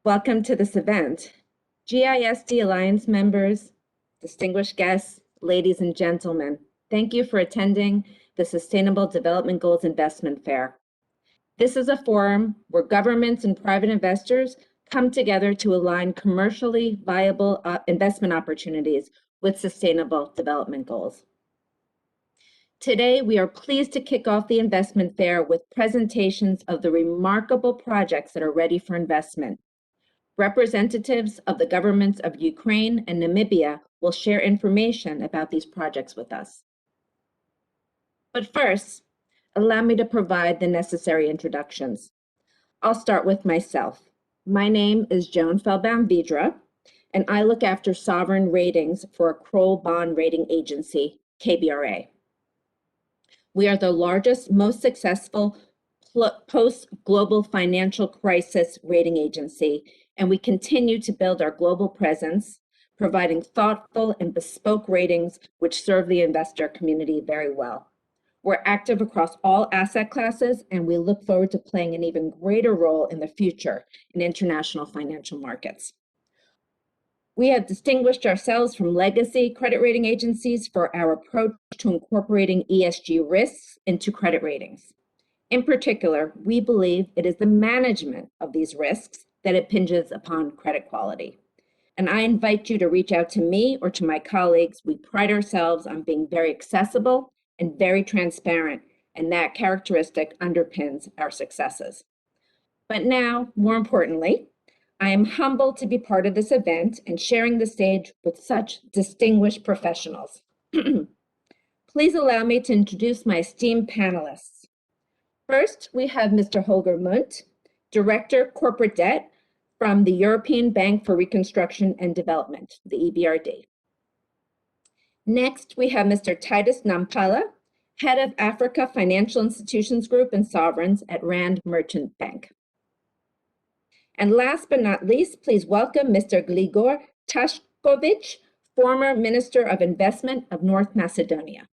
Welcome to this event. GISD Alliance members, distinguished guests, ladies and gentlemen, thank you for attending the Sustainable Development Goals Investment Fair. This is a forum where governments and private investors come together to align commercially viable investment opportunities with sustainable development goals. Today, we are pleased to kick off the investment fair with presentations of the remarkable projects that are ready for investment. Representatives of the governments of Ukraine and Namibia will share information about these projects with us. But first, allow me to provide the necessary introductions. I'll start with myself. My name is Joan Feldbaum-Vidra, and I look after sovereign ratings for a Kroll bond rating agency, KBRA. We are the largest, most successful post-global financial crisis rating agency, and we continue to build our global presence, providing thoughtful and bespoke ratings which serve the investor community very well. We're active across all asset classes, and we look forward to playing an even greater role in the future in international financial markets. We have distinguished ourselves from legacy credit rating agencies for our approach to incorporating ESG risks into credit ratings. In particular, we believe it is the management of these risks that impinges upon credit quality. And I invite you to reach out to me or to my colleagues. We pride ourselves on being very accessible and very transparent, and that characteristic underpins our successes. But now, more importantly, I am humbled to be part of this event and sharing the stage with such distinguished professionals. Please allow me to introduce my esteemed panelists. First, we have Mr. Holger Munt, Director, Corporate Debt from the European Bank for Reconstruction and Development, the EBRD. Next, we have Mr. Titus Nampala, Head of Africa Financial Institutions Group and Sovereigns at Rand Merchant Bank. And last but not least, please welcome Mr. Gligor Tashkovich, former Minister of Investment of North Macedonia.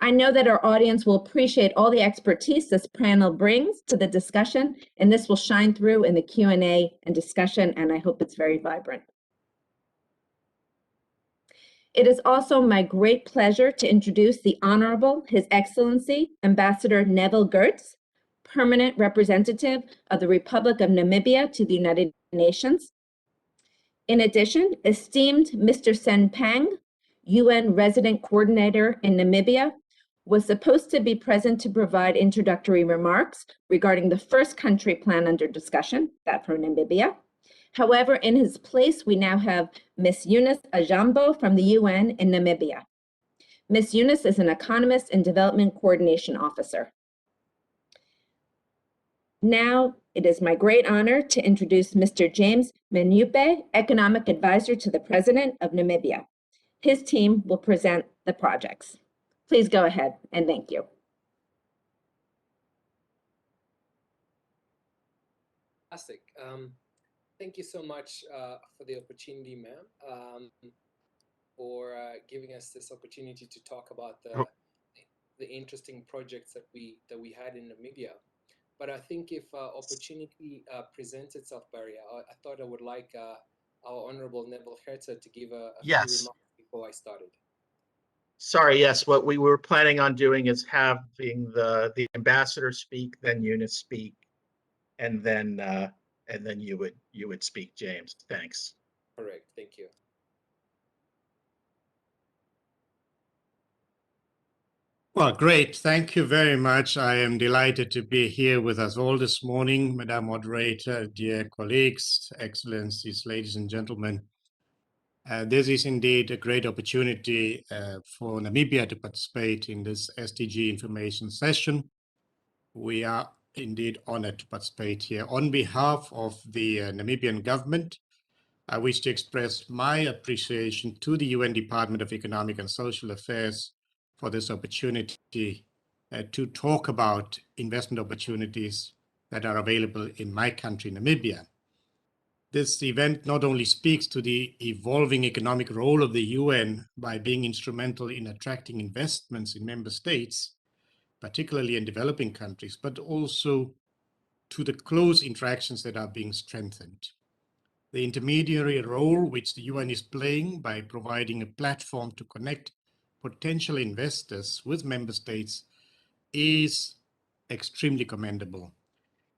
I know that our audience will appreciate all the expertise this panel brings to the discussion, and this will shine through in the Q&A and discussion, and I hope it's very vibrant. It is also my great pleasure to introduce the Honorable His Excellency Ambassador Neville Gertz, Permanent Representative of the Republic of Namibia to the United Nations. In addition, esteemed Mr. Sen Pang, UN Resident Coordinator in Namibia, was supposed to be present to provide introductory remarks regarding the first country plan under discussion, that for Namibia. However, in his place, we now have Ms. Eunice Ajambo from the UN in Namibia. Ms. Eunice is an economist and development coordination officer. Now, it is my great honor to introduce Mr. James Minupe, Economic Advisor to the President of Namibia. His team will present the projects. Please go ahead, and thank you. Fantastic. Thank you so much for the opportunity, ma'am, for giving us this opportunity to talk about the interesting projects that we had in Namibia. But I think if opportunity presents itself, Barry, I thought I would like our Honorable Neville Herzer to give a few remarks before I started. Sorry, yes, what we were planning on doing is having the ambassador speak, then Eunice speak, and then you would speak, James. Thanks. Correct. Thank you. Well, great. Thank you very much. I am delighted to be here with us all this morning, Madam Moderator, dear colleagues, Excellencies, ladies and gentlemen. This is indeed a great opportunity for Namibia to participate in this SDG information session. We are indeed honored to participate here. On behalf of the Namibian government, I wish to express my appreciation to the UN Department of Economic and Social Affairs for this opportunity to talk about investment opportunities that are available in my country, Namibia. This event not only speaks to the evolving economic role of the UN by being instrumental in attracting investments in member states, particularly in developing countries, but also to the close interactions that are being strengthened. The intermediary role which the UN is playing by providing a platform to connect potential investors with member states is extremely commendable.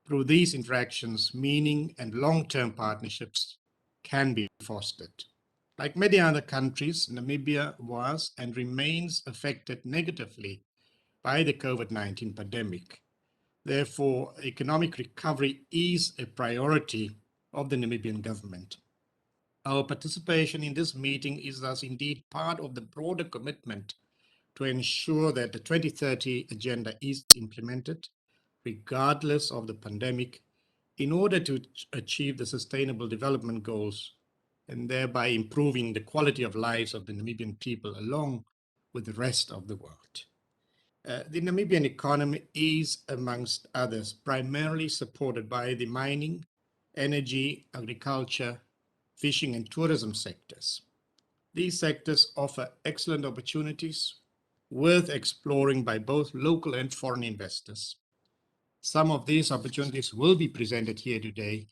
Through these interactions, meaning and long-term partnerships can be fostered. Like many other countries, Namibia was and remains affected negatively by the COVID-19 pandemic. Therefore, economic recovery is a priority of the Namibian government. Our participation in this meeting is thus indeed part of the broader commitment to ensure that the 2030 agenda is implemented, regardless of the pandemic, in order to achieve the Sustainable Development Goals and thereby improving the quality of lives of the Namibian people along with the rest of the world. The Namibian economy is, amongst others, primarily supported by the mining, energy, agriculture, fishing, and tourism sectors. These sectors offer excellent opportunities worth exploring by both local and foreign investors. Some of these opportunities will be presented here today,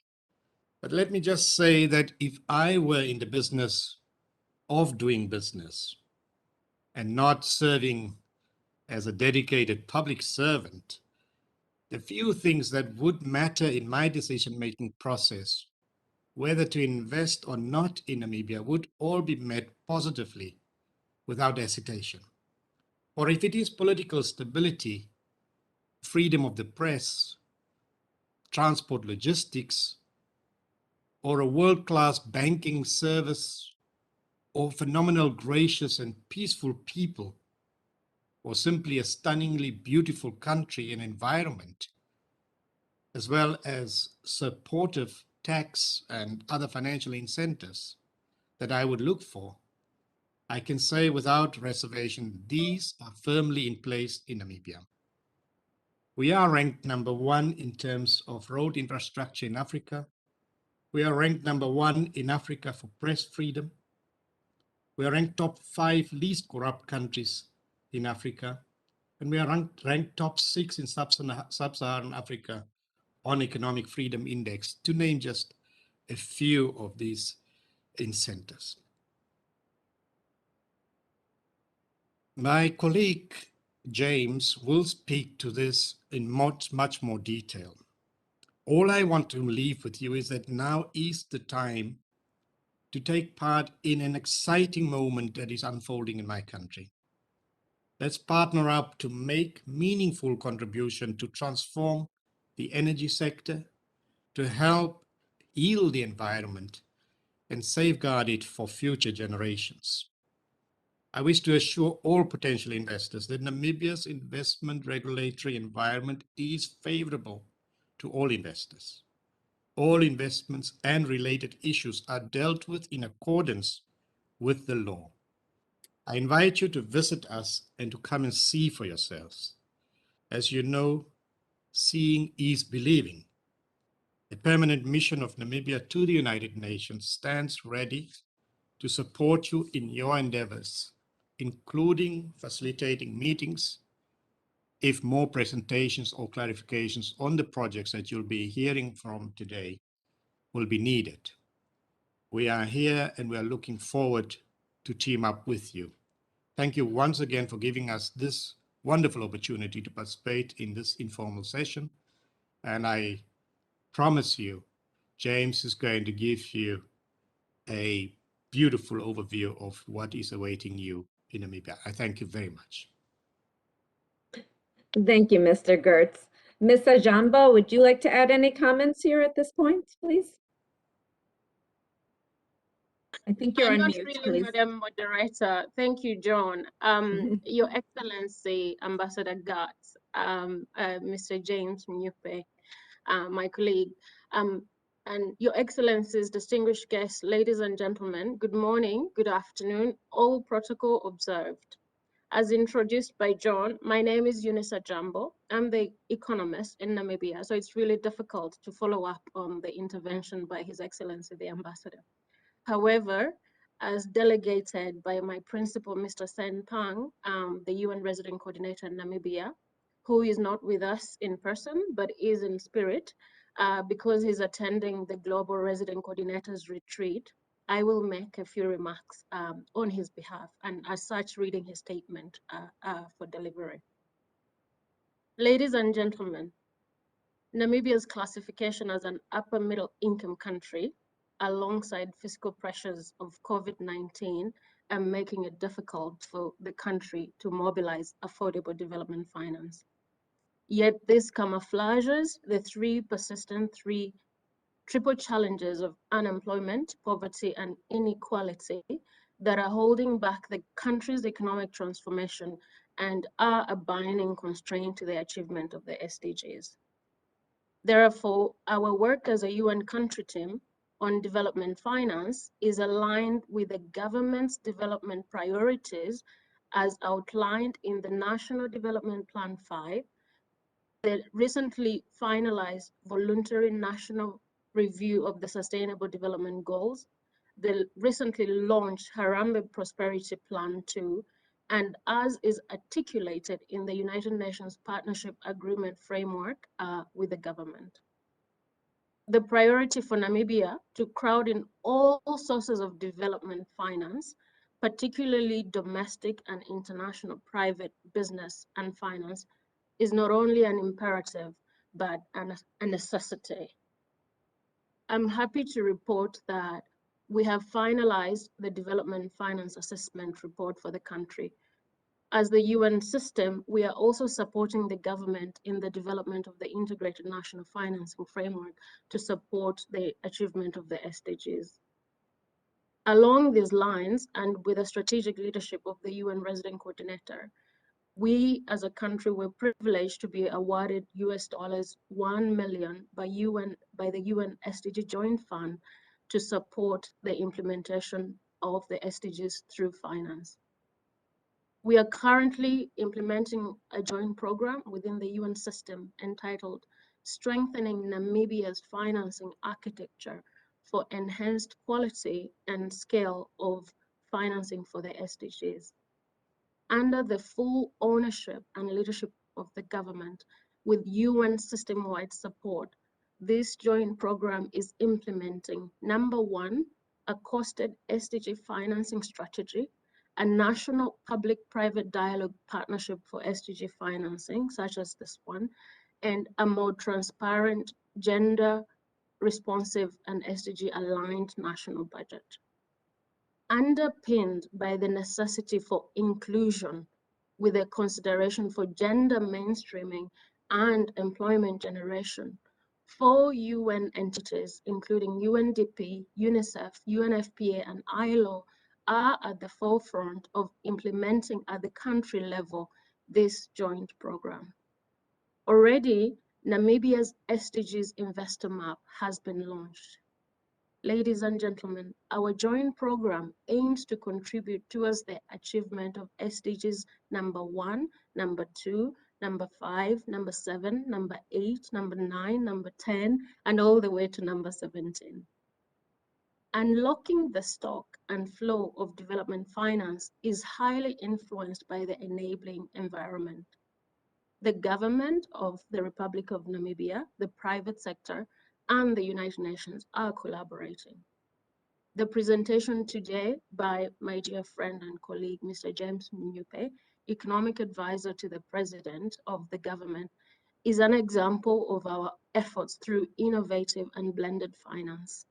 but let me just say that if I were in the business of doing business and not serving as a dedicated public servant, the few things that would matter in my decision-making process, whether to invest or not in Namibia, would all be met positively without hesitation. Or if it is political stability, freedom of the press, transport logistics, or a world-class banking service, or phenomenal, gracious, and peaceful people, or simply a stunningly beautiful country and environment, as well as supportive tax and other financial incentives that I would look for, I can say without reservation, these are firmly in place in Namibia. We are ranked number 1 in terms of road infrastructure in Africa. We are ranked number 1 in Africa for press freedom. We are ranked top 5 least corrupt countries in Africa. And we are ranked top 6 in sub-Saharan Africa on Economic Freedom Index, to name just a few of these incentives. My colleague James will speak to this in much more detail. All I want to leave with you is that now is the time to take part in an exciting moment that is unfolding in my country. Let's partner up to make meaningful contribution to transform the energy sector, to help heal the environment and safeguard it for future generations. I wish to assure all potential investors that Namibia's investment regulatory environment is favorable to all investors. All investments and related issues are dealt with in accordance with the law. I invite you to visit us and to come and see for yourselves. As you know, seeing is believing. The permanent mission of Namibia to the United Nations stands ready to support you in your endeavors, including facilitating meetings, if more presentations or clarifications on the projects that you'll be hearing from today will be needed. We are here and we are looking forward to team up with you. Thank you once again for giving us this wonderful opportunity to participate in this informal session. And I promise you, James is going to give you a beautiful overview of what is awaiting you in Namibia. I thank you very much. Thank you, Mr. Gertz. Ms. Ajambo, would you like to add any comments here at this point, please? I think you're on Not mute, really, please. Madam Moderator. Thank you, John. Your Excellency, Ambassador Gertz, Mr. James Minupe, my colleague, and Your Excellencies, distinguished guests, ladies and gentlemen, good morning, good afternoon, all protocol observed. As introduced by John, my name is Eunice Ajambo. I'm the economist in Namibia, so it's really difficult to follow up on the intervention by His Excellency, the Ambassador. However, as delegated by my principal, Mr. Sen Pang, the UN Resident Coordinator in Namibia, who is not with us in person, but is in spirit, because he's attending the Global Resident Coordinators Retreat. I will make a few remarks on his behalf, and as such, reading his statement for delivery. Ladies and gentlemen, Namibia's classification as an upper middle income country, alongside fiscal pressures of COVID-19, are making it difficult for the country to mobilize affordable development finance. Yet this camouflages the triple challenges of unemployment, poverty, and inequality that are holding back the country's economic transformation and are a binding constraint to the achievement of the SDGs. Therefore, our work as a UN country team on development finance is aligned with the government's development priorities as outlined in the National Development Plan 5, the recently finalized voluntary national review of the Sustainable Development Goals, the recently launched Harambee Prosperity Plan 2, and as is articulated in the United Nations Partnership Agreement framework with the government. The priority for Namibia to crowd in all sources of development finance, particularly domestic and international private business and finance, is not only an imperative, but a necessity. I'm happy to report that we have finalized the development finance assessment report for the country. As the UN system, we are also supporting the government in the development of the integrated national financing framework to support the achievement of the SDGs. Along these lines, and with the strategic leadership of the UN resident coordinator, we as a country were privileged to be awarded $1 million by the UN SDG Joint Fund to support the implementation of the SDGs through finance. We are currently implementing a joint program within the UN system entitled Strengthening Namibia's Financing Architecture for Enhanced Quality and Scale of Financing for the SDGs. Under the full ownership and leadership of the government, with UN system-wide support, this joint program is implementing, number one, a costed SDG financing strategy, a national public-private dialogue partnership for SDG financing, such as this one, and a more transparent, gender-responsive, and SDG-aligned national budget. Underpinned by the necessity for inclusion with a consideration for gender mainstreaming and employment generation, 4 UN entities, including UNDP, UNICEF, UNFPA, and ILO, are at the forefront of implementing at the country level this joint program. Already, Namibia's Sdg Investor Map has been launched. Ladies and gentlemen, our joint program aims to contribute towards the achievement of SDGs number 1, number 2, number 5, number 7, number 8, number 9, number 10, and all the way to number 17. Unlocking the stock and flow of development finance is highly influenced by the enabling environment. The government of the Republic of Namibia, the private sector, and the United Nations are collaborating. The presentation today by my dear friend and colleague, Mr. James Minupe, Economic Advisor to the President of the government, is an example of our efforts through innovative and blended finance.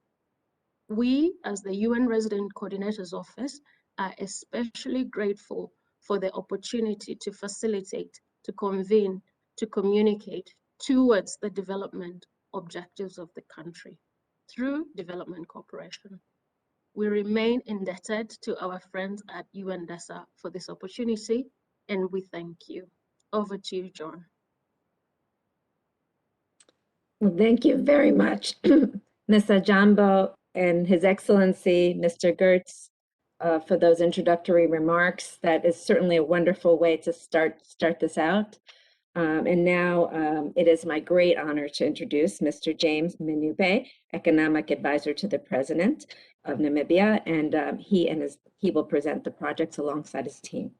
We, as the UN Resident Coordinator's Office, are especially grateful for the opportunity to facilitate, to convene, to communicate towards the development objectives of the country through development cooperation. We remain indebted to our friends at UNDESA for this opportunity, and we thank you. Over to you, John. Well, thank you very much, Mr. Jambo and His Excellency, Mr. Gertz, for those introductory remarks. That is certainly a wonderful way to start this out. And now it is my great honor to introduce Mr. James Minupe, Economic Advisor to the President of Namibia, and he will present the projects alongside his team.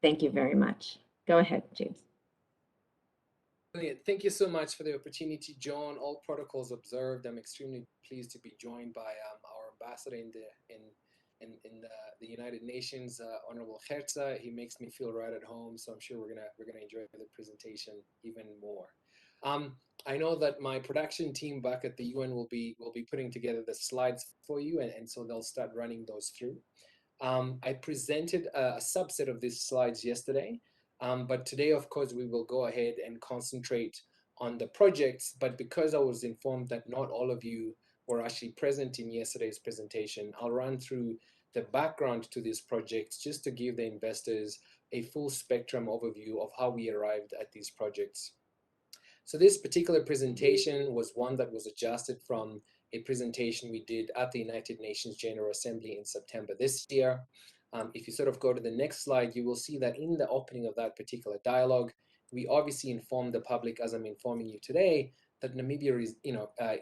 Thank you very much. Go ahead, James. Brilliant. Thank you so much for the opportunity, John. All protocols observed. I'm extremely pleased to be joined by our ambassador in the United Nations, Honorable Herza. He makes me feel right at home, so I'm sure we're gonna enjoy the presentation even more. I know that my production team back at the UN will be putting together the slides for you, and so they'll start running those through. I presented a subset of these slides yesterday, but today, of course, we will go ahead and concentrate on the projects. But because I was informed that not all of you were actually present in yesterday's presentation, I'll run through the background to these projects just to give the investors a full spectrum overview of how we arrived at these projects. So this particular presentation was one that was adjusted from a presentation we did at the United Nations General Assembly in September this year. If you sort of go to the next slide, you will see that in the opening of that particular dialogue, we obviously informed the public, as I'm informing you today, that Namibia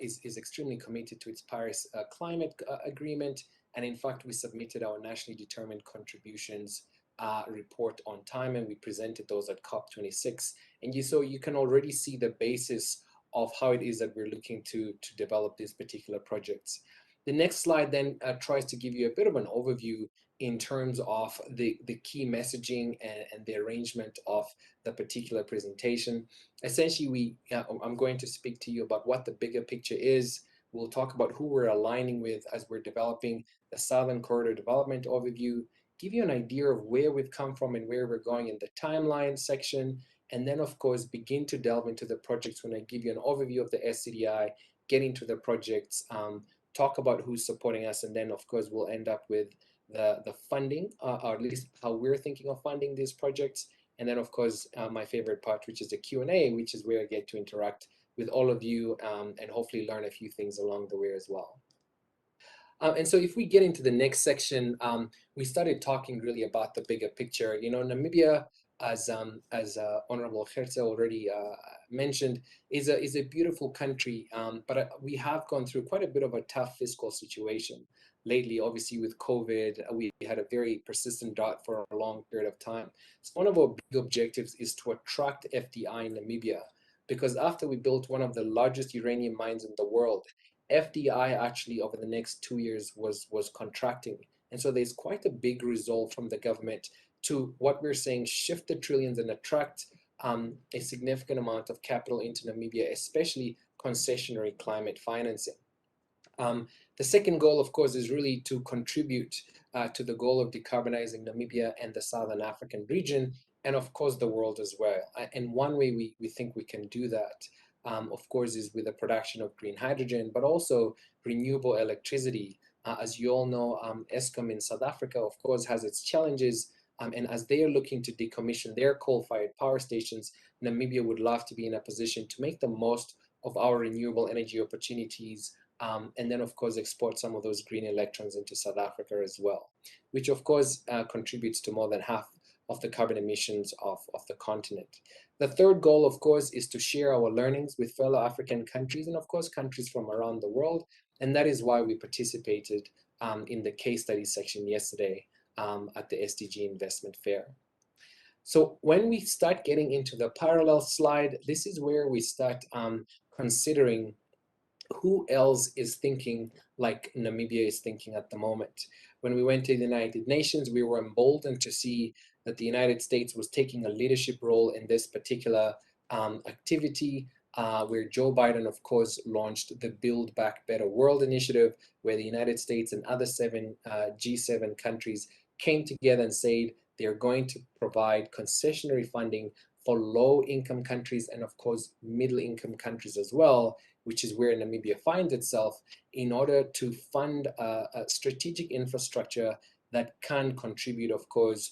is extremely committed to its Paris climate agreement, and in fact, we submitted our nationally determined contributions report on time, and we presented those at COP26. And you can already see the basis of how it is that we're looking to develop these particular projects. The next slide then tries to give you a bit of an overview in terms of the key messaging and the arrangement of the particular presentation. Essentially, I'm going to speak to you about what the bigger picture is. We'll talk about who we're aligning with as we're developing the Southern Corridor Development Overview, give you an idea of where we've come from and where we're going in the timeline section, and then, of course, begin to delve into the projects when I give you an overview of the SCDI, get into the projects, talk about who's supporting us, and then, of course, we'll end up with the funding, or at least how we're thinking of funding these projects. And then, of course, my favorite part, which is the Q&A, which is where I get to interact with all of you and hopefully learn a few things along the way as well. And so if we get into the next section, we started talking really about the bigger picture. You know, Namibia, as Honorable Herza already mentioned, is a beautiful country, but we have gone through quite a bit of a tough fiscal situation lately. Obviously, with COVID, we had a very persistent drought for a long period of time. So one of our big objectives is to attract FDI in Namibia, because after we built one of the largest uranium mines in the world, FDI actually over the next 2 years was contracting. And so there's quite a big resolve from the government to what we're saying, shift the trillions and attract a significant amount of capital into Namibia, especially concessionary climate financing. The second goal, of course, is really to contribute to the goal of decarbonizing Namibia and the Southern African region, and of course the world as well. And one way we think we can do that, of course, is with the production of green hydrogen, but also renewable electricity. As you all know, Eskom in South Africa, of course, has its challenges, and as they are looking to decommission their coal-fired power stations, Namibia would love to be in a position to make the most of our renewable energy opportunities, and then, of course, export some of those green electrons into South Africa as well, which, of course, contributes to more than half of the carbon emissions of the continent. The third goal, of course, is to share our learnings with fellow African countries and, of course, countries from around the world. And that is why we participated in the case study section yesterday at the Sdg Investment Fair. So when we start getting into the parallel slide, this is where we start considering who else is thinking like Namibia is thinking at the moment. When we went to the United Nations, we were emboldened to see that the United States was taking a leadership role in this particular activity, where Joe Biden, of course, launched the Build Back Better World initiative, where the United States and other G7 countries came together and said they're going to provide concessionary funding for low-income countries and, of course, middle-income countries as well, which is where Namibia finds itself, in order to fund a strategic infrastructure that can contribute, of course,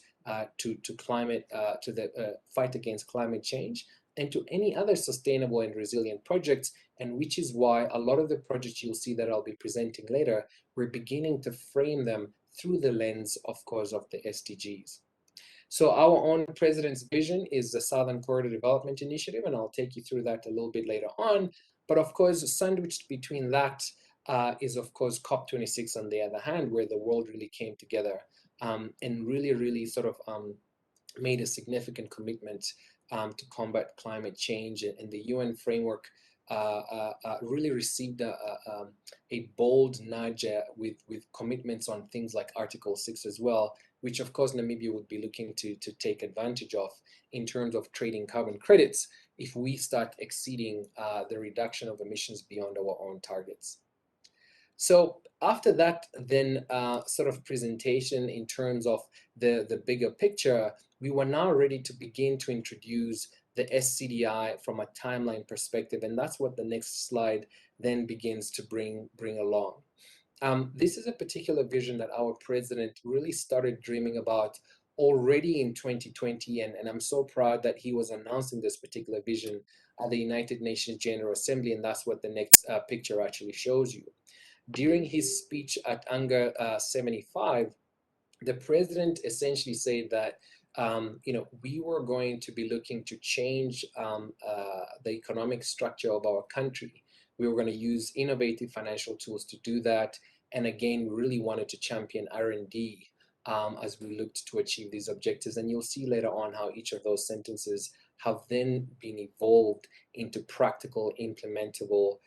to climate, to the fight against climate change, and to any other sustainable and resilient projects, and which is why a lot of the projects you'll see that I'll be presenting later, we're beginning to frame them through the lens, of course, of the SDGs. So our own president's vision is the Southern Corridor Development Initiative, and I'll take you through that a little bit later on. But of course, sandwiched between that is, of course, COP26 on the other hand, where the world really came together and really sort of made a significant commitment to combat climate change, and the UN framework really received a bold nudge with commitments on things like Article 6 as well, which of course Namibia would be looking to take advantage of in terms of trading carbon credits if we start exceeding the reduction of emissions beyond our own targets. So after that, then sort of presentation in terms of the bigger picture, we were now ready to begin to introduce the SCDI from a timeline perspective, and that's what the next slide then begins to bring along. This is a particular vision that our president really started dreaming about already in 2020, and I'm so proud that he was announcing this particular vision at the United Nations General Assembly, and that's what the next picture actually shows you. During his speech at UNGA 75, the president essentially said that we were going to be looking to change the economic structure of our country. We were going to use innovative financial tools to do that. And again, we really wanted to champion R&D as we looked to achieve these objectives. And you'll see later on how each of those sentences have then been evolved into practical, implementable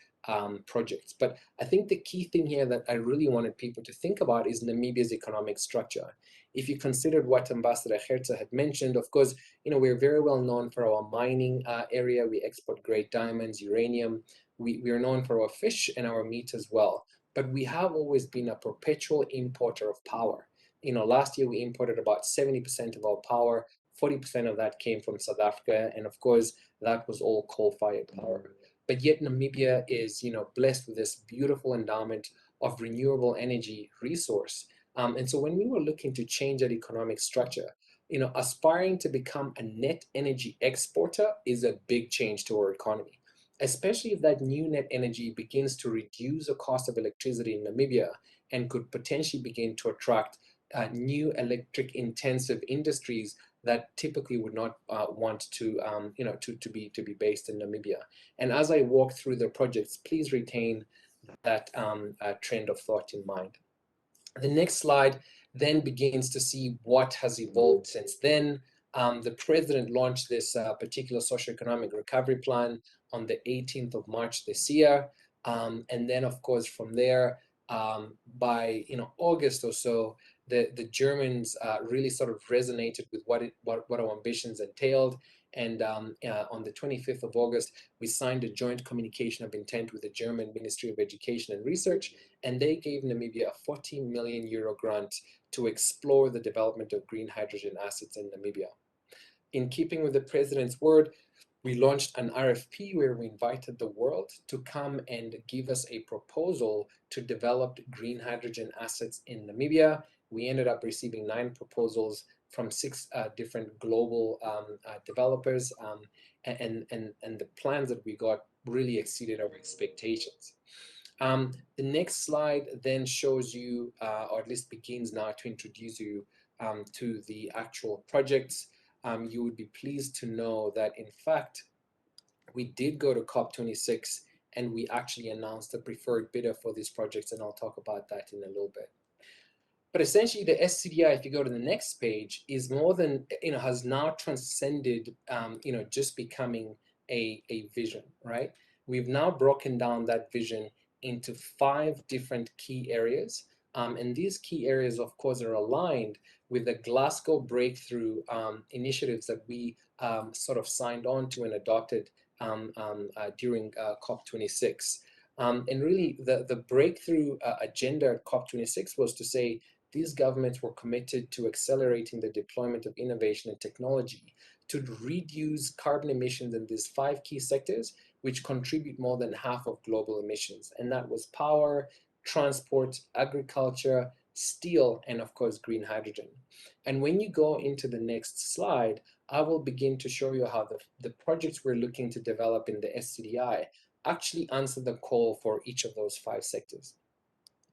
projects. But I think the key thing here that I really wanted people to think about is Namibia's economic structure. If you considered what Ambassador Herta had mentioned, of course, we're very well known for our mining area. We export great diamonds, uranium. We are known for our fish and our meat as well. But we have always been a perpetual importer of power. Last year we imported about 70% of our power. 40% of that came from South Africa, and of course, that was all coal-fired power. But yet Namibia is, blessed with this beautiful endowment of renewable energy resource. And so when we were looking to change that economic structure, aspiring to become a net energy exporter is a big change to our economy, especially if that new net energy begins to reduce the cost of electricity in Namibia and could potentially begin to attract new electric intensive industries that typically would not want to be based in Namibia. And as I walk through the projects, please retain that trend of thought in mind. The next slide then begins to see what has evolved since then. The president launched this particular socioeconomic recovery plan on the 18th of March this year. And then, of course, from there, by August or so, the Germans really sort of resonated with what our ambitions entailed. And on the 25th of August, we signed a joint communication of intent with the German Ministry of Education and Research, and they gave Namibia a 14 million euro grant to explore the development of green hydrogen assets in Namibia. In keeping with the president's word, we launched an RFP where we invited the world to come and give us a proposal to develop green hydrogen assets in Namibia. We ended up receiving 9 proposals from 6 different global developers, and the plans that we got really exceeded our expectations. The next slide then shows you, or at least begins now to introduce you to the actual projects. You would be pleased to know that, in fact, we did go to COP26 and we actually announced the preferred bidder for these projects, and I'll talk about that in a little bit. But essentially, the SCDI, if you go to the next page, is more than, has now transcended, just becoming a vision, right? We've now broken down that vision into 5 different key areas. And these key areas, of course, are aligned with the Glasgow breakthrough initiatives that we sort of signed on to and adopted during COP26. And really, the breakthrough agenda at COP26 was to say these governments were committed to accelerating the deployment of innovation and technology to reduce carbon emissions in these 5 key sectors, which contribute more than half of global emissions. And that was power, transport, agriculture, steel, and of course, green hydrogen. And when you go into the next slide, I will begin to show you how the projects we're looking to develop in the SCDI actually answer the call for each of those 5 sectors.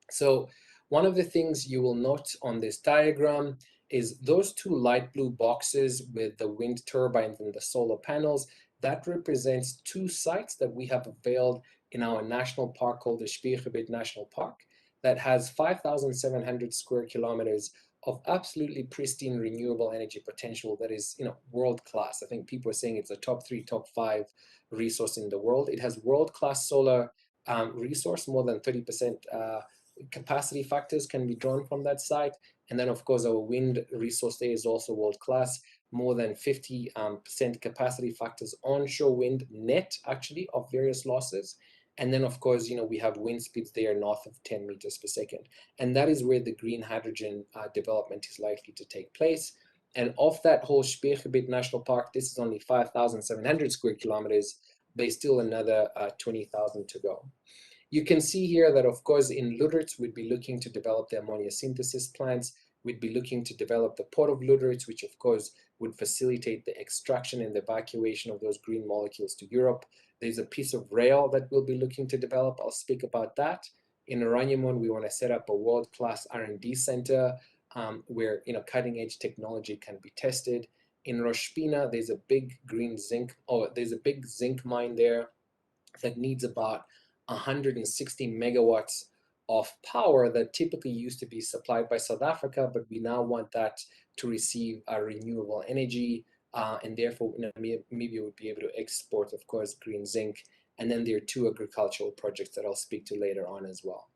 So one of the things you will note on this diagram is those 2 light blue boxes with the wind turbines and the solar panels. That represents 2 sites that we have availed in our national park called the Spiegelgebied National Park that has 5,700 square kilometers of absolutely pristine renewable energy potential that is, world class. I think people are saying it's a top 3, top 5 resource in the world. It has world-class solar resource, more than 30% capacity factors can be drawn from that site. And then, of course, our wind resource there is also world-class, more than 50% capacity factors onshore wind net, actually, of various losses. And then, of course, we have wind speeds there north of 10 meters per second. And that is where the green hydrogen development is likely to take place. And of that whole Speergebied National Park, this is only 5,700 square kilometers. There's still another 20,000 to go. You can see here that, of course, in Lüderitz, we'd be looking to develop the ammonia synthesis plants. We'd be looking to develop the port of Lüderitz, which, of course, would facilitate the extraction and the evacuation of those green molecules to Europe. There's a piece of rail that we'll be looking to develop. I'll speak about that. In Uranium, we want to set up a world-class R&D center where cutting-edge technology can be tested. In Roshpina, there's a big there's a big zinc mine there that needs about 160 megawatts of power that typically used to be supplied by South Africa, but we now want that to receive renewable energy, and therefore Namibia would be able to export, of course, green zinc. And then there are 2 agricultural projects that I'll speak to later on as well.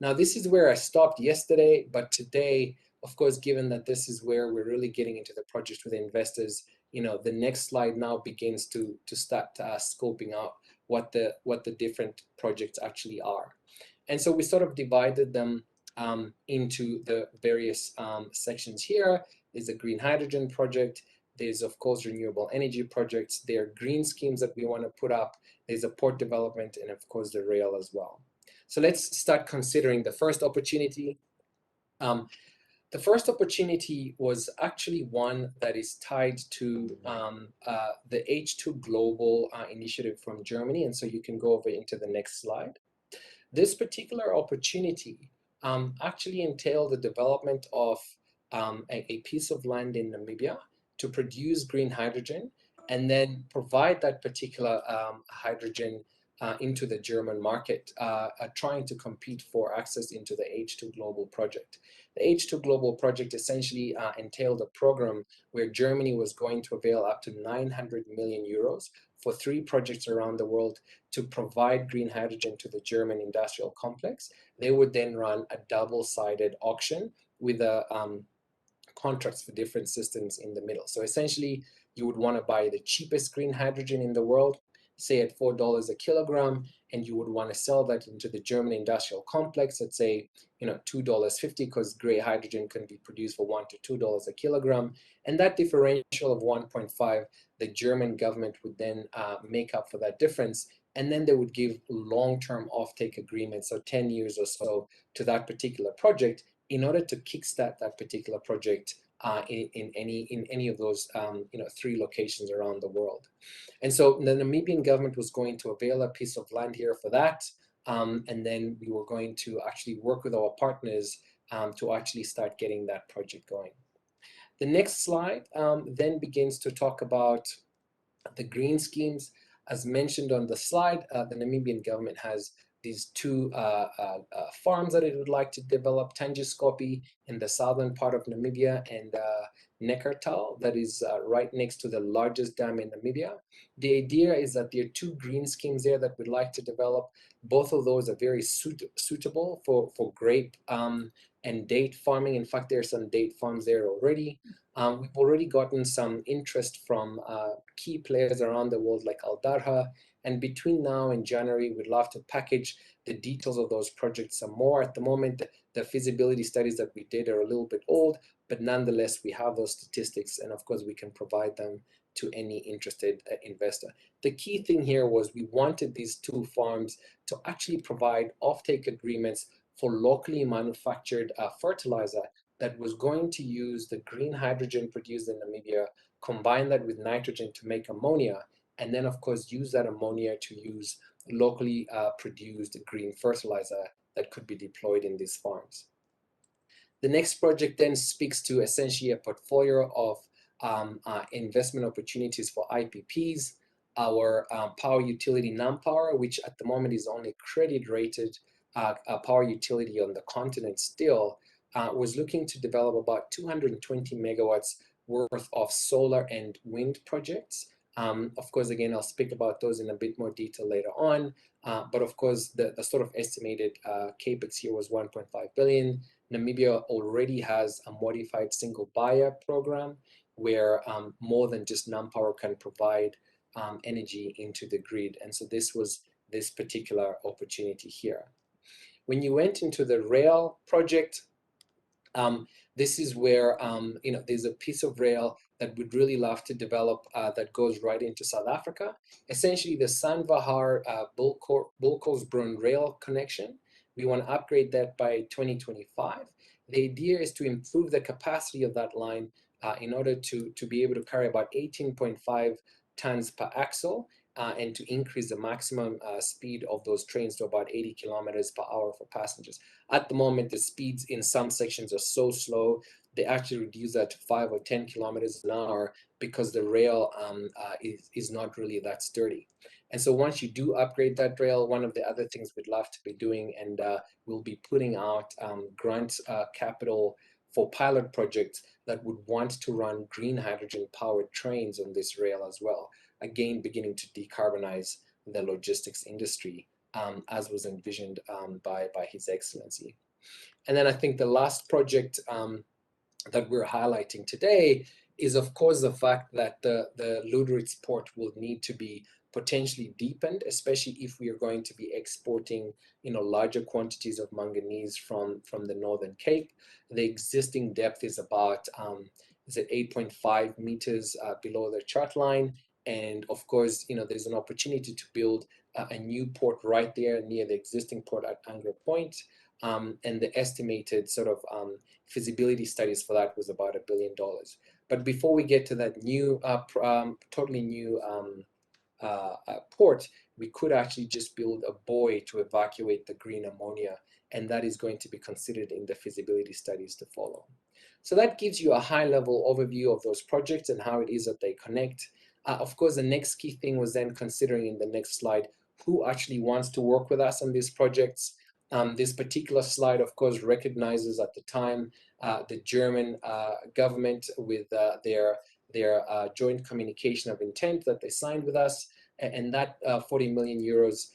Now, this is where I stopped yesterday, but today, of course, given that this is where we're really getting into the project with investors, the next slide now begins to start scoping out what the different projects actually are. And so we sort of divided them into the various sections here. There's a green hydrogen project. There's, of course, renewable energy projects. There are green schemes that we want to put up. There's a port development, and of course, the rail as well. So let's start considering the first opportunity. The first opportunity was actually one that is tied to the H2 Global initiative from Germany. And so you can go over into the next slide. This particular opportunity actually entailed the development of a piece of land in Namibia to produce green hydrogen and then provide that particular hydrogen into the German market, trying to compete for access into the H2 Global project. The H2 Global project essentially entailed a program where Germany was going to avail up to 900 million euros for 3 projects around the world to provide green hydrogen to the German industrial complex. They would then run a double-sided auction with contracts for different systems in the middle. So essentially, you would want to buy the cheapest green hydrogen in the world, say at $4 a kilogram, and you would want to sell that into the German industrial complex at, say, $2.50, because gray hydrogen can be produced for $1 to $2 a kilogram. And that differential of 1.5, the German government would then make up for that difference. And then they would give long-term offtake agreements, so 10 years or so, to that particular project in order to kickstart that particular project in any of those 3 locations around the world. And so the Namibian government was going to avail a piece of land here for that, and then we were going to actually work with our partners to actually start getting that project going. The next slide then begins to talk about the green schemes. As mentioned on the slide, the Namibian government has these 2 farms that it would like to develop, Tangiskopi in the southern part of Namibia and Neckartal, that is right next to the largest dam in Namibia. The idea is that there are 2 green schemes there that we'd like to develop. Both of those are very suitable for grape and date farming. In fact, there are some date farms there already. We've already gotten some interest from key players around the world like Aldarha. And between now and January, we'd love to package the details of those projects some more. At the moment, the feasibility studies that we did are a little bit old, but nonetheless, we have those statistics, and of course, we can provide them to any interested investor. The key thing here was we wanted these 2 farms to actually provide offtake agreements for locally manufactured fertilizer that was going to use the green hydrogen produced in Namibia, combine that with nitrogen to make ammonia, and then, of course, use that ammonia to use locally produced green fertilizer that could be deployed in these farms. The next project then speaks to essentially a portfolio of investment opportunities for IPPs. Our power utility NamPower, which at the moment is only credit rated power utility on the continent still, was looking to develop about 220 megawatts worth of solar and wind projects. Of course, again, I'll speak about those in a bit more detail later on. But of course, the sort of estimated capex here was 1.5 billion. Namibia already has a modified single buyer program where more than just non-power can provide energy into the grid. And so this was this particular opportunity here. When you went into the rail project, this is where there's a piece of rail that we'd really love to develop that goes right into South Africa. Essentially, the Sanvahar Bulkorsbrun rail connection. We want to upgrade that by 2025. The idea is to improve the capacity of that line in order to be able to carry about 18.5 tons per axle and to increase the maximum speed of those trains to about 80 kilometers per hour for passengers. At the moment, the speeds in some sections are so slow, they actually reduce that to 5 or 10 kilometers an hour because the rail is not really that sturdy. And so once you do upgrade that rail, one of the other things we'd love to be doing, and we'll be putting out grant capital for pilot projects that would want to run green hydrogen powered trains on this rail as well. Again, beginning to decarbonize the logistics industry as was envisioned by His Excellency. And then I think the last project that we're highlighting today is, of course, the fact that the Lüderitz port will need to be potentially deepened, especially if we are going to be exporting, larger quantities of manganese from the Northern Cape. The existing depth is about 8.5 meters below the chart line. And of course, there's an opportunity to build a new port right there near the existing port at Angra Point. And the estimated sort of feasibility studies for that was about $1 billion. But before we get to that new, totally new port, we could actually just build a buoy to evacuate the green ammonia, and that is going to be considered in the feasibility studies to follow. So that gives you a high-level overview of those projects and how it is that they connect. Of course, the next key thing was then considering in the next slide who actually wants to work with us on these projects. This particular slide, of course, recognizes at the time the German government with their joint communication of intent that they signed with us, and that 40 million euros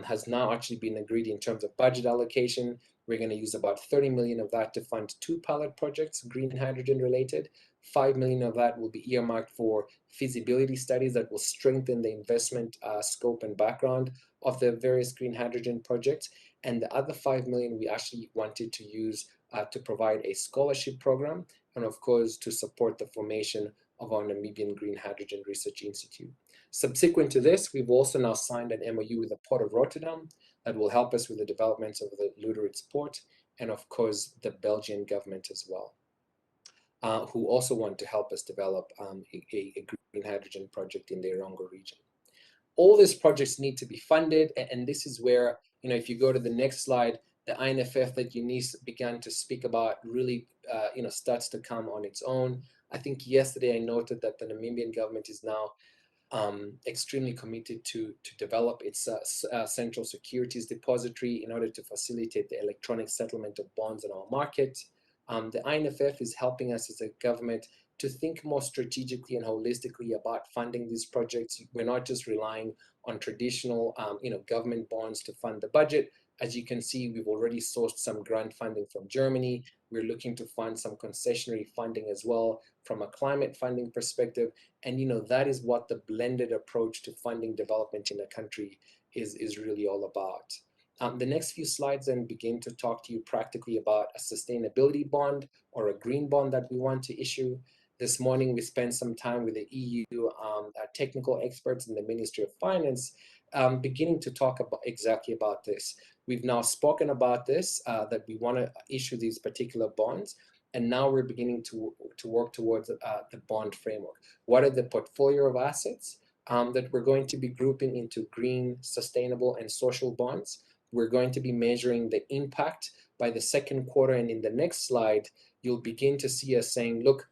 has now actually been agreed in terms of budget allocation. We're going to use about 30 million of that to fund 2 pilot projects, green hydrogen related. 5 million of that will be earmarked for feasibility studies that will strengthen the investment scope and background of the various green hydrogen projects. And the other 5 million we actually wanted to use to provide a scholarship program, and of course to support the formation of our Namibian Green Hydrogen Research Institute. Subsequent to this, we've also now signed an MOU with the Port of Rotterdam that will help us with the development of the Lüderitz port, and of course the Belgian government as well, who also want to help us develop a green hydrogen project in the Erongo region. All these projects need to be funded, and this is where, if you go to the next slide, the INFF that Eunice began to speak about really, starts to come on its own. I think yesterday I noted that the Namibian government is now extremely committed to develop its central securities depository in order to facilitate the electronic settlement of bonds in our market. The INFF is helping us as a government to think more strategically and holistically about funding these projects. We're not just relying on traditional, government bonds to fund the budget. As you can see, we've already sourced some grant funding from Germany. We're looking to fund some concessionary funding as well from a climate funding perspective. And, that is what the blended approach to funding development in a country is really all about. The next few slides then begin to talk to you practically about a sustainability bond or a green bond that we want to issue. This morning, we spent some time with the EU technical experts in the Ministry of Finance, beginning to talk exactly about this. We've now spoken about this, that we want to issue these particular bonds, and now we're beginning to work towards the bond framework. What are the portfolio of assets that we're going to be grouping into green, sustainable, and social bonds? We're going to be measuring the impact by the second quarter, and in the next slide, you'll begin to see us saying, look,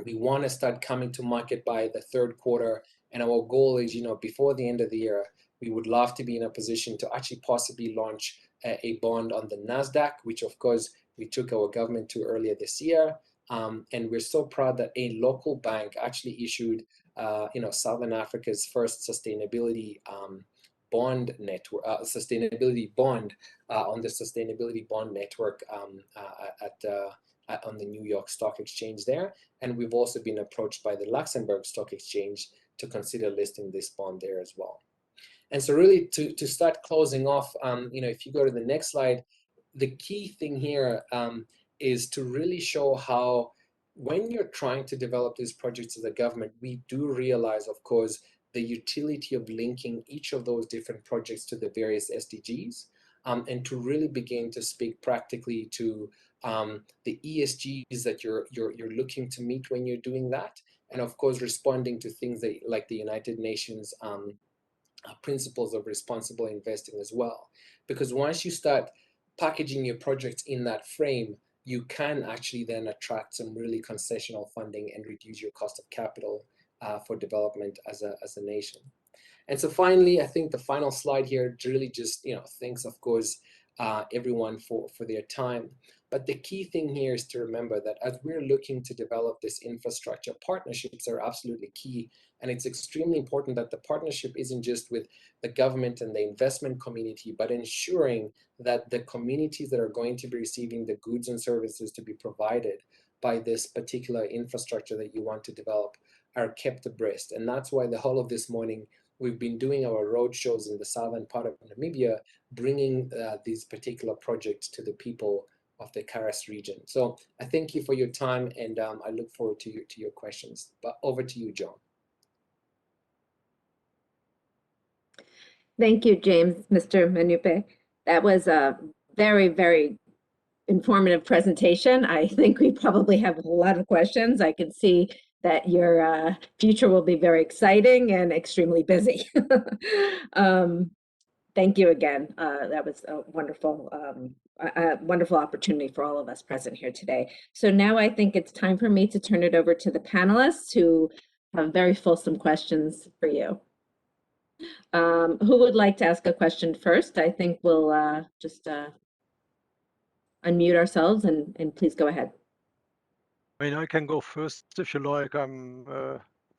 we want to start coming to market by the third quarter, and our goal is, before the end of the year, we would love to be in a position to actually possibly launch a bond on the NASDAQ, which of course we took our government to earlier this year. And we're so proud that a local bank actually issued, Southern Africa's first sustainability bond network, sustainability bond on the sustainability bond network on the New York Stock Exchange there. And we've also been approached by the Luxembourg Stock Exchange to consider listing this bond there as well. And so really to start closing off, if you go to the next slide, the key thing here is to really show how when you're trying to develop these projects as a government, we do realize, of course, the utility of linking each of those different projects to the various SDGs, and to really begin to speak practically to the ESGs that you're looking to meet when you're doing that, and of course responding to things that, like the United Nations principles of responsible investing as well. Because once you start packaging your projects in that frame, you can actually then attract some really concessional funding and reduce your cost of capital for development as a nation. And so finally, I think the final slide here really just, thanks, of course, everyone for their time. But the key thing here is to remember that as we're looking to develop this infrastructure, partnerships are absolutely key. And it's extremely important that the partnership isn't just with the government and the investment community, but ensuring that the communities that are going to be receiving the goods and services to be provided by this particular infrastructure that you want to develop are kept abreast. And that's why the whole of this morning, we've been doing our road shows in the southern part of Namibia, bringing these particular projects to the people of the Karas region. So I thank you for your time, and I look forward to your questions. But over to you, John. Thank you, James, Mr. Minupe. That was a very, very informative presentation. I think we probably have a lot of questions. I can see that your future will be very exciting and extremely busy. Thank you again. That was a wonderful opportunity for all of us present here today. So now I think it's time for me to turn it over to the panelists who have very fulsome questions for you. Who would like to ask a question first? I think we'll just unmute ourselves and please go ahead. I mean, I can go first if you like. I'm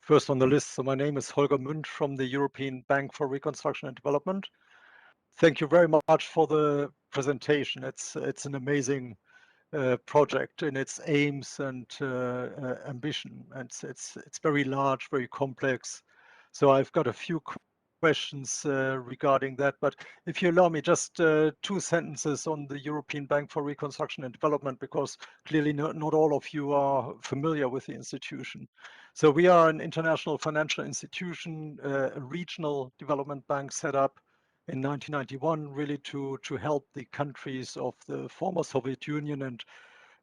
first on the list. So my name is Holger Münd from the European Bank for Reconstruction and Development. Thank you very much for the presentation. It's an amazing project in its aims and ambition. And it's very large, very complex. So I've got a few questions regarding that, but if you allow me, just 2 sentences on the European Bank for Reconstruction and Development, because clearly not all of you are familiar with the institution. So we are an international financial institution, a regional development bank set up in 1991, really to help the countries of the former Soviet Union and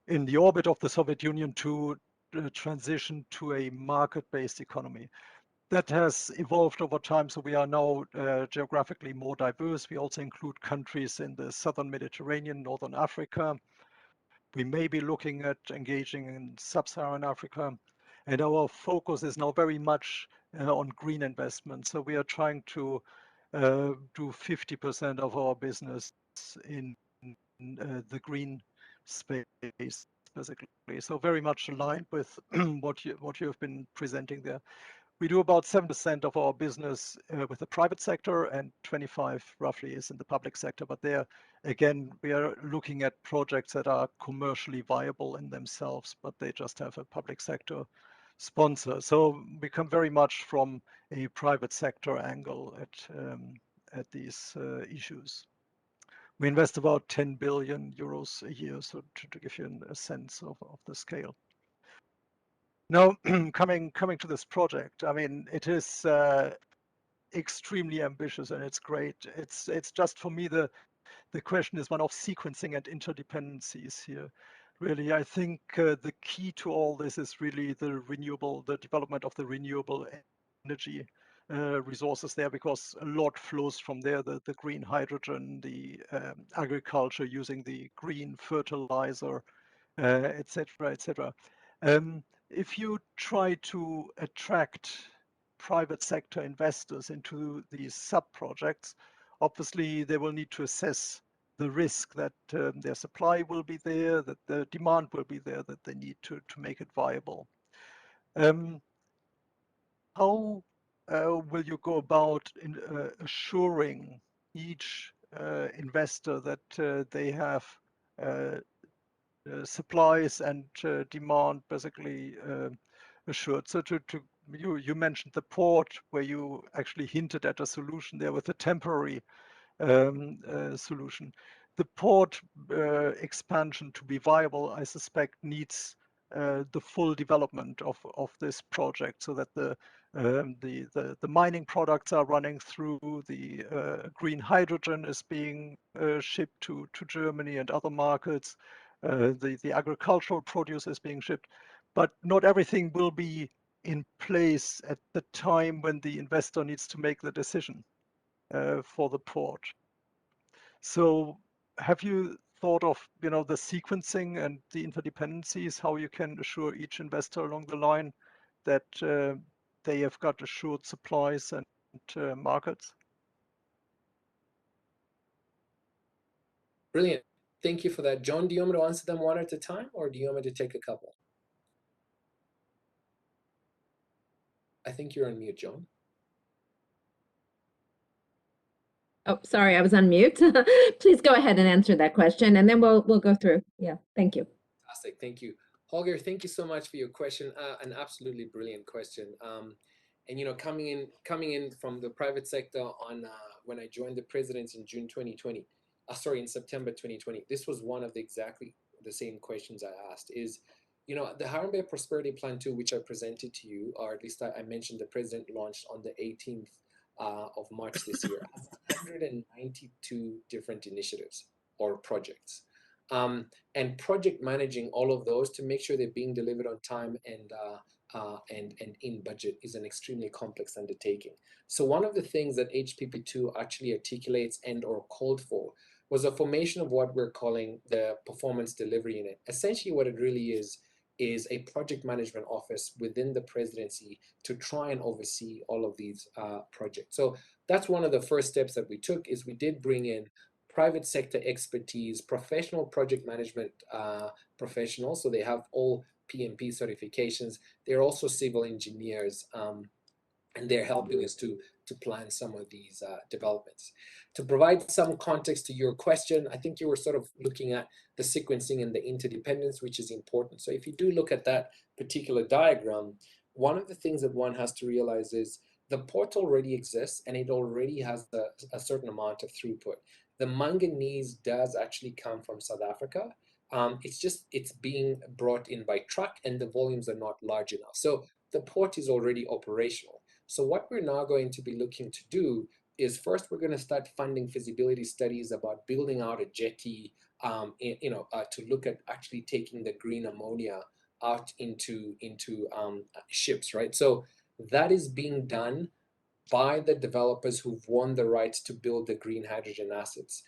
in the orbit of the Soviet Union to transition to a market-based economy. That has evolved over time, so we are now geographically more diverse. We also include countries in the southern Mediterranean, northern Africa. We may be looking at engaging in sub-Saharan Africa, and our focus is now very much on green investment. So we are trying to do 50% of our business in the green space, basically. So very much aligned with what you have been presenting there. We do about 7% of our business with the private sector, and 25 roughly is in the public sector. But there, again, we are looking at projects that are commercially viable in themselves, but they just have a public sector sponsor. So we come very much from a private sector angle at these issues. We invest about 10 billion euros a year, so to give you a sense of the scale. Now, coming to this project, I mean, it is extremely ambitious and it's great. It's just, for me, the question is one of sequencing and interdependencies here. Really, I think the key to all this is really the development of the renewable energy resources there, because a lot flows from there, the green hydrogen, the agriculture using the green fertilizer, etc., etc. If you try to attract private sector investors into these sub-projects, obviously they will need to assess the risk that their supply will be there, that the demand will be there, that they need to make it viable. How will you go about assuring each investor that they have supplies and demand basically assured? So you mentioned the port, where you actually hinted at a solution there with a temporary solution. The port expansion to be viable, I suspect, needs the full development of this project, so that the mining products are running through, the green hydrogen is being shipped to Germany and other markets, the agricultural produce is being shipped, but not everything will be in place at the time when the investor needs to make the decision for the port. So have you thought of, the sequencing and the interdependencies, how you can assure each investor along the line that they have got assured supplies and markets? Brilliant. Thank you for that. John, do you want me to answer them one at a time, or do you want me to take a couple? I think you're on mute, John. Oh, sorry, I was on mute. Please go ahead and answer that question, and then we'll go through. Yeah, thank you. Fantastic, thank you. Holger, thank you so much for your question. An absolutely brilliant question. And coming in from the private sector on when I joined the presidency in June 2020, in September 2020, this was one of exactly the same questions I asked. Is the Harambee Prosperity Plan 2, which I presented to you, or at least I mentioned the president launched on the 18th of March this year, has 192 different initiatives or projects. And project managing all of those to make sure they're being delivered on time and in budget is an extremely complex undertaking. So one of the things that HPP2 actually articulates and or called for was a formation of what we're calling the Performance Delivery Unit. Essentially what it really is a project management office within the presidency to try and oversee all of these projects. So that's one of the first steps that we took, is we did bring in private sector expertise, professional project management professionals, so they have all PMP certifications. They're also civil engineers, and they're helping us to plan some of these developments. To provide some context to your question, I think you were sort of looking at the sequencing and the interdependence, which is important. So if you do look at that particular diagram, one of the things that one has to realize is the port already exists and it already has a certain amount of throughput. The manganese does actually come from South Africa. It's being brought in by truck and the volumes are not large enough. So the port is already operational. So what we're now going to be looking to do is, first, we're going to start funding feasibility studies about building out a jetty, to look at actually taking the green ammonia out into ships, right? So that is being done by the developers who've won the rights to build the green hydrogen assets.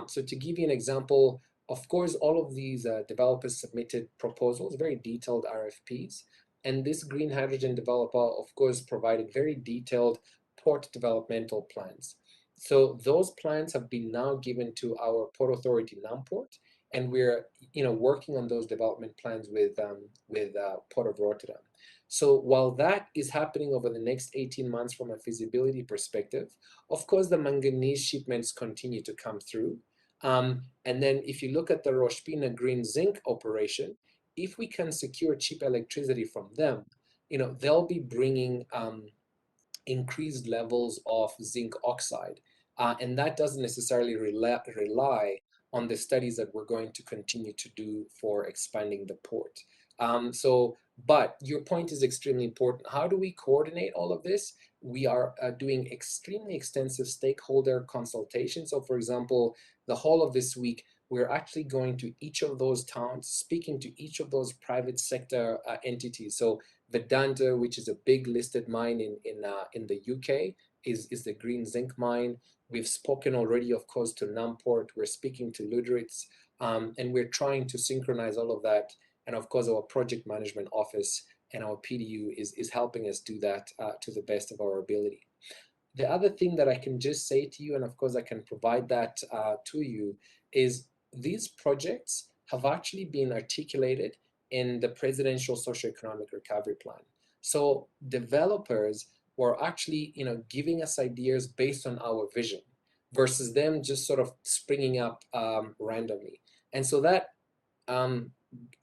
So to give you an example, of course, all of these developers submitted proposals, very detailed RFPs. And this green hydrogen developer, of course, provided very detailed port developmental plans. So those plans have been now given to our Port Authority Namport, and we're working on those development plans with Port of Rotterdam. So while that is happening over the next 18 months from a feasibility perspective, of course, the manganese shipments continue to come through. And then if you look at the Roshpina green zinc operation, if we can secure cheap electricity from them, they'll be bringing increased levels of zinc oxide. And that doesn't necessarily rely on the studies that we're going to continue to do for expanding the port. But your point is extremely important. How do we coordinate all of this? We are doing extremely extensive stakeholder consultations. So for example, the whole of this week, we're actually going to each of those towns, speaking to each of those private sector entities. So Vedanta, which is a big listed mine in the UK, is the green zinc mine. We've spoken already, of course, to Namport. We're speaking to Luderitz, and we're trying to synchronize all of that. And of course, our project management office and our PDU is helping us do that to the best of our ability. The other thing that I can just say to you, and of course I can provide that to you, is these projects have actually been articulated in the Presidential Socioeconomic Recovery Plan. So developers were actually, giving us ideas based on our vision versus them just sort of springing up randomly. And so that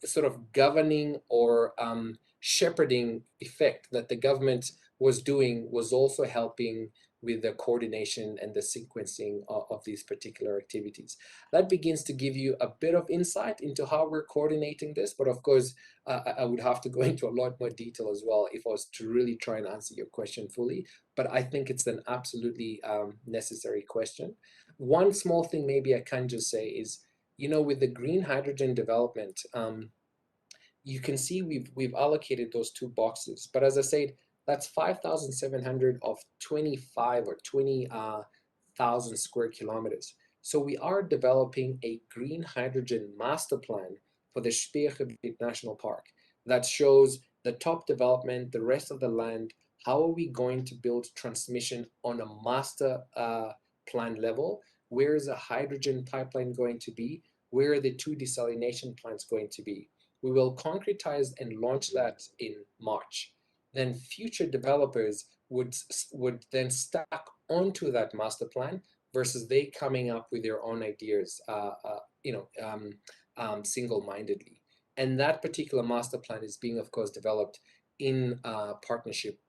sort of governing or shepherding effect that the government was doing was also helping with the coordination and the sequencing of these particular activities. That begins to give you a bit of insight into how we're coordinating this, but of course, I would have to go into a lot more detail as well if I was to really try and answer your question fully, but I think it's an absolutely necessary question. One small thing maybe I can just say is, with the green hydrogen development, you can see we've allocated those 2 boxes, but as I said, that's 5,700 of 25 or 20,000 square kilometers. So we are developing a green hydrogen master plan for the Speergebied National Park that shows the top development, the rest of the land. How are we going to build transmission on a master plan level? Where is a hydrogen pipeline going to be? Where are the 2 desalination plants going to be? We will concretize and launch that in March. Then future developers would then stack onto that master plan versus they coming up with their own ideas, single-mindedly. And that particular master plan is being, of course, developed in partnership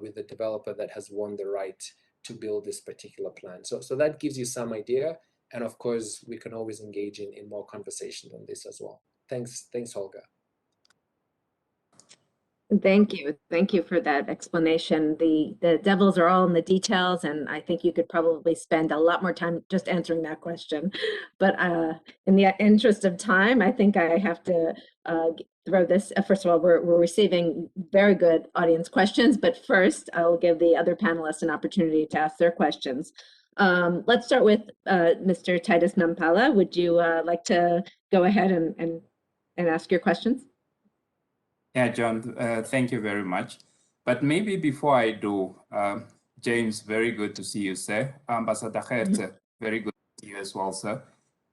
with the developer that has won the right to build this particular plan. So that gives you some idea. And of course, we can always engage in more conversation on this as well. Thanks, Holger. Thank you. Thank you for that explanation. The devils are all in the details, and I think you could probably spend a lot more time just answering that question. But in the interest of time, I think I have to throw this. First of all, we're receiving very good audience questions, but first I'll give the other panelists an opportunity to ask their questions. Let's start with Mr. Titus Nampala. Would you like to go ahead and ask your questions? Yeah, John, thank you very much. But maybe before I do, James, very good to see you, sir. Ambassador Hertz, very good to see you as well, sir.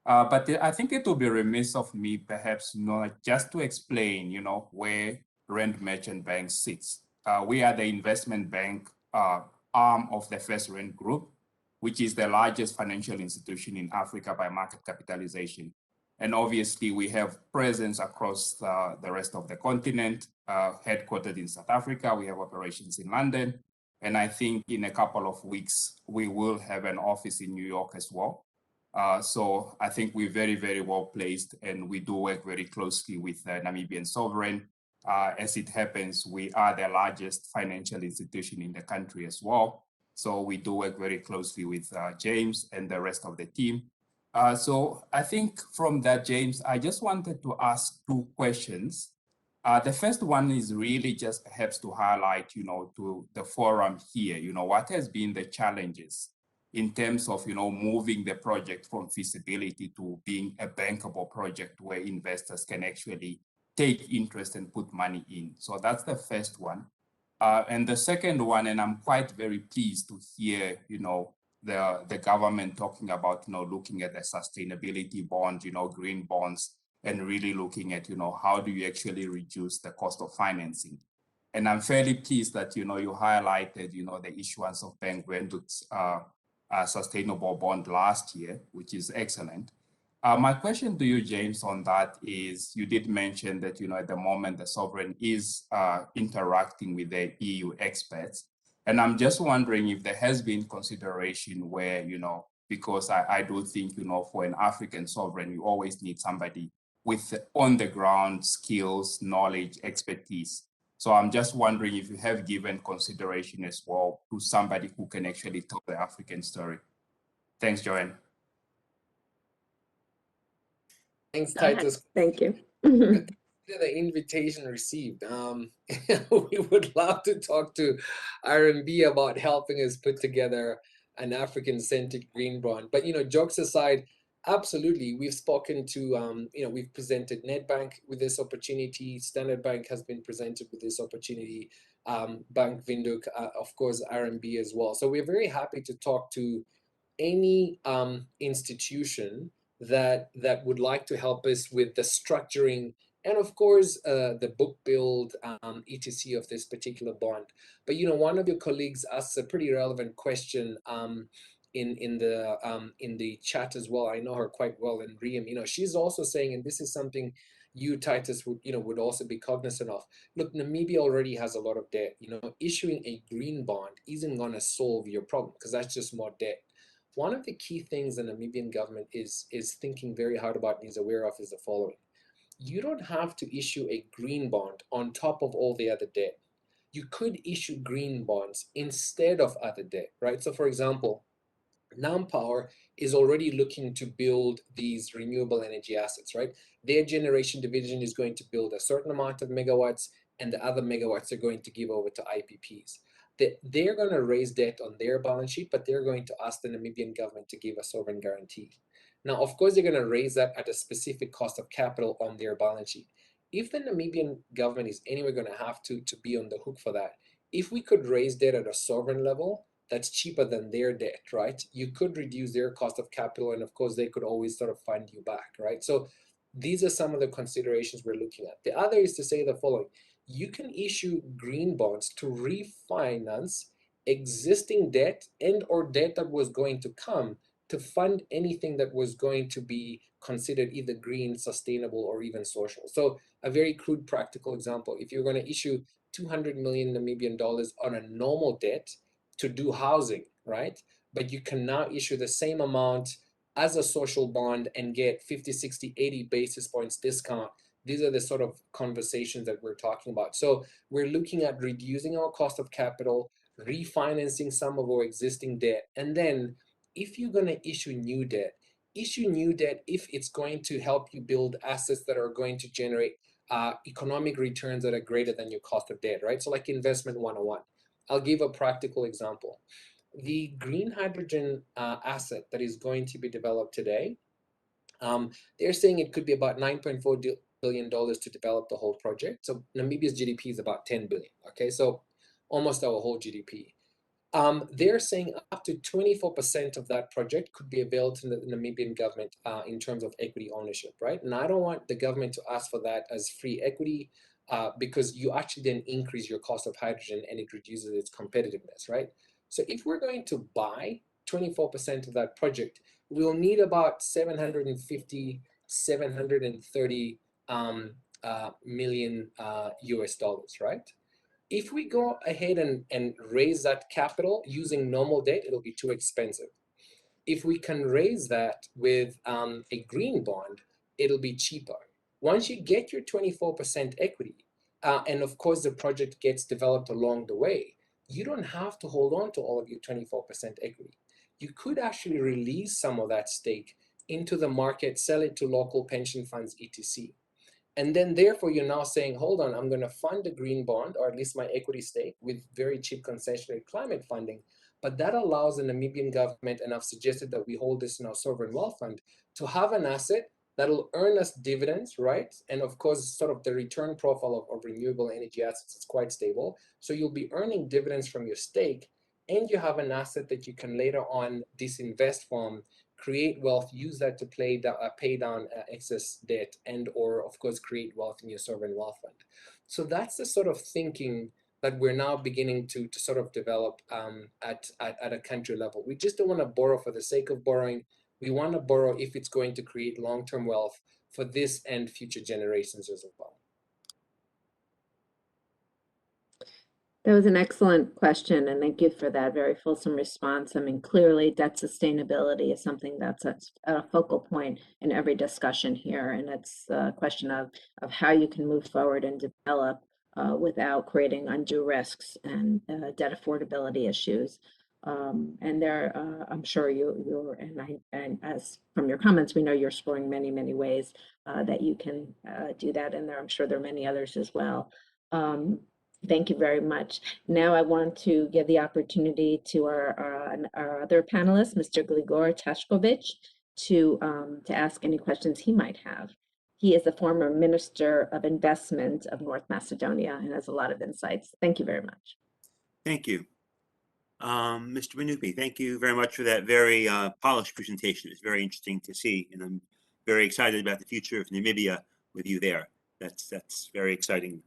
But I think it will be remiss of me, perhaps, just to explain, where Rand Merchant Bank sits. We are the investment bank arm of the First Rand Group, which is the largest financial institution in Africa by market capitalization. And obviously, we have presence across the rest of the continent, headquartered in South Africa. We have operations in London. And I think in a couple of weeks, we will have an office in New York as well. So I think we're very, very well placed, and we do work very closely with the Namibian sovereign. As it happens, we are the largest financial institution in the country as well. So we do work very closely with James and the rest of the team. So I think from that, James, I just wanted to ask 2 questions. The first one is really just perhaps to highlight, to the forum here, what has been the challenges in terms of, moving the project from feasibility to being a bankable project where investors can actually take interest and put money in. So that's the first one. And the second one, and I'm quite very pleased to hear, the government talking about, looking at the sustainability bond, green bonds, and really looking at, how do you actually reduce the cost of financing. And I'm fairly pleased that, you highlighted, the issuance of Bank Windhoek's sustainable bond last year, which is excellent. My question to you, James, on that is, you did mention that, at the moment, the sovereign is interacting with the EU experts. And I'm just wondering if there has been consideration where, because I do think, for an African sovereign, you always need somebody with on-the-ground skills, knowledge, expertise. So I'm just wondering if you have given consideration as well to somebody who can actually tell the African story. Thanks, Joanne. Thanks, Titus. Thank you. The invitation received. We would love to talk to RMB about helping us put together an African-centric green bond. But, jokes aside, absolutely. We've spoken to, we've presented Nedbank with this opportunity. Standard Bank has been presented with this opportunity. Bank Windhoek, of course, RMB as well. So we're very happy to talk to any institution that would like to help us with the structuring and of course the book build etc of this particular bond. But one of your colleagues asked a pretty relevant question in the chat as well. I know her quite well, and Riem, she's also saying, and this is something you, Titus, would also be cognizant of. Look, Namibia already has a lot of debt. Issuing a green bond isn't going to solve your problem because that's just more debt. One of the key things the Namibian government is thinking very hard about and is aware of is the following. You don't have to issue a green bond on top of all the other debt. You could issue green bonds instead of other debt, right? So for example, NamPower is already looking to build these renewable energy assets, right? Their generation division is going to build a certain amount of megawatts, and the other megawatts are going to give over to IPPs. They're going to raise debt on their balance sheet, but they're going to ask the Namibian government to give a sovereign guarantee. Now, of course, they're going to raise that at a specific cost of capital on their balance sheet. If the Namibian government is anyway going to have to be on the hook for that, if we could raise debt at a sovereign level, that's cheaper than their debt, right? You could reduce their cost of capital, and of course, they could always sort of fund you back, right? So these are some of the considerations we're looking at. The other is to say the following. You can issue green bonds to refinance existing debt and or debt that was going to come to fund anything that was going to be considered either green, sustainable, or even social. So a very crude practical example, if you're going to issue 200 million Namibian dollars on a normal debt to do housing, right? But you can now issue the same amount as a social bond and get 50, 60, 80 basis points discount. These are the sort of conversations that we're talking about. So we're looking at reducing our cost of capital, refinancing some of our existing debt. And then if you're going to issue new debt if it's going to help you build assets that are going to generate economic returns that are greater than your cost of debt, right? So like investment 101. I'll give a practical example. The green hydrogen asset that is going to be developed today, they're saying it could be about $9.4 billion to develop the whole project. So Namibia's GDP is about 10 billion, okay? So almost our whole GDP. They're saying up to 24% of that project could be available to the Namibian government in terms of equity ownership, right? And I don't want the government to ask for that as free equity because you actually then increase your cost of hydrogen and it reduces its competitiveness, right? So if we're going to buy 24% of that project, we'll need about 750, 730 million US dollars, right? If we go ahead and raise that capital using normal debt, it'll be too expensive. If we can raise that with a green bond, it'll be cheaper. Once you get your 24% equity, and of course the project gets developed along the way, you don't have to hold on to all of your 24% equity. You could actually release some of that stake into the market, sell it to local pension funds, etc. And then therefore you're now saying, hold on, I'm going to fund a green bond, or at least my equity stake, with very cheap concessionary climate funding. But that allows the Namibian government, and I've suggested that we hold this in our sovereign wealth fund, to have an asset that'll earn us dividends, right? And of course, sort of the return profile of renewable energy assets is quite stable. So you'll be earning dividends from your stake, and you have an asset that you can later on disinvest from, create wealth, use that to pay down excess debt, and or of course create wealth in your sovereign wealth fund. So that's the sort of thinking that we're now beginning to sort of develop at a country level. We just don't want to borrow for the sake of borrowing. We want to borrow if it's going to create long-term wealth for this and future generations as well. That was an excellent question, and thank you for that very fulsome response. I mean, clearly debt sustainability is something that's a focal point in every discussion here, and it's a question of how you can move forward and develop without creating undue risks and debt affordability issues. And there, I'm sure you're, and as from your comments, we know you're exploring many ways that you can do that, and I'm sure there are many others as well. Thank you very much. Now I want to give the opportunity to our other panelist, Mr. Gligor Tashkovich, to ask any questions he might have. He is the former Minister of Investment of North Macedonia and has a lot of insights. Thank you very much. Thank you. Mr. Minupe, thank you very much for that very polished presentation. It's very interesting to see, and I'm very excited about the future of Namibia with you there. That's very exciting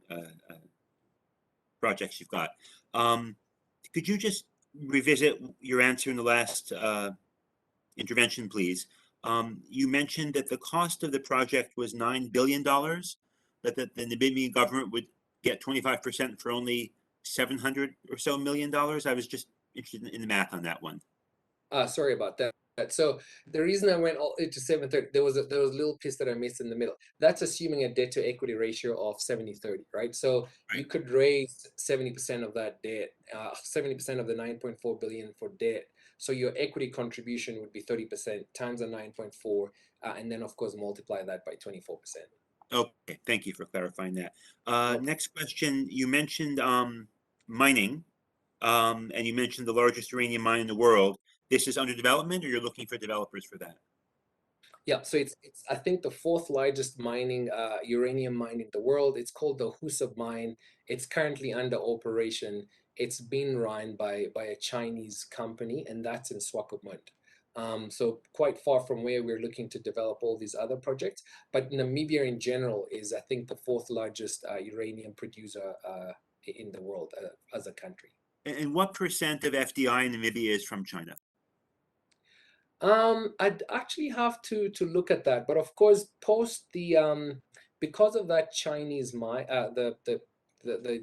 projects you've got. Could you just revisit your answer in the last intervention, please? You mentioned that the cost of the project was $9 billion, but that the Namibian government would get 25% for only $700 or so million. I was just interested in the math on that one. Sorry about that. So the reason I went all to 730, there was a little piece that I missed in the middle. That's assuming a debt to equity ratio of 70-30, right? So you could raise 70% of that debt, 70% of the 9.4 billion for debt. So your equity contribution would be 30% times the 9.4, and then of course multiply that by 24%. Okay, thank you for clarifying that. Next question, you mentioned mining, and you mentioned the largest uranium mine in the world. This is under development, or you're looking for developers for that? Yeah, so it's I think the fourth largest mining uranium mine in the world. It's called the Husab mine. It's currently under operation. It's been run by a Chinese company, and that's in Swakopmund. So quite far from where we're looking to develop all these other projects. But Namibia in general is, I think, the fourth largest uranium producer in the world as a country. And what percent of FDI in Namibia is from China? I'd actually have to look at that, but of course, post the because of that Chinese mine, the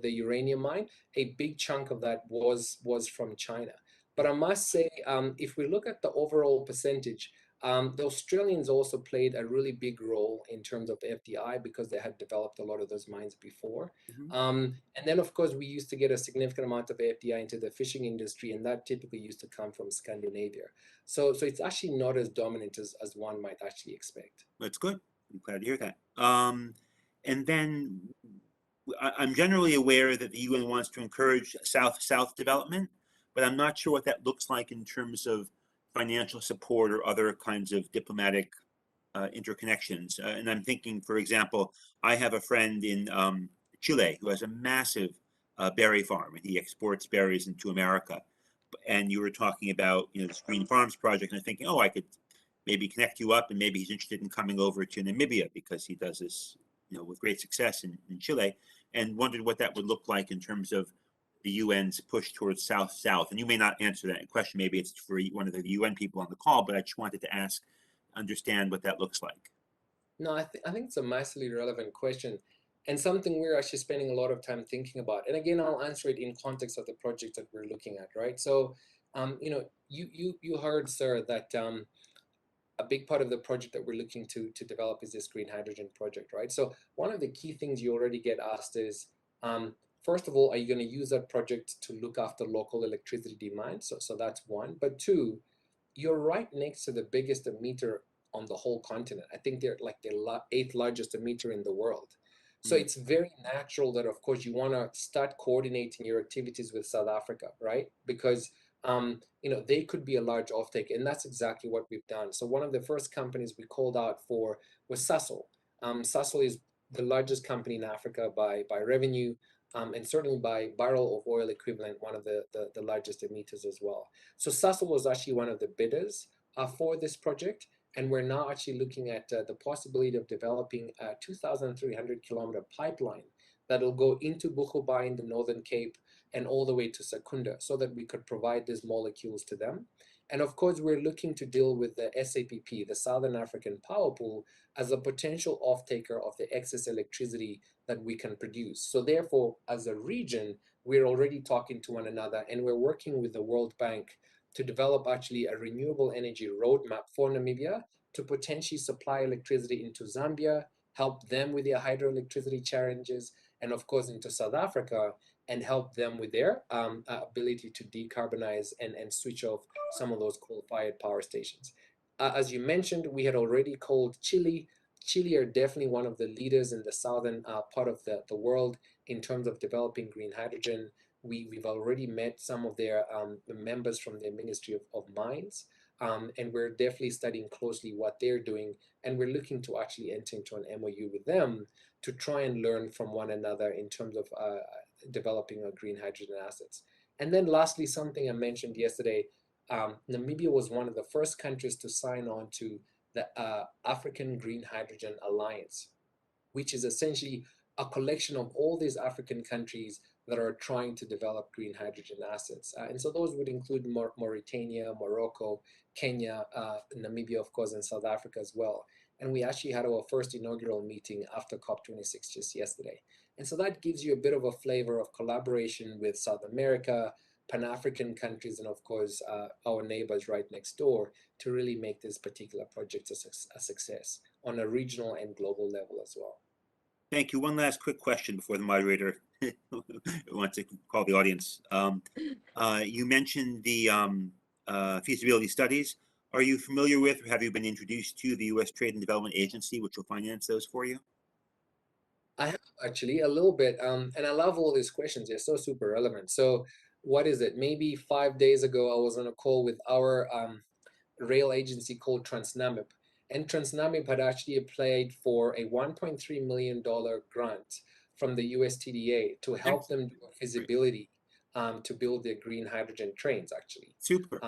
uranium mine, a big chunk of that was from China. But I must say, if we look at the overall percentage, the Australians also played a really big role in terms of FDI because they had developed a lot of those mines before. And then, of course, we used to get a significant amount of FDI into the fishing industry, and that typically used to come from Scandinavia. So it's actually not as dominant as one might actually expect. That's good. I'm glad to hear that. And then I'm generally aware that the UN wants to encourage South-South development, but I'm not sure what that looks like in terms of financial support or other kinds of diplomatic interconnections. And I'm thinking, for example, I have a friend in Chile who has a massive berry farm, and he exports berries into America. And you were talking about, this Green Farms project, and I'm thinking, oh, I could maybe connect you up, and maybe he's interested in coming over to Namibia because he does this, with great success in Chile, and wondered what that would look like in terms of the UN's push towards South-South. And you may not answer that question. Maybe it's for one of the UN people on the call, but I just wanted to understand what that looks like. No, I think it's a massively relevant question, and something we're actually spending a lot of time thinking about. And again, I'll answer it in context of the project that we're looking at, right? So, you heard, sir, that a big part of the project that we're looking to develop is this green hydrogen project, right? So one of the key things you already get asked is, first of all, are you going to use that project to look after local electricity demand? So that's one. But two, you're right next to the biggest emitter on the whole continent. I think they're like the eighth largest emitter in the world. So it's very natural that, of course, you want to start coordinating your activities with South Africa, right? Because they could be a large offtake, and that's exactly what we've done. So one of the first companies we called out for was Sasol. Sasol is the largest company in Africa by revenue, and certainly by barrel of oil equivalent, one of the largest emitters as well. So Sasol was actually one of the bidders for this project, and we're now actually looking at the possibility of developing a 2,300 kilometer pipeline that'll go into Bukoba in the Northern Cape and all the way to Secunda, so that we could provide these molecules to them. And of course, we're looking to deal with the SAPP, the Southern African Power Pool, as a potential off-taker of the excess electricity that we can produce. So therefore, as a region, we're already talking to one another, and we're working with the World Bank to develop actually a renewable energy roadmap for Namibia to potentially supply electricity into Zambia, help them with their hydroelectricity challenges, and of course into South Africa, and help them with their ability to decarbonize and switch off some of those coal-fired power stations. As you mentioned, we had already called Chile. Chile are definitely one of the leaders in the southern part of the world in terms of developing green hydrogen. We've already met some of their members from their Ministry of Mines. And we're definitely studying closely what they're doing, and we're looking to actually enter into an MOU with them to try and learn from one another in terms of developing our green hydrogen assets. And then lastly, something I mentioned yesterday, Namibia was one of the first countries to sign on to the African Green Hydrogen Alliance, which is essentially a collection of all these African countries that are trying to develop green hydrogen assets. And so those would include Mauritania, Morocco, Kenya, Namibia, of course, and South Africa as well. And we actually had our first inaugural meeting after COP26 just yesterday. And so that gives you a bit of a flavor of collaboration with South America, Pan-African countries, and of course, our neighbors right next door to really make this particular project a success on a regional and global level as well. Thank you. One last quick question before the moderator wants to call the audience. You mentioned the feasibility studies. Are you familiar with, or have you been introduced to the U.S. Trade and Development Agency, which will finance those for you? I have actually a little bit, and I love all these questions. They're so super relevant. So what is it? Maybe 5 days ago, I was on a call with our rail agency called Namibia. And Namibia had actually applied for a $1.3 million grant from the USTDA to help them do a feasibility to build their green hydrogen trains, actually. Super.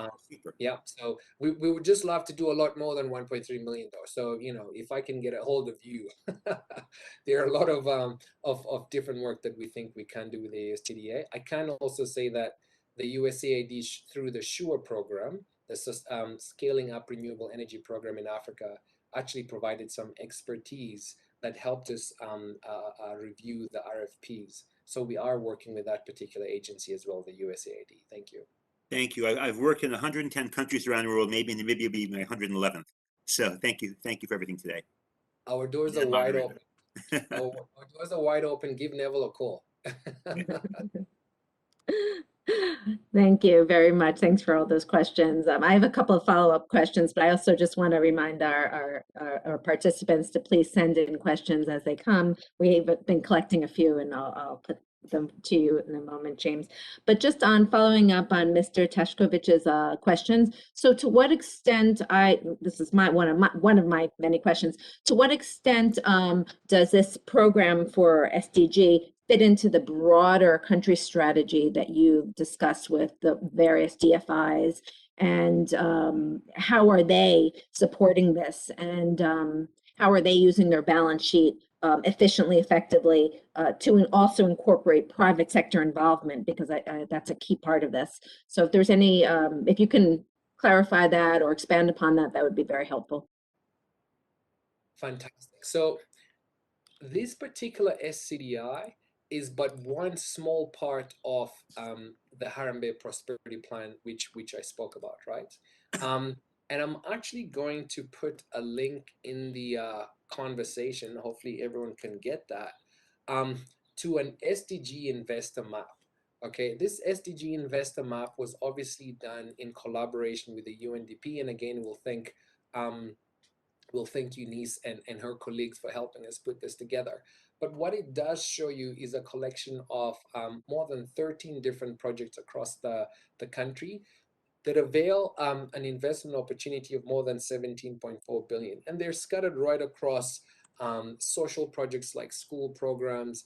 Yeah, so we would just love to do a lot more than $1.3 million. So, you know, if I can get a hold of you, there are a lot of different work that we think we can do with the USTDA. I can also say that the USAID through the SURE program, the Scaling Up Renewable Energy Program in Africa, actually provided some expertise that helped us review the RFPs. So we are working with that particular agency as well, the USAID. Thank you. Thank you. I've worked in 110 countries around the world. Maybe Namibia will be my 111th. So thank you. Thank you for everything today. Our doors are wide open. Our doors are wide open. Give Neville a call. Thank you very much. Thanks for all those questions. I have a couple of follow-up questions, but I also just want to remind our participants to please send in questions as they come. We've been collecting a few, and I'll put them to you in a moment, James. But just on following up on Mr. Tashkovich's questions. So, to what extent this is one of my many questions. To what extent does this program for SDG fit into the broader country strategy that you've discussed with the various DFIs, and how are they supporting this, and how are they using their balance sheet efficiently, effectively, to also incorporate private sector involvement, because that's a key part of this. So if there's any, if you can clarify that or expand upon that, that would be very helpful. Fantastic. So this particular SCDI is but one small part of the Harambee Prosperity Plan, which I spoke about, right? And I'm actually going to put a link in the conversation, hopefully everyone can get that, to an Sdg Investor Map. Okay, this Sdg Investor Map was obviously done in collaboration with the UNDP, and again, we'll thank Eunice and her colleagues for helping us put this together. But what it does show you is a collection of more than 13 different projects across the country that avail an investment opportunity of more than 17.4 billion. And they're scattered right across social projects like school programs,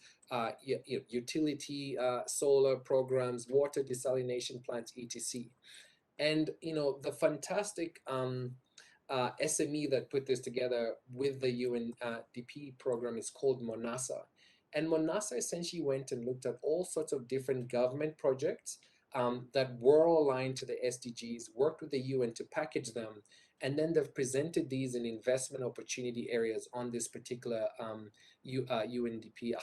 utility solar programs, water desalination plants, etc. And, you know, the fantastic SME that put this together with the UNDP program is called Monasa. And Monasa essentially went and looked at all sorts of different government projects that were aligned to the SDGs, worked with the UN to package them, and then they've presented these in investment opportunity areas on this particular UNDP,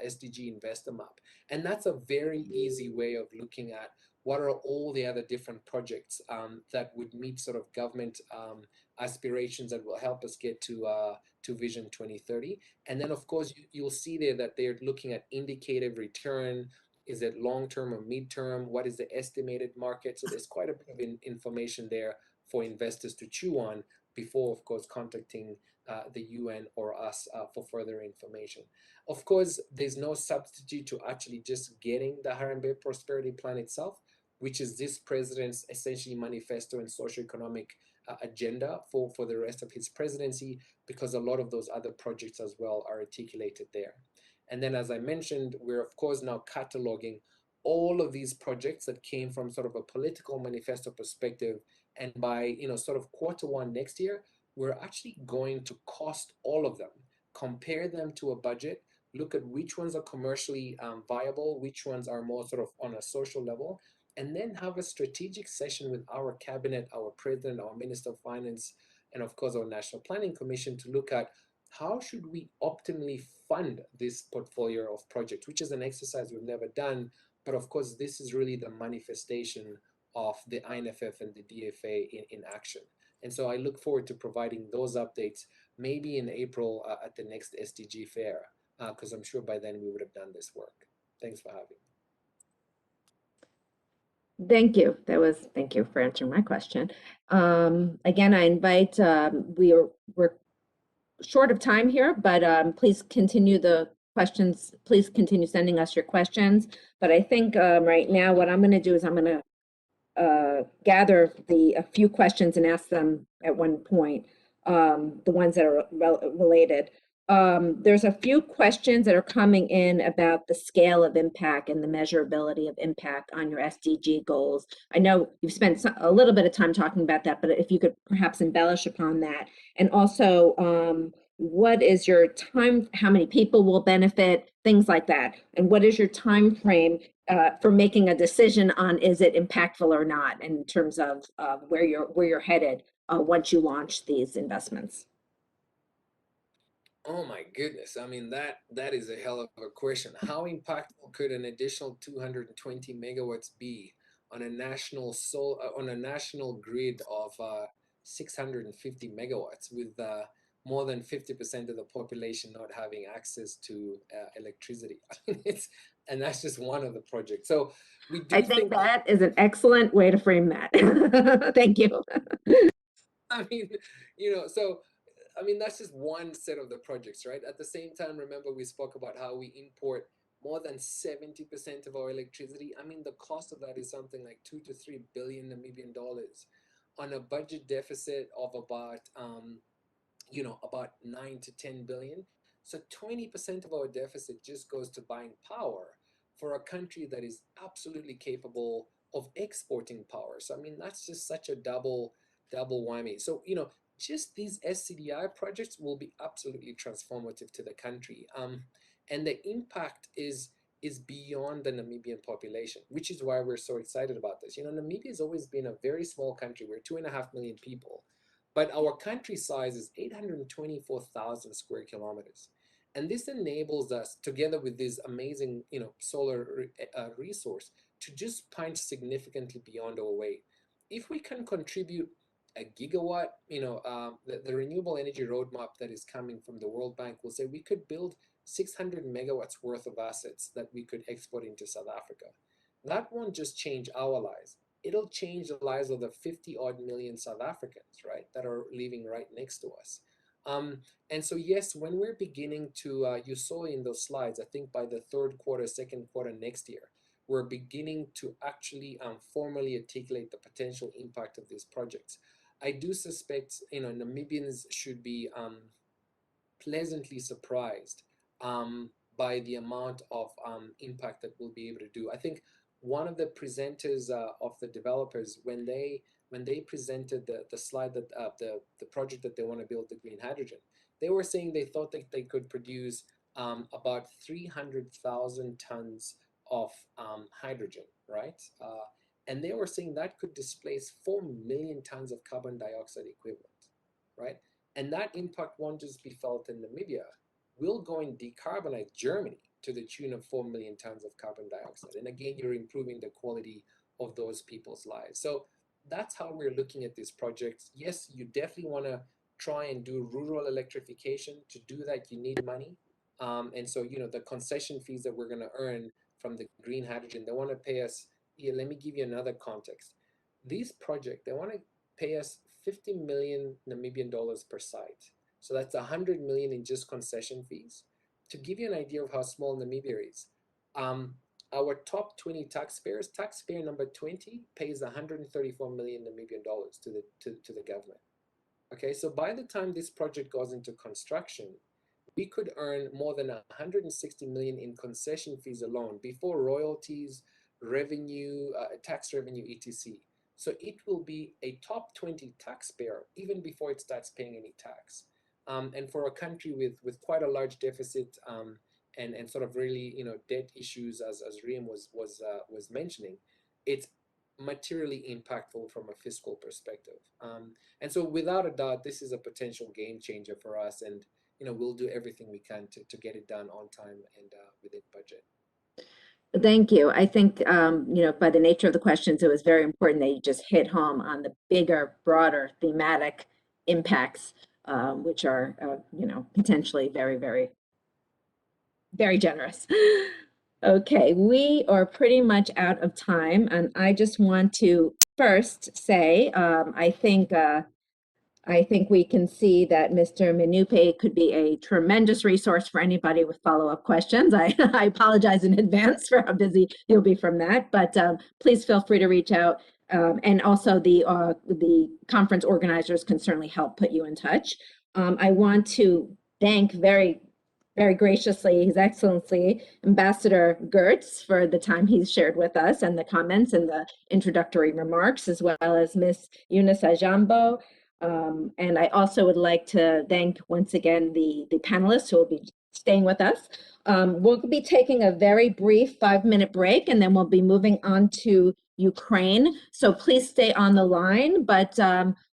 SDG Investor Map. And that's a very easy way of looking at what are all the other different projects that would meet sort of government aspirations that will help us get to Vision 2030. And then, of course, you'll see there that they're looking at indicative return. Is it long-term or mid-term? What is the estimated market? So there's quite a bit of information there for investors to chew on before, of course, contacting the UN or us for further information. Of course, there's no substitute to actually just getting the Harambee Prosperity Plan itself. which is this president's essentially manifesto and socioeconomic agenda for the rest of his presidency, because a lot of those other projects as well are articulated there. And then, as I mentioned, we're of course now cataloging all of these projects that came from sort of a political manifesto perspective. And by sort of Q1 next year, we're actually going to cost all of them, compare them to a budget, look at which ones are commercially viable, which ones are more sort of on a social level, and then have a strategic session with our cabinet, our president, our minister of finance, and of course our National Planning Commission to look at how should we optimally fund this portfolio of projects, which is an exercise we've never done. But of course, this is really the manifestation of the INFF and the DFA in action. And so I look forward to providing those updates maybe in April at the next SDG fair, because I'm sure by then we would have done this work. Thanks for having me. Thank you. Thank you for answering my question. Again, I invite, we're short of time here, but please continue the questions. Please continue sending us your questions. But I think right now what I'm going to do is I'm going to gather a few questions and ask them at one point, the ones that are related. There's a few questions that are coming in about the scale of impact and the measurability of impact on your SDG goals. I know you've spent a little bit of time talking about that, but if you could perhaps embellish upon that. And also, what is your time, how many people will benefit, things like that? And what is your time frame for making a decision on is it impactful or not in terms of where you're headed once you launch these investments? Oh my goodness. I mean, that is a hell of a question. How impactful could an additional 220 megawatts be on a national grid of 650 megawatts with more than 50% of the population not having access to electricity? I mean, and that's just one of the projects. So we do I think that is an excellent way to frame that. Thank you. I mean, I mean, that's just one set of the projects, right? At the same time, remember we spoke about how we import more than 70% of our electricity. I mean, the cost of that is something like 2 to 3 billion Namibian dollars on a budget deficit of about, about 9 to 10 billion. So 20% of our deficit just goes to buying power for a country that is absolutely capable of exporting power. So, I mean, that's just such a double whammy. So, just these SCDI projects will be absolutely transformative to the country. And the impact is beyond the Namibian population, which is why we're so excited about this. Namibia has always been a very small country. We're 2.5 million people, but our country size is 824,000 square kilometers. And this enables us, together with this amazing, solar resource, to just punch significantly beyond our weight. If we can contribute a gigawatt, the renewable energy roadmap that is coming from the World Bank will say we could build 600 megawatts worth of assets that we could export into South Africa. That won't just change our lives. It'll change the lives of the 50 odd million South Africans, right, that are living right next to us. And so, yes, when we're beginning to, you saw in those slides, I think by the third quarter, second quarter next year, we're beginning to actually formally articulate the potential impact of these projects. I do suspect, Namibians should be pleasantly surprised by the amount of impact that we'll be able to do. I think one of the presenters of the developers, when they presented the slide that the project that they want to build, the green hydrogen, they were saying they thought that they could produce about 300,000 tons of hydrogen, right? And they were saying that could displace 4 million tons of carbon dioxide equivalent, right? And that impact won't just be felt in Namibia. We'll go and decarbonize Germany to the tune of 4 million tons of carbon dioxide. And again, you're improving the quality of those people's lives. So that's how we're looking at these projects. Yes, you definitely want to try and do rural electrification. To do that, you need money. And so, the concession fees that we're going to earn from the green hydrogen, they want to pay us. Yeah, let me give you another context. These projects, they want to pay us 50 million Namibian dollars per site. So that's 100 million in just concession fees. To give you an idea of how small Namibia is, our top 20 taxpayers, taxpayer number 20 pays 134 million Namibian dollars to the government. Okay, so by the time this project goes into construction, we could earn more than 160 million in concession fees alone before royalties, revenue, tax revenue, etc. So it will be a top 20 taxpayer even before it starts paying any tax. And for a country with quite a large deficit and sort of really debt issues, as Riem was mentioning, it's materially impactful from a fiscal perspective. And so without a doubt, this is a potential game changer for us, and we'll do everything we can to get it done on time and within budget. Thank you. I think, by the nature of the questions, it was very important that you just hit home on the bigger, broader thematic impacts, which are, potentially very, very, very generous. Okay, we are pretty much out of time, and I just want to first say, I think we can see that Mr. Minupe could be a tremendous resource for anybody with follow-up questions. I apologize in advance for how busy he'll be from that, but please feel free to reach out. And also the conference organizers can certainly help put you in touch. I want to thank very graciously His Excellency Ambassador Gertz for the time he's shared with us and the comments and the introductory remarks, as well as Ms. Eunice Ajambo. And I also would like to thank once again the panelists who will be staying with us. We'll be taking a very brief 5-minute break, and then we'll be moving on to Ukraine. So please stay on the line, but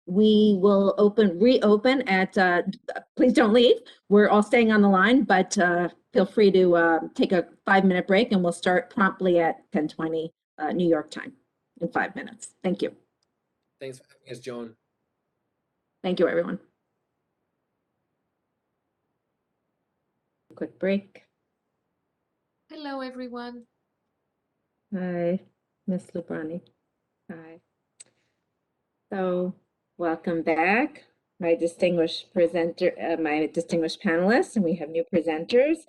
we will reopen at, please don't leave. We're all staying on the line, but feel free to take a 5-minute break, and we'll start promptly at 10:20 New York time in 5 minutes. Thank you. Thanks for having us, Joan. Thank you, everyone. Quick break. Hello, everyone. Hi, Ms. Lubrani. Hi. So, welcome back, my distinguished presenter, my distinguished panelists, and we have new presenters.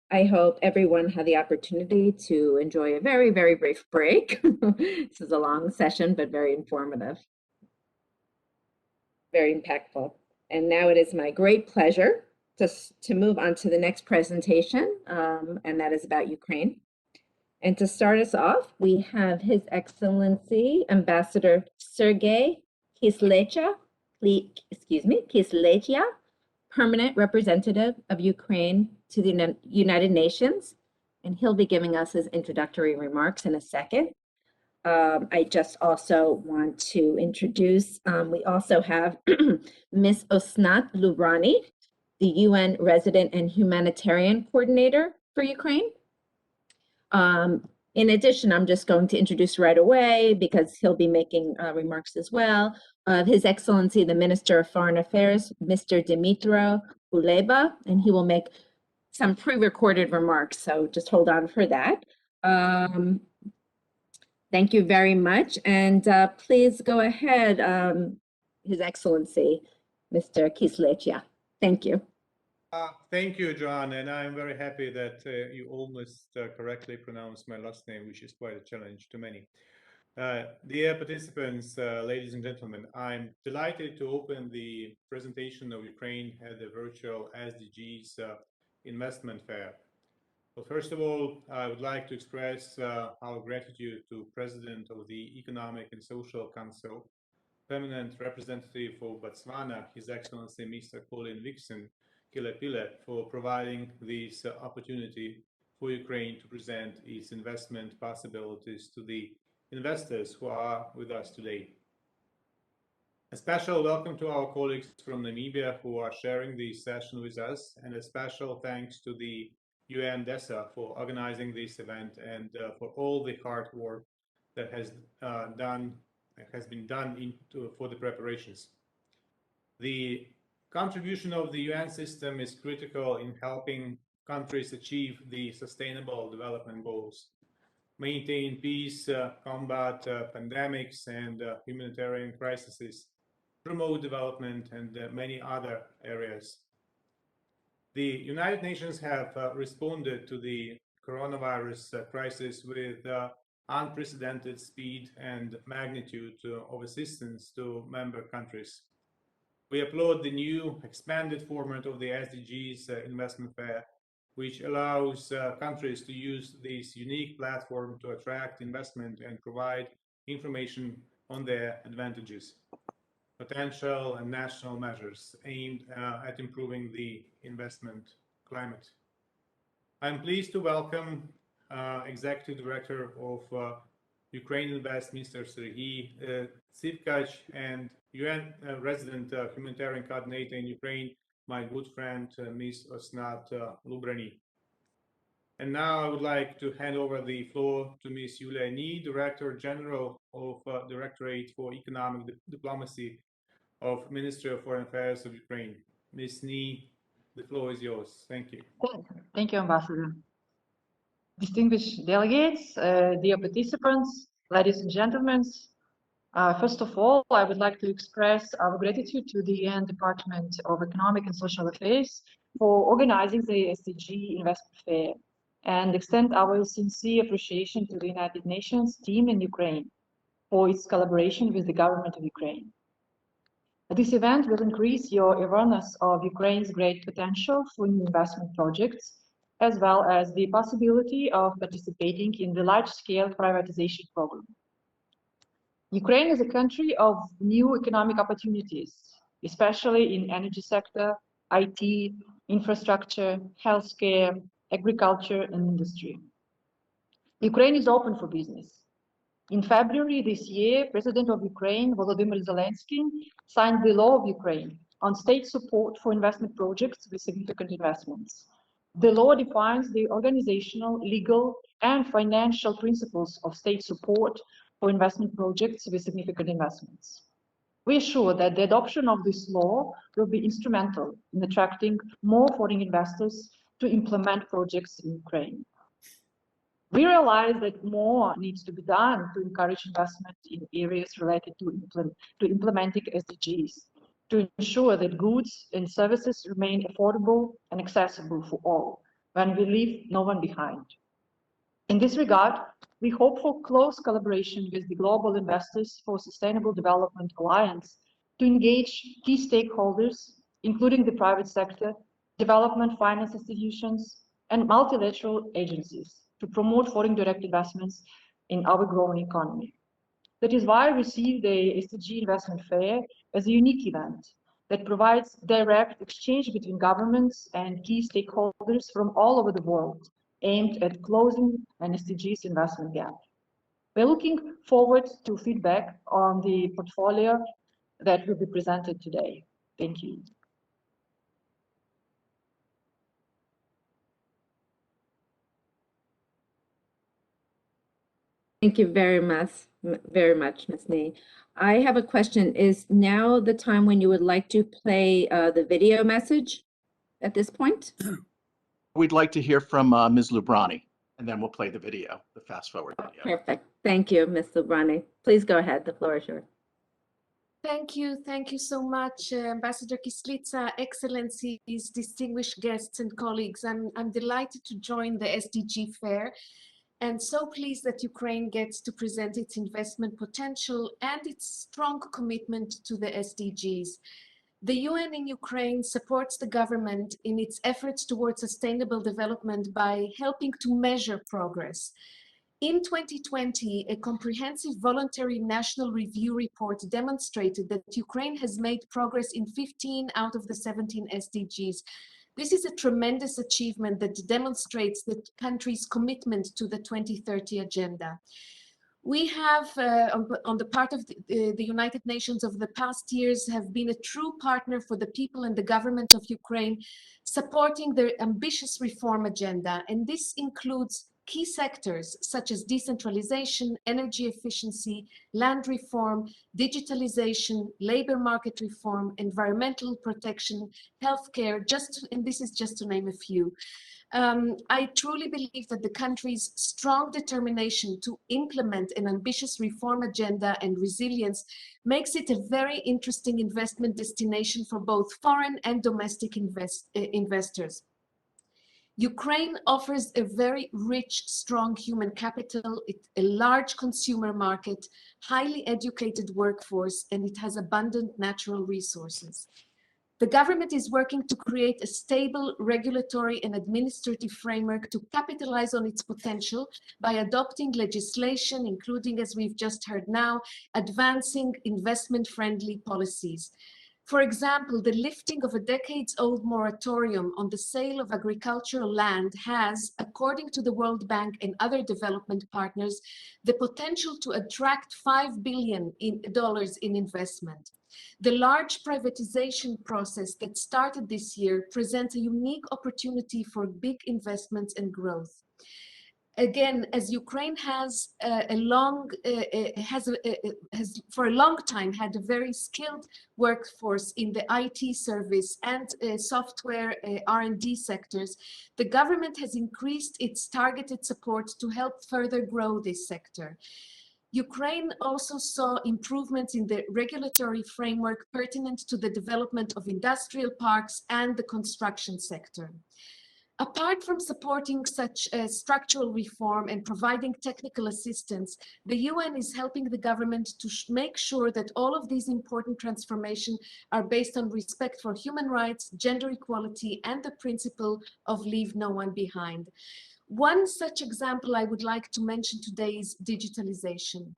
I hope everyone had the opportunity to enjoy a very, very brief break. This is a long session, but very informative, very impactful. And now it is my great pleasure to move on to the next presentation, and that is about Ukraine. And to start us off, we have His Excellency Ambassador Sergei Kislechya, Permanent Representative of Ukraine to the United Nations, and he'll be giving us his introductory remarks in a second. I just also want to introduce, we also have Ms. Osnat Lubrani, the UN Resident and Humanitarian Coordinator for Ukraine. In addition, I'm just going to introduce right away, because he'll be making remarks as well, of His Excellency, the Minister of Foreign Affairs, Mr. Dmytro Kuleba, and he will make some pre-recorded remarks, so just hold on for that. Thank you very much, and please go ahead, His Excellency, Mr. Kislechya. Thank you. Thank you, Joan, and I'm very happy that you almost correctly pronounced my last name, which is quite a challenge to many. Dear participants, ladies and gentlemen, I'm delighted to open the presentation of Ukraine at the virtual SDGs Investment Fair. Well, first of all, I would like to express our gratitude to President of the Economic and Social Council, Permanent Representative for Botswana, His Excellency Mr. Colin Vixen Kilepile, for providing this opportunity for Ukraine to present its investment possibilities to the investors who are with us today. A special welcome to our colleagues from Namibia who are sharing this session with us, and a special thanks to the UN DESA for organizing this event and for all the hard work that has been done for the preparations. The contribution of the UN system is critical in helping countries achieve the sustainable development goals, maintain peace, combat pandemics and humanitarian crises, promote development, and many other areas. The United Nations have responded to the coronavirus crisis with unprecedented speed and magnitude of assistance to member countries. We applaud the new expanded format of the SDGs Investment Fair, which allows countries to use this unique platform to attract investment and provide information on their advantages, potential, and national measures aimed at improving the investment climate. I'm pleased to welcome Executive Director of Ukraine Invest, Mr. Sdg Sivkach, and UN Resident Humanitarian Coordinator in Ukraine, my good friend, Ms. Osnat Lubrani. And now I would like to hand over the floor to Ms. Yulia Ni, Director General of Directorate for Economic Diplomacy of Ministry of Foreign Affairs of Ukraine. Ms. Ni, the floor is yours. Thank you. Thank you, Ambassador. Distinguished delegates, dear participants, ladies and gentlemen, first of all, I would like to express our gratitude to the UN Department of Economic and Social Affairs for organizing the Sdg Investment Fair and extend our sincere appreciation to the United Nations team in Ukraine for its collaboration with the government of Ukraine. This event will increase your awareness of Ukraine's great potential for new investment projects, as well as the possibility of participating in the large-scale privatization program. Ukraine is a country of new economic opportunities, especially in energy sector, IT, infrastructure, healthcare, agriculture, and industry. Ukraine is open for business. In February this year, President of Ukraine, Volodymyr Zelensky, signed the law of Ukraine on state support for investment projects with significant investments. The law defines the organizational, legal, and financial principles of state support for investment projects with significant investments. We are sure that the adoption of this law will be instrumental in attracting more foreign investors to implement projects in Ukraine. We realize that more needs to be done to encourage investment in areas related to implementing SDGs, to ensure that goods and services remain affordable and accessible for all, when we leave no one behind. In this regard, we hope for close collaboration with the Global Investors for Sustainable Development Alliance to engage key stakeholders, including the private sector, development finance institutions, and multilateral agencies, to promote foreign direct investments in our growing economy. That is why we see the Sdg Investment Fair as a unique event that provides direct exchange between governments and key stakeholders from all over the world, aimed at closing an SDGs investment gap. We're looking forward to feedback on the portfolio that will be presented today. Thank you. Thank you very much, Ms. Nee. I have a question. Is now the time when you would like to play the video message at this point? We'd like to hear from Ms. Lubrani, and then we'll play the video, the fast forward video. Perfect. Thank you, Ms. Lubrani. Please go ahead. The floor is yours. Thank you so mumuch, Ambassador Kyslytsya, Excellencies, distinguished guests and colleagues. I'm delighted to join the SDG Fair and so pleased that Ukraine gets to present its investment potential and its strong commitment to the SDGs. The UN in Ukraine supports the government in its efforts towards sustainable development by helping to measure progress. In 2020, a comprehensive voluntary national review report demonstrated that Ukraine has made progress in 15 out of the 17 SDGs. This is a tremendous achievement that demonstrates the country's commitment to the 2030 agenda. We have, on the part of the United Nations over the past years, have been a true partner for the people and the government of Ukraine, supporting their ambitious reform agenda. And this includes key sectors such as decentralization, energy efficiency, land reform, digitalization, labor market reform, environmental protection, healthcare, and this is just to name a few. I truly believe that the country's strong determination to implement an ambitious reform agenda and resilience makes it a very interesting investment destination for both foreign and domestic investors. Ukraine offers a very rich, strong human capital, a large consumer market, highly educated workforce, and it has abundant natural resources. The government is working to create a stable regulatory and administrative framework to capitalize on its potential by adopting legislation, including, as we've just heard now, advancing investment-friendly policies. For example, the lifting of a decades-old moratorium on the sale of agricultural land has, according to the World Bank and other development partners, the potential to attract $5 billion in investment. The large privatization process that started this year presents a unique opportunity for big investments and growth. Again, as Ukraine has for a long time had a very skilled workforce in the IT service and software R&D sectors, the government has increased its targeted support to help further grow this sector. Ukraine also saw improvements in the regulatory framework pertinent to the development of industrial parks and the construction sector. Apart from supporting such structural reform and providing technical assistance, the UN is helping the government to make sure that all of these important transformations are based on respect for human rights, gender equality, and the principle of leave no one behind. One such example I would like to mention today is digitalization.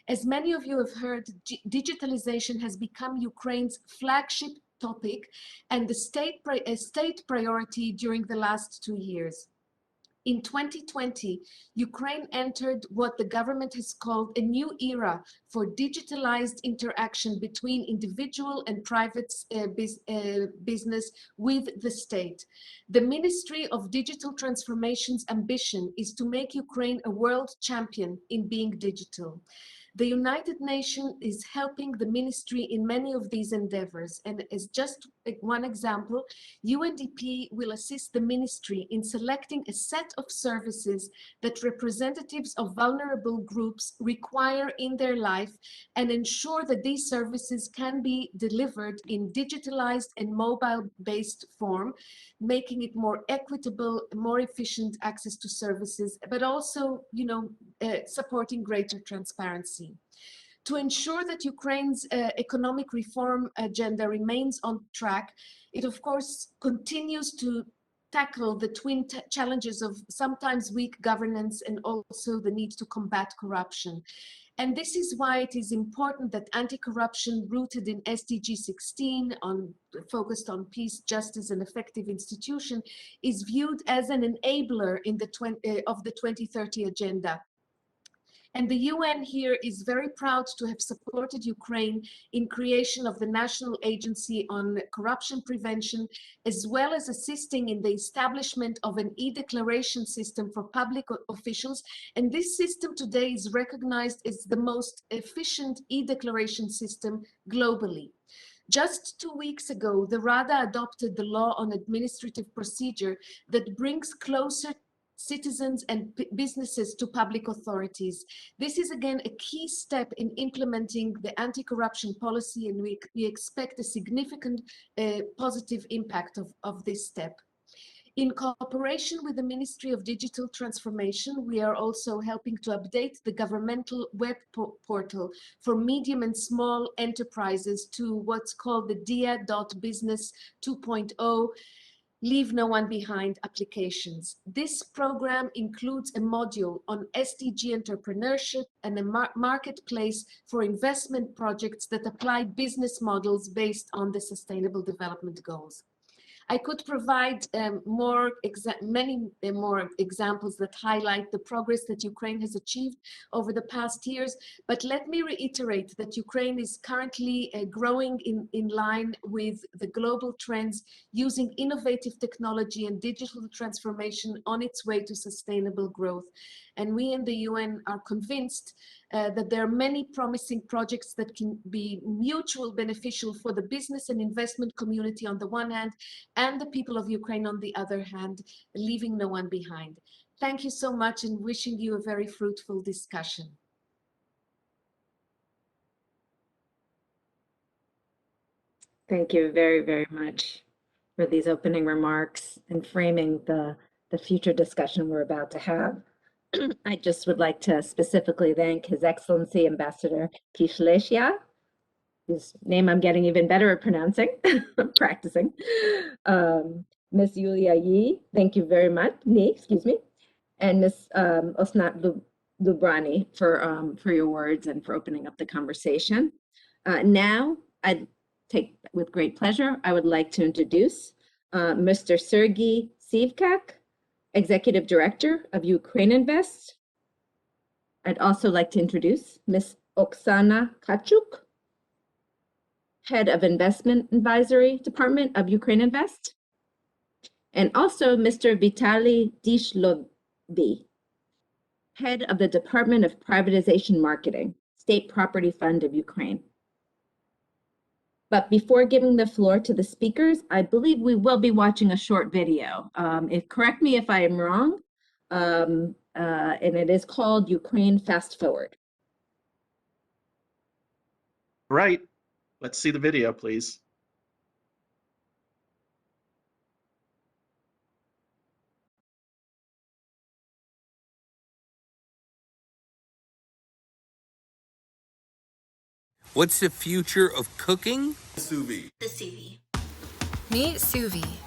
As many of you have heard, digitalization has become Ukraine's flagship topic and the state priority during the last 2 years. In 2020, Ukraine entered what the government has called a new era for digitalized interaction between individual and private business with the state. The Ministry of Digital Transformation's ambition is to make Ukraine a world champion in being digital. The United Nations is helping the ministry in many of these endeavors, and as just one example, UNDP will assist the ministry in selecting a set of services that representatives of vulnerable groups require in their life and ensure that these services can be delivered in digitalized and mobile-based form, making it more equitable, more efficient access to services, but also, supporting greater transparency. To ensure that Ukraine's economic reform agenda remains on track, it of course continues to tackle the twin challenges of sometimes weak governance and also the need to combat corruption. And this is why it is important that anti-corruption rooted in SDG 16, focused on peace, justice, and effective institution, is viewed as an enabler in of the 2030 agenda. And the UN here is very proud to have supported Ukraine in creation of the National Agency on Corruption Prevention, as well as assisting in the establishment of an e-declaration system for public officials. And this system today is recognized as the most efficient e-declaration system globally. Just 2 weeks ago, the Rada adopted the law on administrative procedure that brings closer citizens and businesses to public authorities. This is again a key step in implementing the anti-corruption policy, and we expect a significant positive impact of this step. In cooperation with the Ministry of Digital Transformation, we are also helping to update the governmental web portal for medium and small enterprises to what's called the DIA.Business 2.0 Leave No One Behind applications. This program includes a module on SDG entrepreneurship and a marketplace for investment projects that apply business models based on the Sustainable Development Goals. I could provide many more examples that highlight the progress that Ukraine has achieved over the past years, but let me reiterate that Ukraine is currently growing in line with the global trends, using innovative technology and digital transformation on its way to sustainable growth. And we in the UN are convinced that there are many promising projects that can be mutually beneficial for the business and investment community on the one hand, and the people of Ukraine on the other hand, leaving no one behind. Thank you so much, and wishing you a very fruitful discussion. Thank you very, very much for these opening remarks and framing the the future discussion we're about to have. I just would like to specifically thank His Excellency Ambassador Kishleshia, whose name I'm getting even better at pronouncing, practicing. Miss Yulia Yi, thank you very much. Excuse me. And Miss Osnat Lubrani for your words and for opening up the conversation. Now, I'd take with great pleasure, I would like to introduce Mr. Sergey Sivkak, Executive Director of Ukraine Invest. I'd also like to introduce Ms. Oksana Kachuk, Head of Investment Advisory Department of Ukraine Invest, and also Mr. Vitaly Dishlovby, Head of the Department of Privatization Marketing, State Property Fund of Ukraine. But before giving the floor to the speakers, I believe we will be watching a short video. Correct me if I am wrong, and it is called Ukraine Fast Forward. Right. Let's see the video, please. What's the future of cooking? Sous vide. The sous vide. Meet sous vide.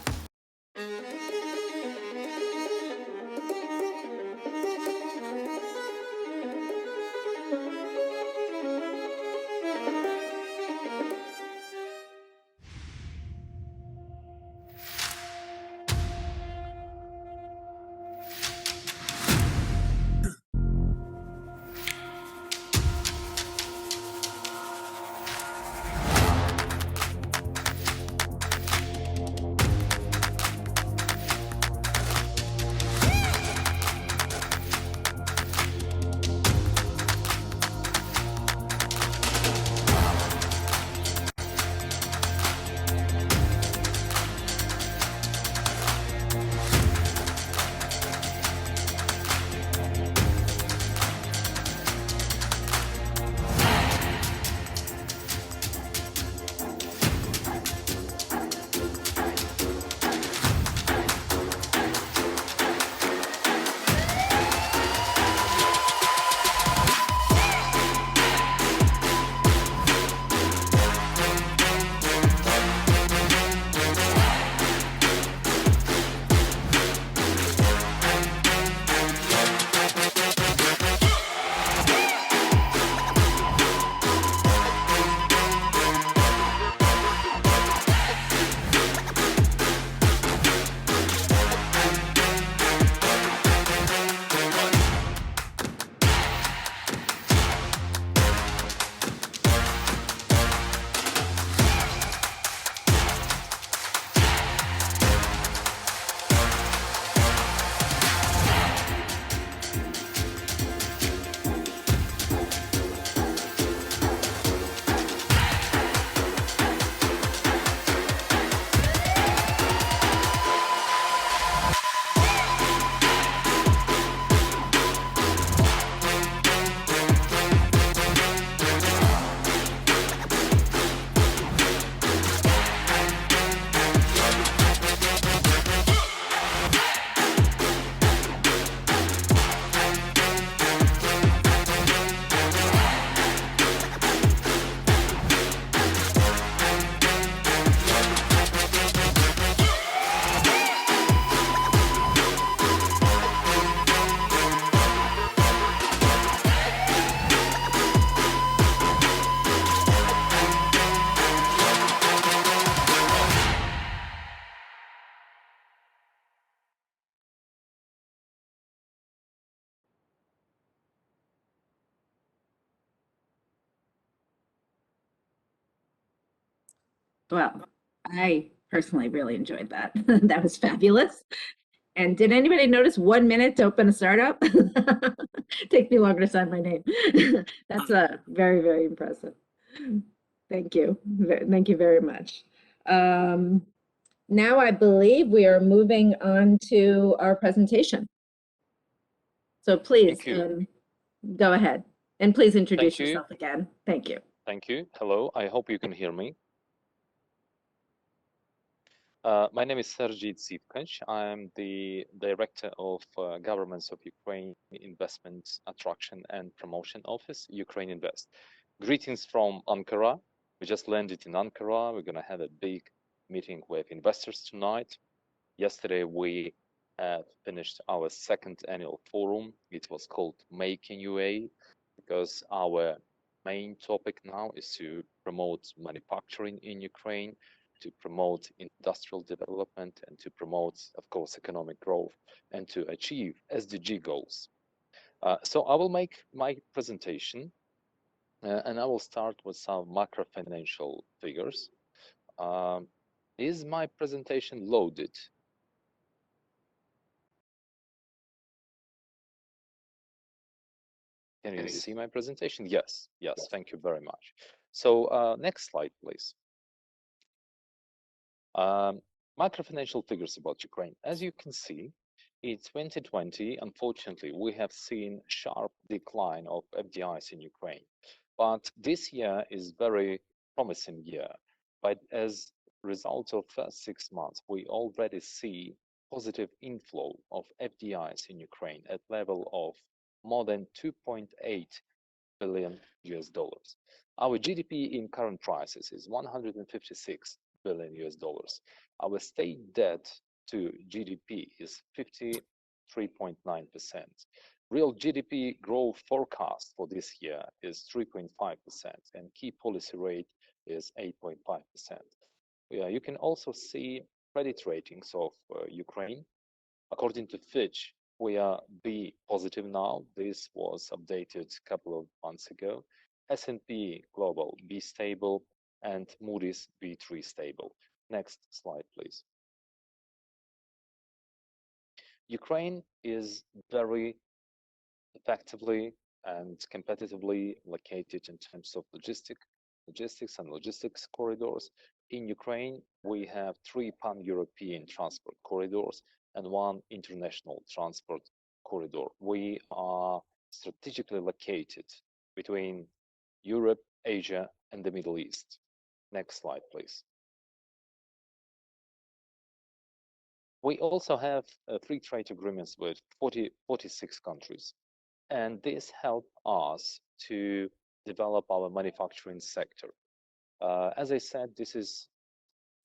Well, I personally really enjoyed that. That was fabulous. And did anybody notice 1 minute to open a startup? Take me longer to sign my name. That's very, very impressive. Thank you. Thank you very much. Now I believe we are moving on to our presentation. So please go ahead and please introduce yourself again. Thank you. Thank you. Hello. I hope you can hear me. My name is Sdg Investor. I'm the Director of Governments of Ukraine Investment Attraction and Promotion Office, Ukraine Invest. Greetings from Ankara. We just landed in Ankara. We're going to have a big meeting with investors tonight. Yesterday, we finished our second annual forum. It was called Make in UA because our main topic now is to promote manufacturing in Ukraine, to promote industrial development, and to promote, of course, economic growth, and to achieve SDG goals. So I will make my presentation, and I will start with some macro financial figures. Is my presentation loaded? Can you see my presentation? Yes, yes, thank you very much. So next slide, please. Macrofinancial figures about Ukraine. As you can see, in 2020, unfortunately, we have seen sharp decline of FDIs in Ukraine. But this year is very promising year. But as a result of first 6 months, we already see positive inflow of FDIs in Ukraine at level of more than 2.8 billion US dollars. Our GDP in current prices is 156 billion US dollars. Our state debt to GDP is 53.9%. Real GDP growth forecast for this year is 3.5%, and key policy rate is 8.5%. You can also see credit ratings of Ukraine. According to Fitch, we are B positive now. This was updated a couple of months ago. S&P Global B stable, and Moody's B3 stable. Next slide, please. Ukraine is very effectively and competitively located in terms of logistics corridors. In Ukraine, we have 3 pan-European transport corridors and 1 international transport corridor. We are strategically located between Europe, Asia, and the Middle East. Next slide, please. We also have free trade agreements with 46 countries, and this helps us to develop our manufacturing sector. As I said, this is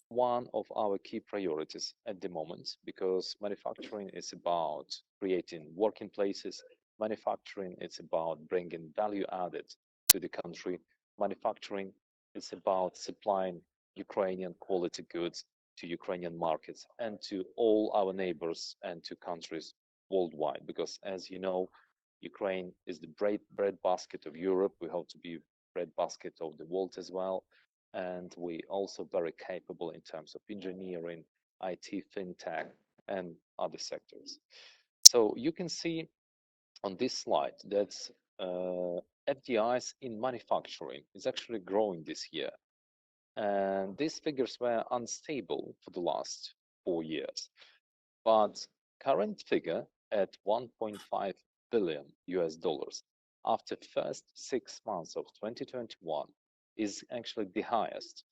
one of our key priorities at the moment, because manufacturing is about creating working places. Manufacturing is about bringing value added to the country. Manufacturing is about supplying Ukrainian quality goods to Ukrainian markets and to all our neighbors and to countries worldwide, because as you know, Ukraine is the breadbasket of Europe. We hope to be breadbasket of the world as well. And we also very capable in terms of engineering, IT, fintech, and other sectors. So you can see on this slide that FDIs in manufacturing is actually growing this year. And these figures were unstable for the last 4 years. But current figure at 1.5 billion US dollars after first 6 months of 2021 is actually the highest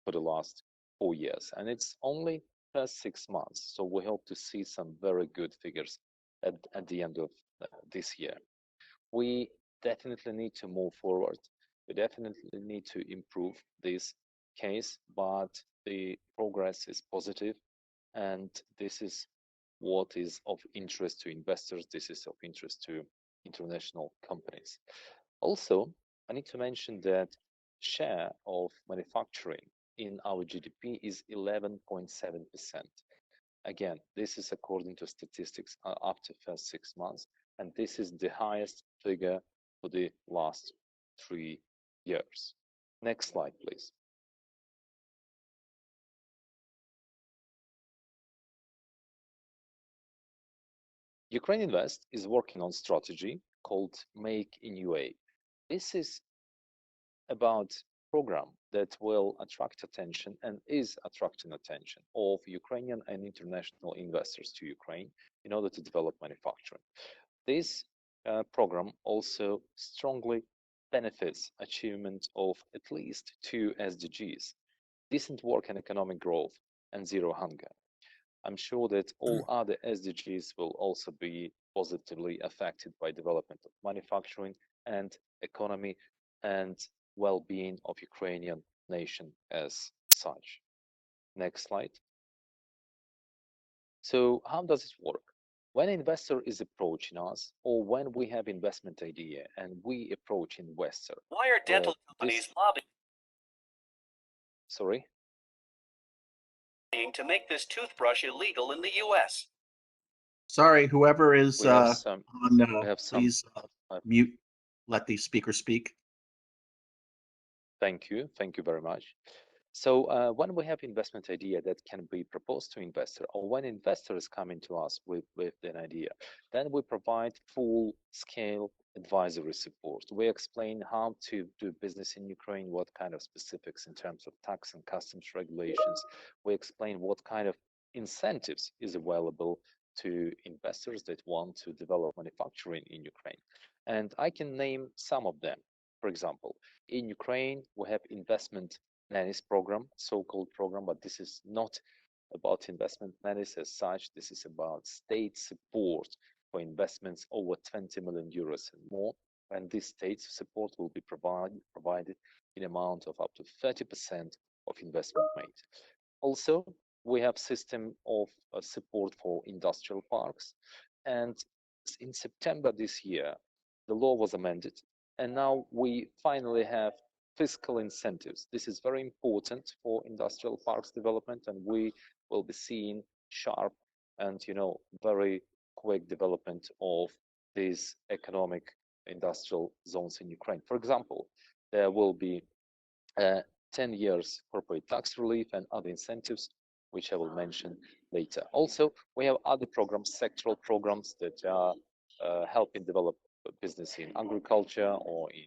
for the last 4 years, and it's only first 6 months. So we hope to see some very good figures at the end of this year. We definitely need to move forward. We definitely need to improve this case, but the progress is positive, and this is what is of interest to investors. This is of interest to international companies. Also, I need to mention that share of manufacturing in our GDP is 11.7%. Again, this is according to statistics after first 6 months, and this is the highest figure for the last 3 years. Next slide, please. Ukraine Invest is working on strategy called Make in UA. This is about program that will attract attention and is attracting attention of Ukrainian and international investors to Ukraine in order to develop manufacturing. This program also strongly benefits achievement of at least 2 SDGs: decent work and economic growth, and zero hunger. I'm sure that all other SDGs will also be positively affected by development of manufacturing and economy and well-being of Ukrainian nation as such. Next slide. So how does it work? When an investor is approaching us, or when we have investment idea and we approach investor, why are dental companies lobbying sorry, to make this toothbrush illegal in the U.S.? Sorry, whoever is we have some, on, some. please mute, let the speaker speak. Thank you very much. So when we have investment idea that can be proposed to investor, or when investors come into us with an idea, then we provide full scale advisory support. We explain how to do business in Ukraine, what kind of specifics in terms of tax and customs regulations. We explain what kind of incentives is available to investors that want to develop manufacturing in Ukraine. And I can name some of them. For example, in Ukraine, we have investment nannies program, so-called program, but this is not about investment nannies as such. This is about state support for investments over 20 million euros and more. And this state support will be provided in amount of up to 30% of investment made. Also, we have system of support for industrial parks. And in September this year, the law was amended. And now we finally have fiscal incentives. This is very important for industrial parks development, and we will be seeing sharp and very quick development of these economic industrial zones in Ukraine. For example, there will be 10 years corporate tax relief and other incentives, which I will mention later. Also, we have other programs, sectoral programs that are helping develop business in agriculture or in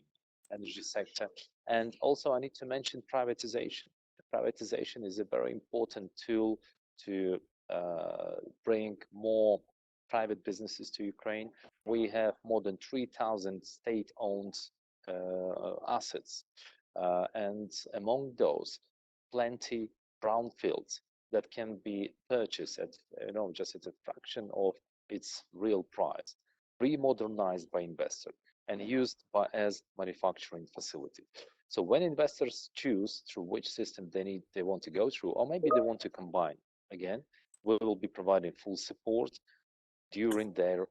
energy sector. And also I need to mention privatization. Privatization is a very important tool to bring more private businesses to Ukraine. We have more than 3,000 state-owned assets. And among those, plenty brownfields that can be purchased at, just at a fraction of its real price, remodernized by investor and used as manufacturing facility. So when investors choose through which system they want to go through, or maybe they want to combine, again, we will be providing full support during their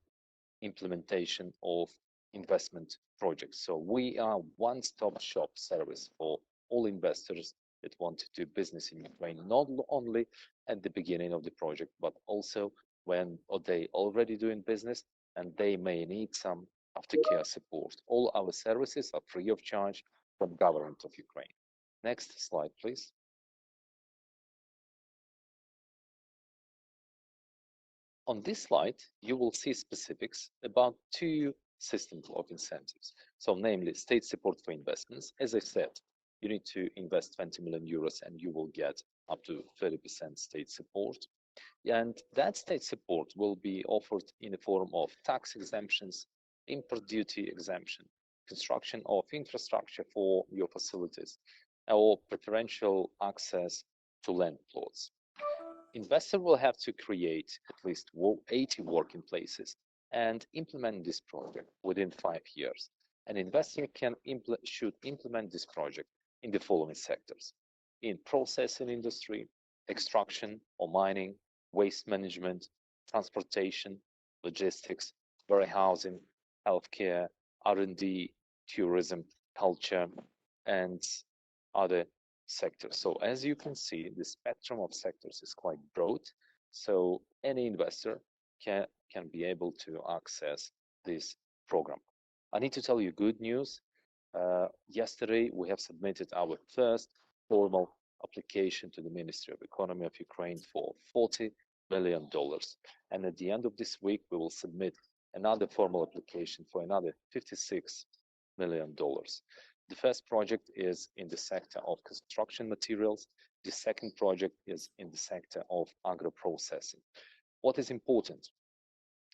implementation of investment projects. So we are one-stop shop service for all investors that want to do business in Ukraine, not only at the beginning of the project, but also when they already doing business and they may need some aftercare support. All our services are free of charge from government of Ukraine. Next slide, please. On this slide, you will see specifics about two systems of incentives. So namely, state support for investments. As I said, you need to invest 20 million euros and you will get up to 30% state support. And that state support will be offered in the form of tax exemptions, import duty exemption, construction of infrastructure for your facilities, or preferential access to land plots. Investor will have to create at least 80 working places and implement this project within 5 years. An investor should implement this project in the following sectors: in processing industry, extraction or mining, waste management, transportation, logistics, warehousing, healthcare, R&D, tourism, culture, and other sectors. So as you can see, the spectrum of sectors is quite broad. So any investor can be able to access this program. I need to tell you good news. Yesterday, we have submitted our first formal application to the Ministry of Economy of Ukraine for $40 million. And at the end of this week, we will submit another formal application for another $56 million. The first project is in the sector of construction materials. The second project is in the sector of agro-processing. What is important?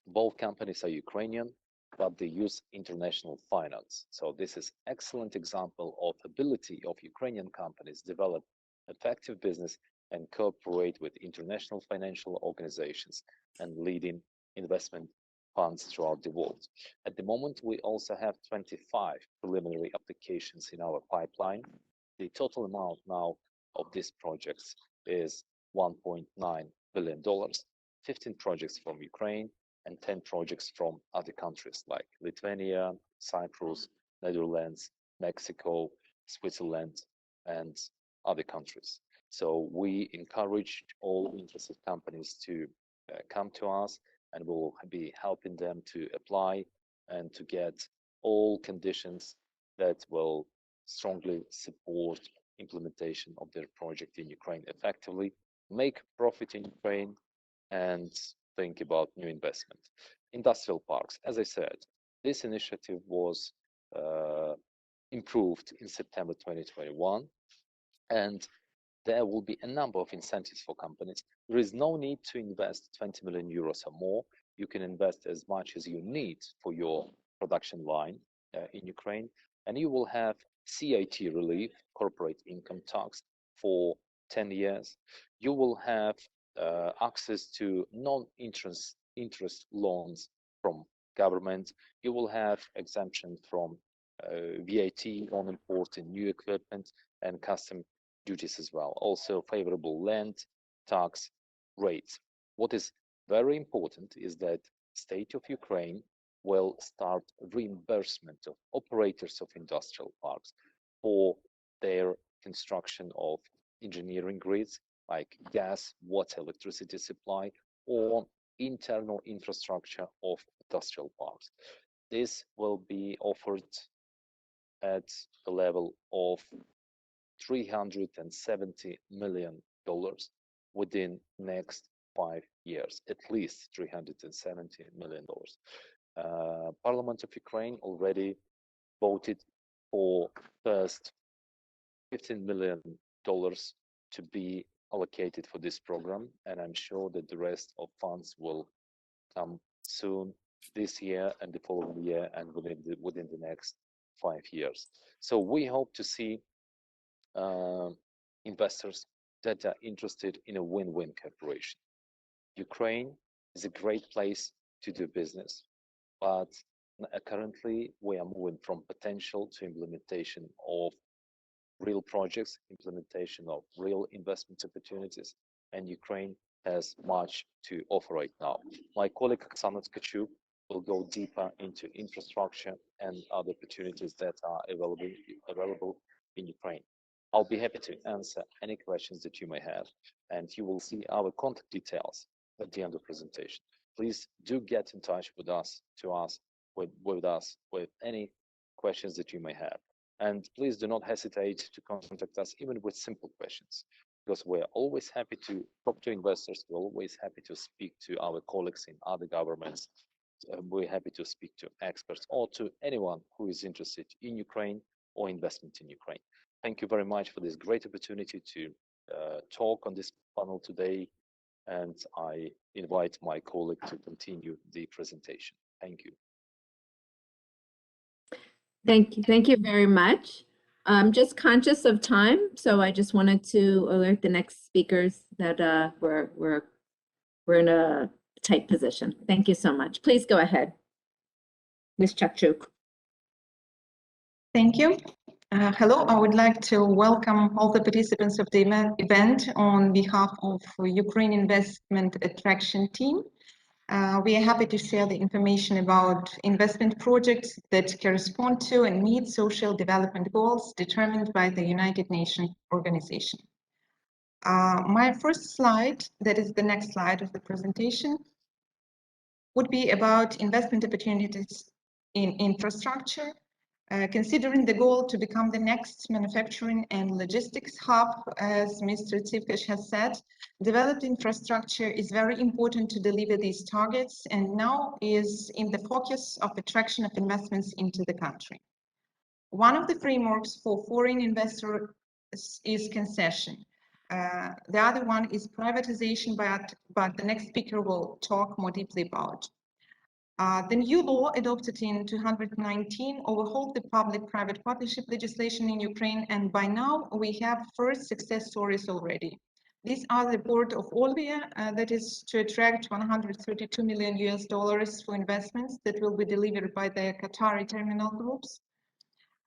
Both companies are Ukrainian, but they use international finance. So this is excellent example of ability of Ukrainian companies develop effective business and cooperate with international financial organizations and leading investment funds throughout the world. At the moment, we also have 25 preliminary applications in our pipeline. The total amount now of these projects is $1.9 billion, 15 projects from Ukraine and 10 projects from other countries like Lithuania, Cyprus, Netherlands, Mexico, Switzerland, and other countries. So we encourage all interested companies to come to us, and we'll be helping them to apply and to get all conditions that will strongly support implementation of their project in Ukraine effectively, make profit in Ukraine, and think about new investment. Industrial parks, as I said, this initiative was improved in September 2021, and there will be a number of incentives for companies. There is no need to invest 20 million euros or more. You can invest as much as you need for your production line in Ukraine, and you will have CIT relief, corporate income tax, for 10 years. You will have access to non-interest loans from government. You will have exemption from VAT on import and new equipment and custom duties as well. Also favorable land tax rates. What is very important is that state of Ukraine will start reimbursement of operators of industrial parks for their construction of engineering grids like gas, water, electricity supply, or internal infrastructure of industrial parks. This will be offered at the level of $370 million within next 5 years, at least $370 million. Parliament of Ukraine already voted for first $15 million to be allocated for this program, and I'm sure that the rest of funds will come soon this year and the following year and within the next 5 years. So we hope to see investors that are interested in a win-win cooperation. Ukraine is a great place to do business, but currently we are moving from potential to implementation of real projects, implementation of real investment opportunities, and Ukraine has much to offer right now. My colleague Oksana Tkachuk will go deeper into infrastructure and other opportunities that are available in Ukraine. I'll be happy to answer any questions that you may have, and you will see our contact details at the end of the presentation. Please do get in touch with us with any questions that you may have. And please do not hesitate to contact us even with simple questions, because we're always happy to talk to investors. We're always happy to speak to our colleagues in other governments. We're happy to speak to experts or to anyone who is interested in Ukraine or investment in Ukraine. Thank you very much for this great opportunity to talk on this panel today, and I invite my colleague to continue the presentation. Thank you. Thank you very much. I'm just conscious of time, so I just wanted to alert the next speakers that we're in a tight position. Thank you so much. Please go ahead, Ms. Chakchuk. Thank you. Hello, I would like to welcome all the participants of the event on behalf of Ukraine Investment Attraction Team. We are happy to share the information about investment projects that correspond to and meet social development goals determined by the United Nations organization. My first slide, that is the next slide of the presentation, would be about investment opportunities in infrastructure. Considering the goal to become the next manufacturing and logistics hub, as Mr. Tsivkash has said, developed infrastructure is very important to deliver these targets and now is in the focus of attraction of investments into the country. One of the frameworks for foreign investors is concession. The other one is privatization, but the next speaker will talk more deeply about. The new law adopted in 2019 overhauled the public-private partnership legislation in Ukraine, and by now we have first success stories already. These are the board of Olvia, that is to attract $132 million for investments that will be delivered by the Qatari terminal groups.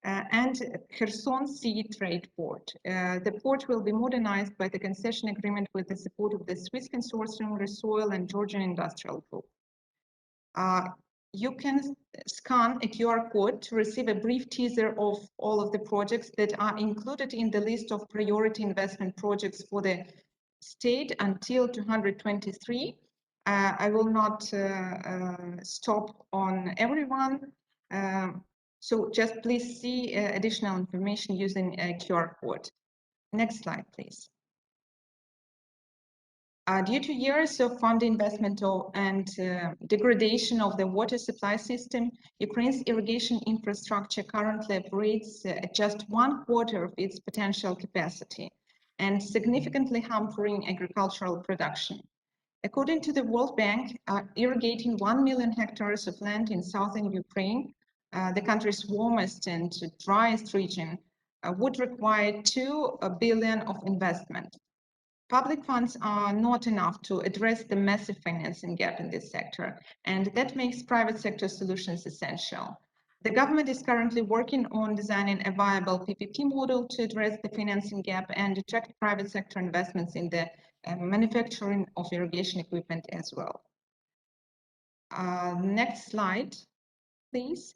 And Kherson Sea Trade Port. The port will be modernized by the concession agreement with the support of the Swiss consortium, Resoil, and Georgian Industrial Group. You can scan a QR code to receive a brief teaser of all of the projects that are included in the list of priority investment projects for the state until 223. I will not stop on everyone. So just please see additional information using a QR code. Next slide, please. Due to years of fund investment and degradation of the water supply system, Ukraine's irrigation infrastructure currently operates at just 1/4 of its potential capacity and significantly hampering agricultural production. According to the World Bank, irrigating 1 million hectares of land in southern Ukraine, the country's warmest and driest region, would require $2 billion of investment. Public funds are not enough to address the massive financing gap in this sector, and that makes private sector solutions essential. The government is currently working on designing a viable PPP model to address the financing gap and attract private sector investments in the manufacturing of irrigation equipment as well. Next slide, please.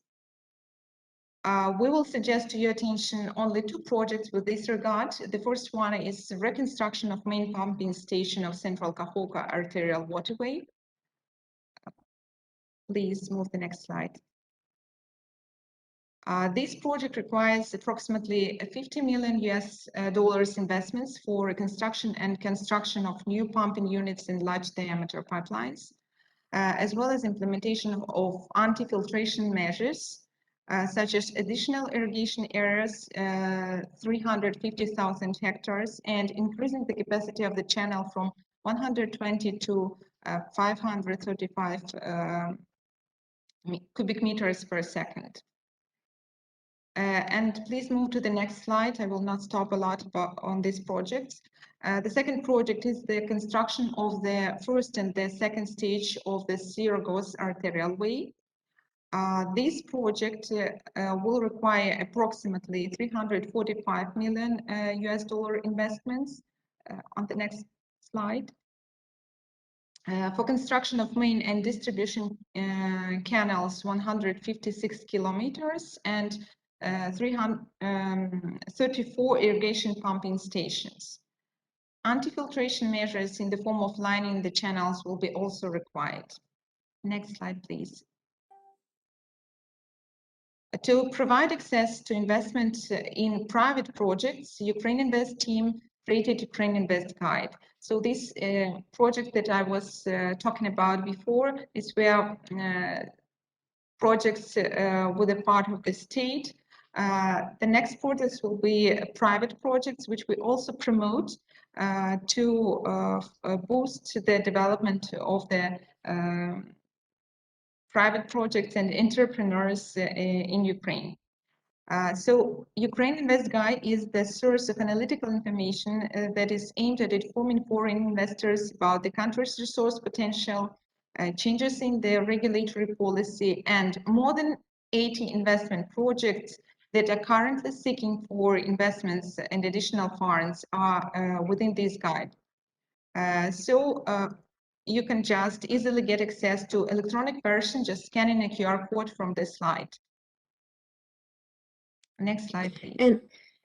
We will suggest to your attention only 2 projects with this regard. The first one is the reconstruction of main pumping station of Central Kahoka Arterial Waterway. Please move the next slide. This project requires approximately $50 million investments for reconstruction and construction of new pumping units in large diameter pipelines, as well as implementation of anti-filtration measures, such as additional irrigation areas, 350,000 hectares, and increasing the capacity of the channel from 120 to 535 cubic meters per second. And please move to the next slide. I will not stop a lot on these projects. The second project is the construction of the first and the second stage of the Syrogos Arterial Way. This project will require approximately $345 million investments. On the next slide. For construction of main and distribution canals, 156 kilometers, and 334 irrigation pumping stations. Anti-filtration measures in the form of lining the channels will be also required. Next slide, please. To provide access to investment in private projects, Ukraine Invest team created Ukraine Invest Guide. So this project that I was talking about before is where projects with a part of the state. The next projects will be private projects, which we also promote to boost the development of the private projects and entrepreneurs in Ukraine. So Ukraine Invest Guide is the source of analytical information that is aimed at informing foreign investors about the country's resource potential, changes in their regulatory policy, and more than 80 investment projects that are currently seeking for investments and additional funds are within this guide. You can just easily get access to electronic version, just scanning a QR code from this slide. Next slide, please.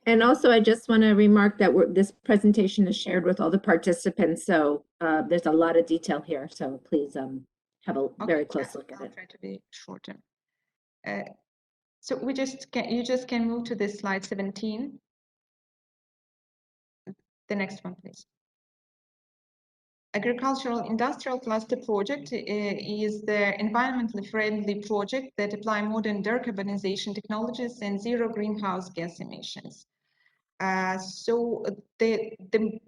And also, I just want to remark that this presentation is shared with all the participants, so there's a lot of detail here. So please have a very close look at it. I'll try to be shorter. So you just can move to this slide 17. The next one, please. Agricultural Industrial Cluster Project is the environmentally friendly project that apply modern decarbonization technologies and zero greenhouse gas emissions. So the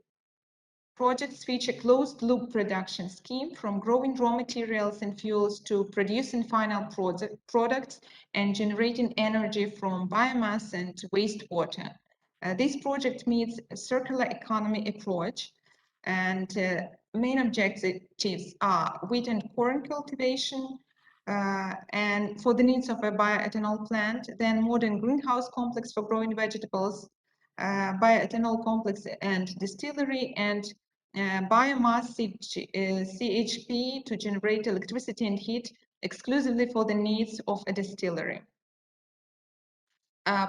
projects feature closed-loop production scheme from growing raw materials and fuels to producing final products and generating energy from biomass and wastewater. This project meets a circular economy approach And main objectives are wheat and corn cultivation, and for the needs of a bioethanol plant, then modern greenhouse complex for growing vegetables, bioethanol complex and distillery, and biomass CHP to generate electricity and heat exclusively for the needs of a distillery.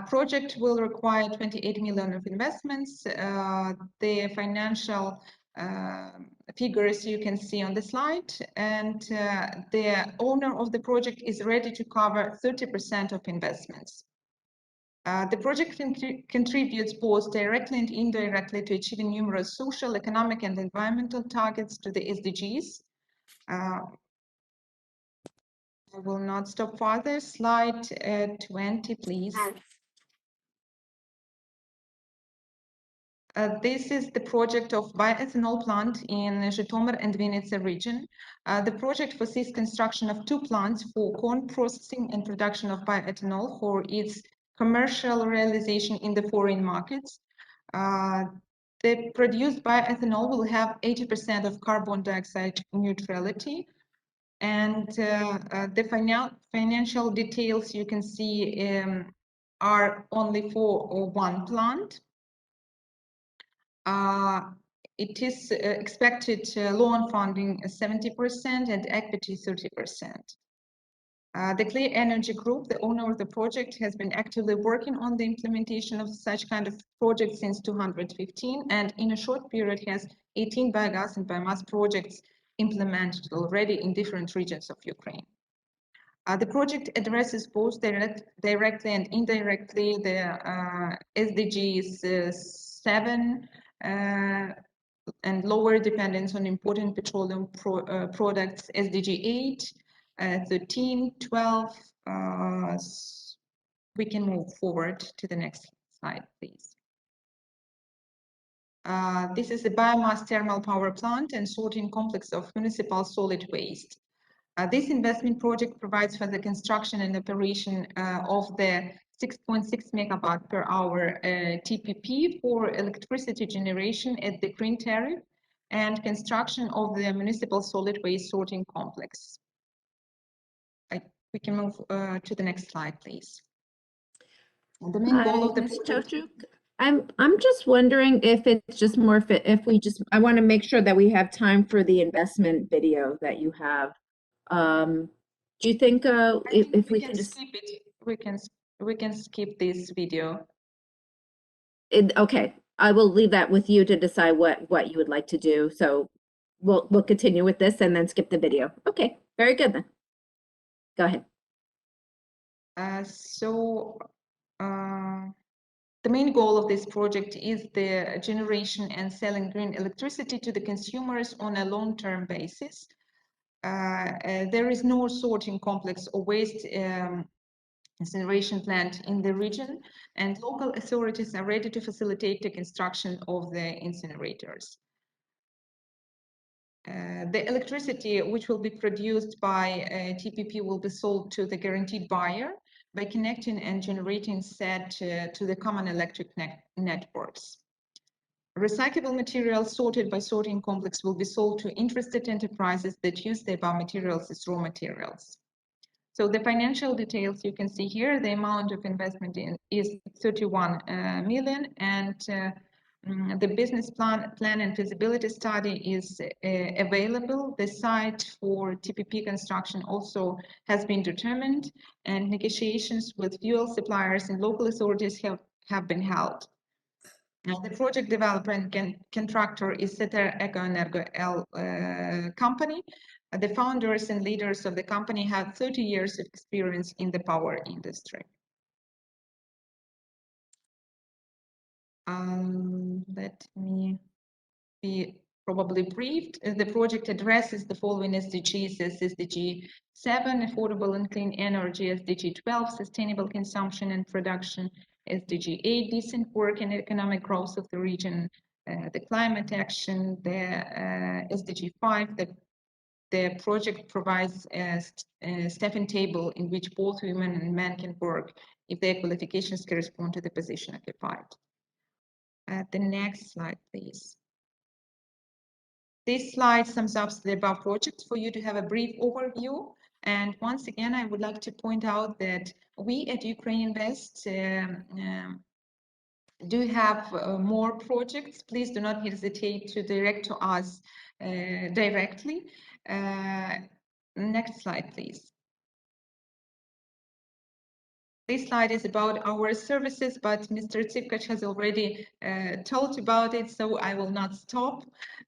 Project will require 28 million of investments. The financial figures you can see on the slide, and the owner of the project is ready to cover 30% of investments. The project contributes both directly and indirectly to achieving numerous social, economic, and environmental targets to the SDGs. I will not stop further. Slide 20, please. This is the project of bioethanol plant in Zhytomyr and Vinnytsia region. The project foresees construction of 2 plants for corn processing and production of bioethanol for its commercial realization in the foreign markets. The produced bioethanol will have 80% of carbon dioxide neutrality. And the financial details you can see are only for 1 plant. It is expected loan funding 70% and equity 30%. The Clear Energy Group, the owner of the project, has been actively working on the implementation of such kind of projects since 2015, and in a short period has 18 biogas and biomass projects implemented already in different regions of Ukraine. The project addresses both directly and indirectly the SDGs 7 and lower dependence on important petroleum products, SDG 8, 13, 12. We can move forward to the next slide, please. This is the biomass thermal power plant and sorting complex of municipal solid waste. This investment project provides for the construction and operation of the 6.6 megawatt per hour TPP for electricity generation at the green tariff and construction of the municipal solid waste sorting complex. We can move to the next slide, please. The main goal of the project. I'm just wondering if it's just more fit, if we just, I want to make sure that we have time for the investment video that you have. Do you think if we can just skip it, we can skip this video. Okay, I will leave that with you to decide what you would like to do. So we'll continue with this and then skip the video. Okay, very good then. Go ahead. The main goal of this project is the generation and selling green electricity to the consumers on a long-term basis. There is no sorting complex or waste incineration plant in the region, and local authorities are ready to facilitate the construction of the incinerators. The electricity which will be produced by TPP will be sold to the guaranteed buyer by connecting and generating said to the common electric networks. Recyclable materials sorted by sorting complex will be sold to interested enterprises that use the above materials as raw materials. So the financial details you can see here, the amount of investment is 31 million, and the business plan and feasibility study is available. The site for TPP construction also has been determined, and negotiations with fuel suppliers and local authorities have been held. Now, the project developer and contractor is Seter Ecoenergo L company. The founders and leaders of the company have 30 years of experience in the power industry. Let me be probably briefed. The project addresses the following SDGs as SDG 7, affordable and clean energy, SDG 12, sustainable consumption and production, SDG 8, decent work and economic growth of the region, the climate action, the SDG 5, the project provides a staffing table in which both women and men can work if their qualifications correspond to the position occupied. The next slide, please. This slide sums up the above projects for you to have a brief overview. And once again, I would like to point out that we at Ukraine Invest do have more projects. Please do not hesitate to direct to us directly. Next slide, please. This slide is about our services, but Mr. Tsipkach has already told about it, so I will not stop.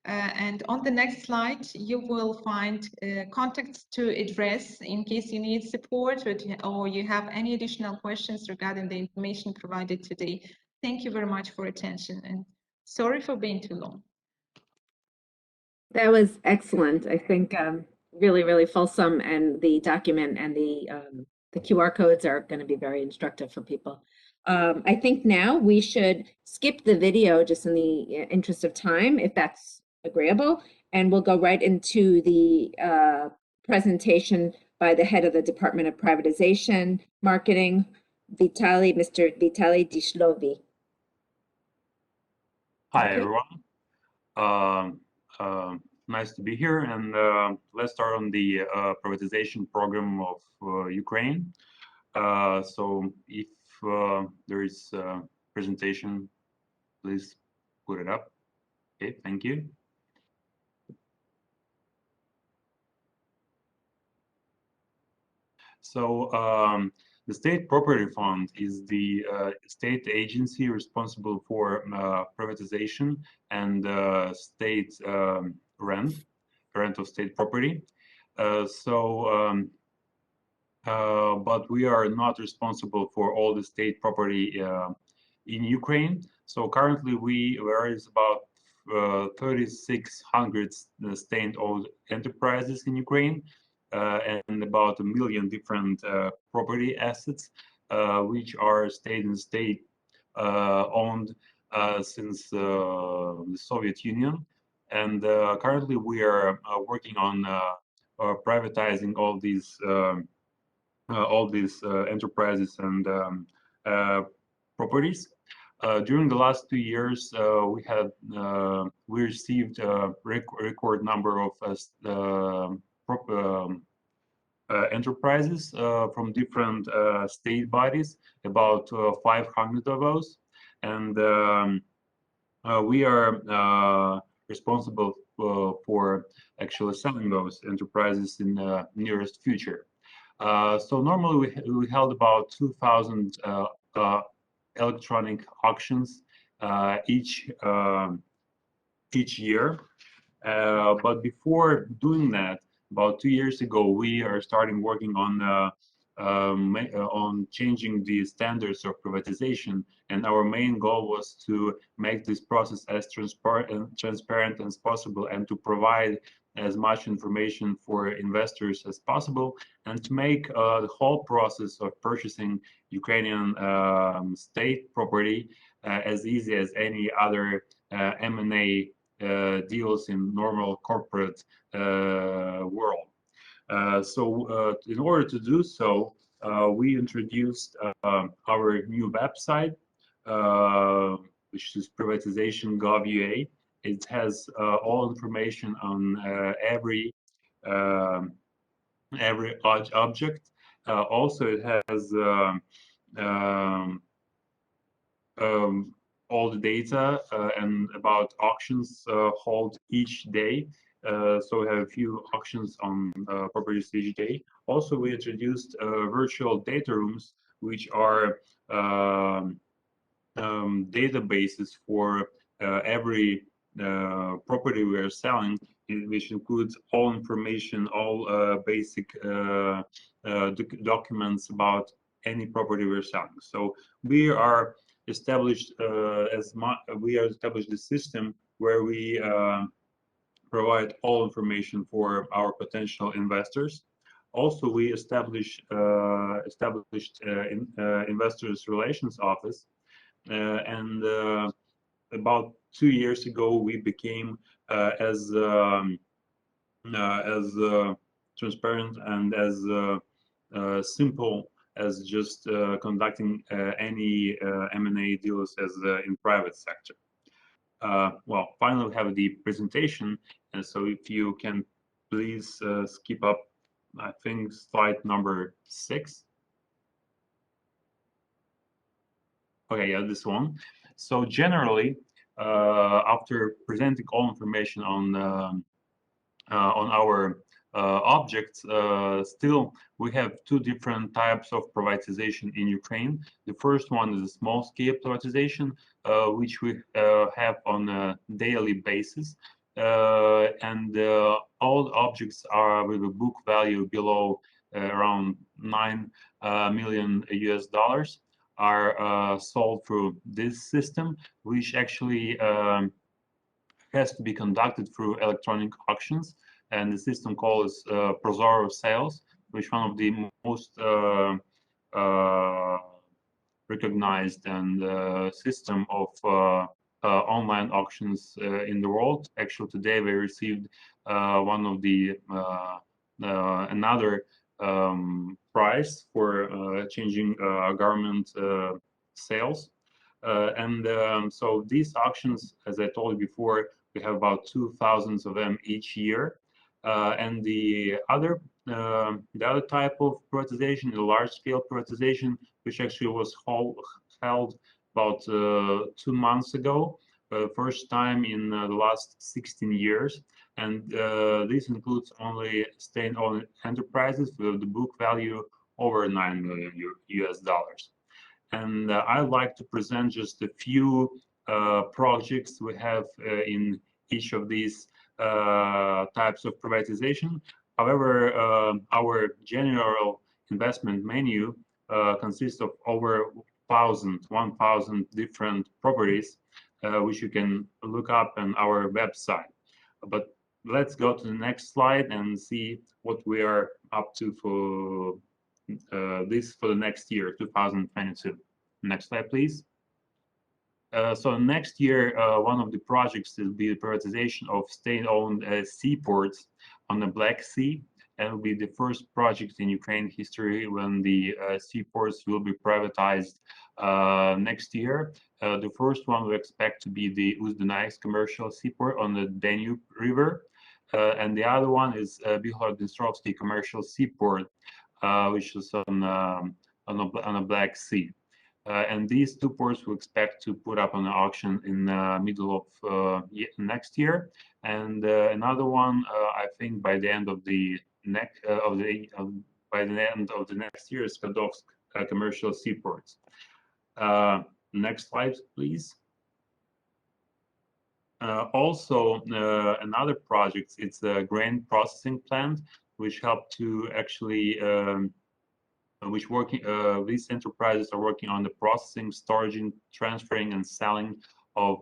And on the next slide, you will find contacts to address in case you need support or you have any additional questions regarding the information provided today. Thank you very much for attention, and sorry for being too long. That was excellent. I think really, really fulsome, and the document and the QR codes are going to be very instructive for people. I think now we should skip the video just in the interest of time, if that's agreeable, and we'll go right into the presentation by the head of the Department of Privatization, Marketing, Mr. Vitaly Dishlovy. Hi, everyone. Nice to be here, and let's start on the privatization program of Ukraine. So if there is a presentation, please put it up. Okay, thank you. So the State Property Fund is the state agency responsible for privatization and state rent of state property. But we are not responsible for all the state property in Ukraine. So currently there is about 3,600 state-owned enterprises in Ukraine, and about 1 million different property assets, which are state owned since the Soviet Union. And currently we are working on privatizing all these enterprises and properties. During the last 2 years, we received a record number of enterprises from different state bodies, about 500 of those, and we are responsible for actually selling those enterprises in the nearest future. So normally we held about 2,000 electronic auctions each year. But before doing that, about 2 years ago, we are starting working on changing the standards of privatization, and our main goal was to make this process as transparent as possible, and to provide as much information for investors as possible, and to make the whole process of purchasing Ukrainian state property as easy as any other M&A deals in normal corporate world. So in order to do so, we introduced our new website, which is privatization.gov.ua. It has all information on every object. Also, it has all the data and about auctions held each day. So we have a few auctions on properties each day. Also, we introduced virtual data rooms, which are databases for every property we are selling, which includes all information, all basic documents about any property we're selling. So we are established the system where we provide all information for our potential investors. Also, we established investors relations office, and about 2 years ago we became as transparent and as simple as just conducting any M&A deals as in private sector. finally we have the presentation. And so if you can please skip up, I think, slide number 6. Okay, yeah, this one. So generally, after presenting all information on our objects, still we have 2 different types of privatization in Ukraine. The first one is a small-scale privatization, which we have on a daily basis, and all objects are with a book value below around $9 million US are sold through this system, which actually has to be conducted through electronic auctions, and the system called is Prozoro Sales, which is one of the most recognized and system of online auctions in the world. Actually, today we received one of the another prize for changing government sales. So these auctions, as I told you before, we have about 2,000 of them each year. And the other type of privatization, the large-scale privatization, which actually was held about 2 months ago, first time in the last 16 years. And this includes only state-owned enterprises with the book value over $9 million US. And I'd like to present just a few projects we have in each of these types of privatization. However, our general investment menu consists of over 1,000 different properties, which you can look up on our website. But let's go to the next slide and see what we are up to for for the next year, 2022. Next slide, please. So next year, one of the projects will be the privatization of state-owned seaports on the Black Sea, and will be the first project in Ukraine history when the seaports will be privatized next year. The first one we expect to be the Uzdenaisk commercial seaport on the Danube River, and the other one is Bihorodnistrovsky commercial seaport, which is on a Black Sea. And these 2 ports we expect to put up on the auction in the middle of next year, and another one I think by the end of the next year is Skadovsk commercial seaports. Next slide, please. Also, another project, it's a grain processing plant, which helped to actually these enterprises are working on the processing, storage, transferring, and selling of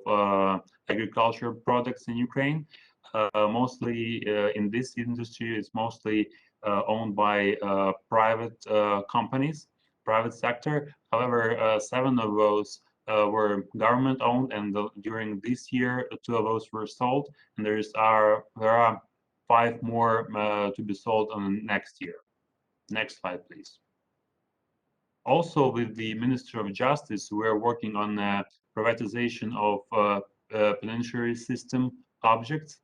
agricultural products in Ukraine. Mostly in this industry, it's mostly owned by private companies, private sector. However, 7 of those were government owned, and during this year, 2 of those were sold, and there are 5 more to be sold on next year. Next slide, please. Also, with the Ministry of Justice, we're working on the privatization of penitentiary system objects,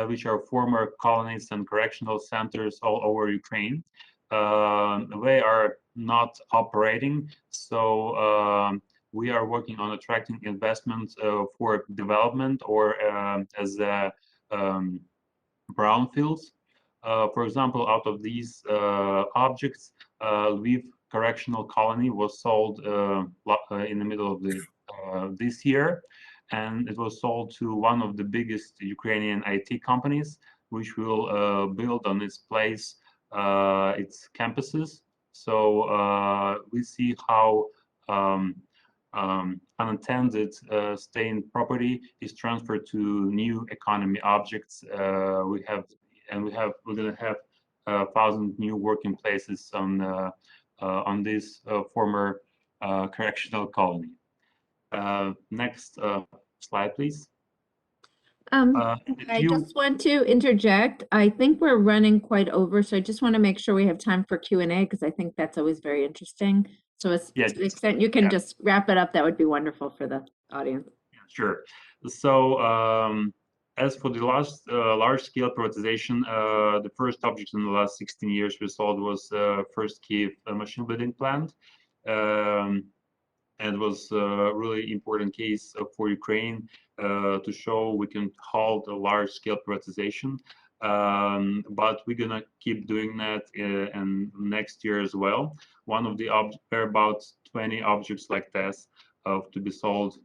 which are former colonies and correctional centers all over Ukraine. They are not operating, so we are working on attracting investments for development or as brownfields. For example, out of these objects, Lviv correctional colony was sold in the middle of this year, and it was sold to one of the biggest Ukrainian IT companies, which will build on its place its campuses. So we see how unintended staying property is transferred to new economy objects. We're going to have 1,000 new working places on this former correctional colony. Next slide, please. I just want to interject. I think we're running quite over, so I just want to make sure we have time for Q&A because I think that's always very interesting. So to the extent you can just wrap it up, that would be wonderful for the audience. Sure. So as for the last large-scale privatization, the first object in the last 16 years we sold was first Kyiv machine building plant. And it was a really important case for Ukraine to show we can halt a large-scale privatization. But we're gonna keep doing that in next year as well. One of the there are about 20 objects like this to be sold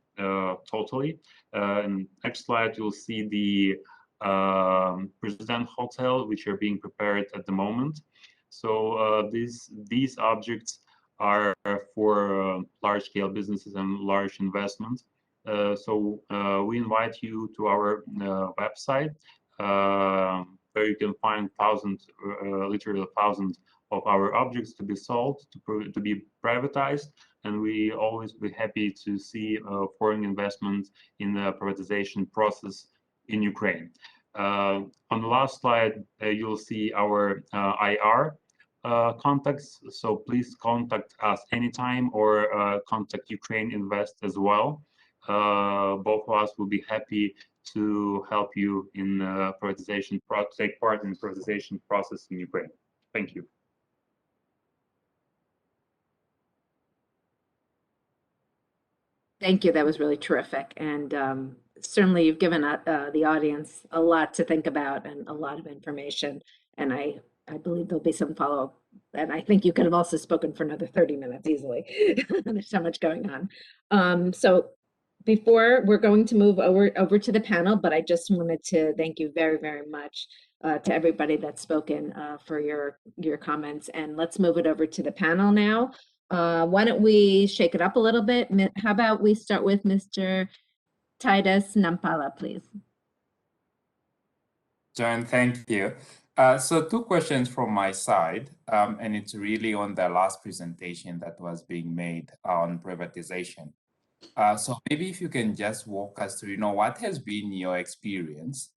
totally. In next slide, you'll see the President Hotel, which are being prepared at the moment. So these objects are for large-scale businesses and large investments. So we invite you to our website where you can find literally thousands of our objects to be sold, to be privatized, and we always be happy to see foreign investment in the privatization process in Ukraine. On the last slide, you'll see our IR contacts, so please contact us anytime or contact Ukraine Invest as well. Both of us will be happy to help you in privatization, take part in the privatization process in Ukraine. Thank you. Thank you. That was really terrific. And certainly you've given the audience a lot to think about and a lot of information. And I believe there'll be some follow-up. And I think you could have also spoken for another 30 minutes easily. There's so much going on. So before we're going to move over to the panel, but I just wanted to thank you very, very much to everybody that's spoken for your comments. And let's move it over to the panel now. Why don't we shake it up a little bit? How about we start with Mr. Titus Nampala, please. John, thank you. So 2 questions from my side, and it's really on the last presentation that was being made on privatization. So maybe if you can just walk us through, what has been your experience?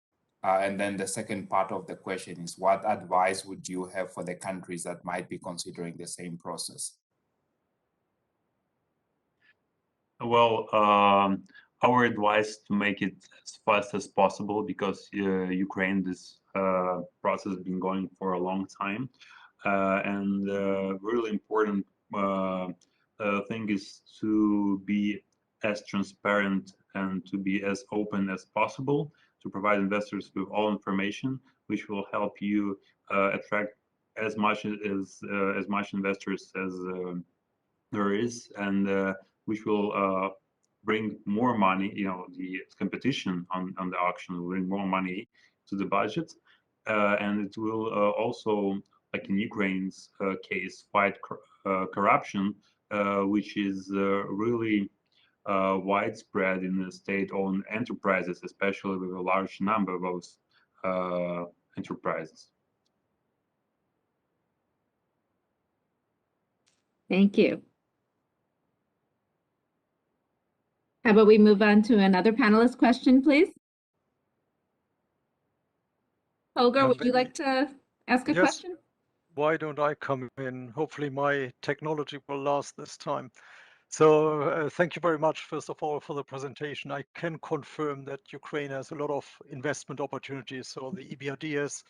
And then the second part of the question is, what advice would you have for the countries that might be considering the same process? Well, our advice to make it as fast as possible, because Ukraine, this process has been going for a long time. And really important thing is to be as transparent and to be as open as possible, to provide investors with all information, which will help you attract as much investors as there is, and which will bring more money. The competition on the auction will bring more money to the budget, and it will also, like in Ukraine's case, fight corruption, which is really widespread in the state-owned enterprises, especially with a large number of those enterprises. Thank you. How about we move on to another panelist question, please? Holger, would you like to ask a question? Why don't I come in? Hopefully my technology will last this time. So thank you very much, first of all, for the presentation. I can confirm that Ukraine has a lot of investment opportunities. So the EBRD has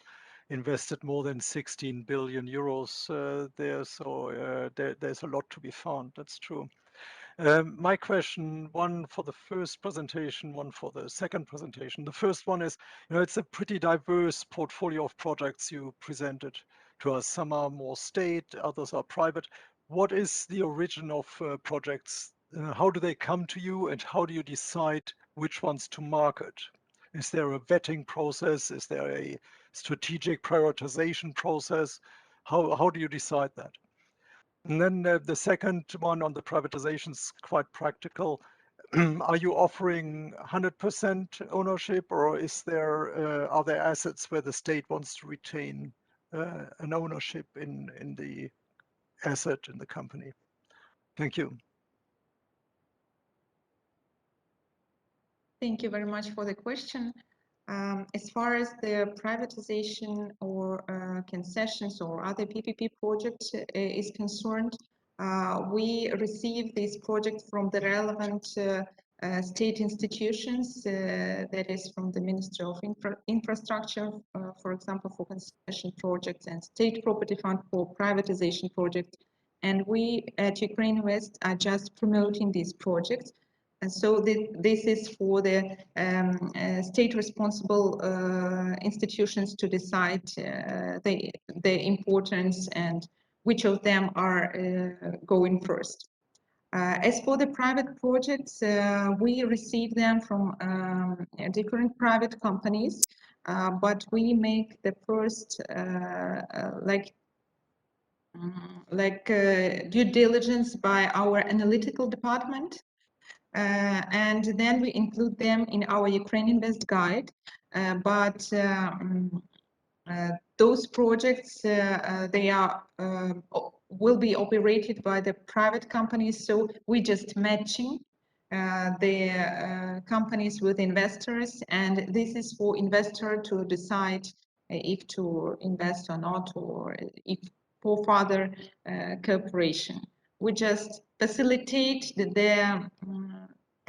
invested more than 16 billion euros there. So there's a lot to be found. That's true. My question, one for the first presentation, one for the second presentation. The first one is, it's a pretty diverse portfolio of projects you presented to us. Some are more state, others are private. What is the origin of projects? How do they come to you, and how do you decide which ones to market? Is there a vetting process? Is there a strategic prioritization process? How do you decide that? And then the second one on the privatization is quite practical. Are you offering 100% ownership, or are there assets where the state wants to retain an ownership in the asset in the company? Thank you. Thank you very much for the question. As far as the privatization or concessions or other PPP projects is concerned, we receive these projects from the relevant state institutions, that is from the Ministry of Infrastructure, for example, for concession projects, and State Property Fund for privatization projects. And we at Ukraine West are just promoting these projects. And so this is for the state responsible institutions to decide the importance and which of them are going first. As for the private projects, we receive them from different private companies, but we make the first due diligence by our analytical department, and then we include them in our Ukraine Invest guide. But those projects, they are will be operated by the private companies, so we just matching the companies with investors, and this is for investor to decide if to invest or not, or if for further cooperation. We just facilitate the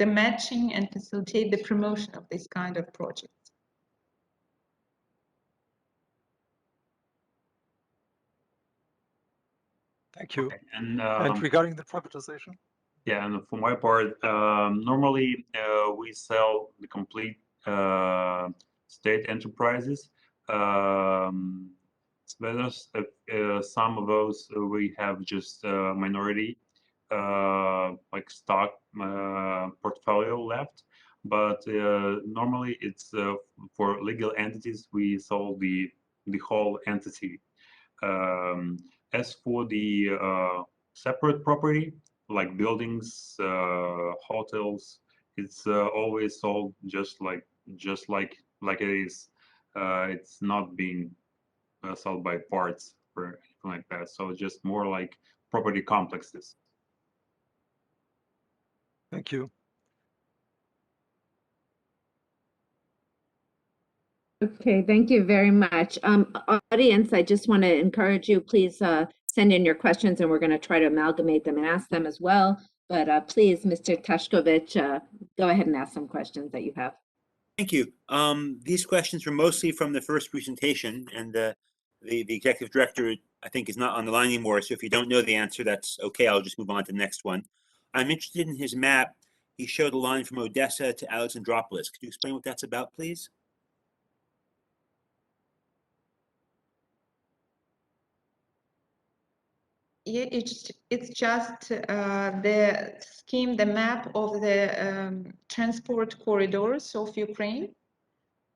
matching and facilitate the promotion of this kind of project. Thank you. Okay. And regarding the privatization? Yeah, and for my part, normally we sell the complete state enterprises. Some of those we have just minority like stock portfolio left, but normally it's for legal entities we sold the whole entity. As for the separate property like buildings, hotels, it's always sold just like it is. It's not being sold by parts or anything like that. So it's just more like property complexes. Thank you. Okay, thank you very much. Audience, I just want to encourage you, please send in your questions and we're going to try to amalgamate them and ask them as well. But please, Mr. Tashkovich, go ahead and ask some questions that you have. Thank you. These questions were mostly from the first presentation, and the executive director, I think, is not on the line anymore. So if you don't know the answer, that's okay. I'll just move on to the next one. I'm interested in his map. He showed a line from Odessa to Alexandropolis. Could you explain what that's about, please? Yeah, it's just the scheme, the map of the transport corridors of Ukraine,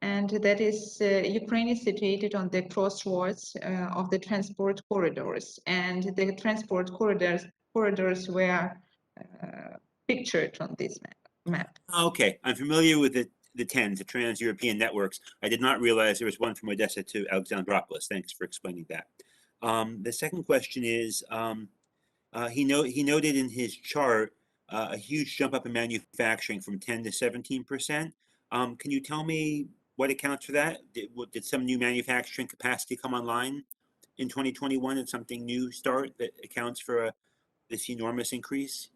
and that is Ukraine is situated on the crossroads of the transport corridors, and the transport corridors were pictured on this map. Okay, I'm familiar with the 10, the trans-European networks. I did not realize there was one from Odessa to Alexandropolis. Thanks for explaining that. The second question is, he noted in his chart a huge jump up in manufacturing from 10 to 17%. Can you tell me what accounts for that? Did some new manufacturing capacity come online in 2021 and something new start that accounts for this enormous increase?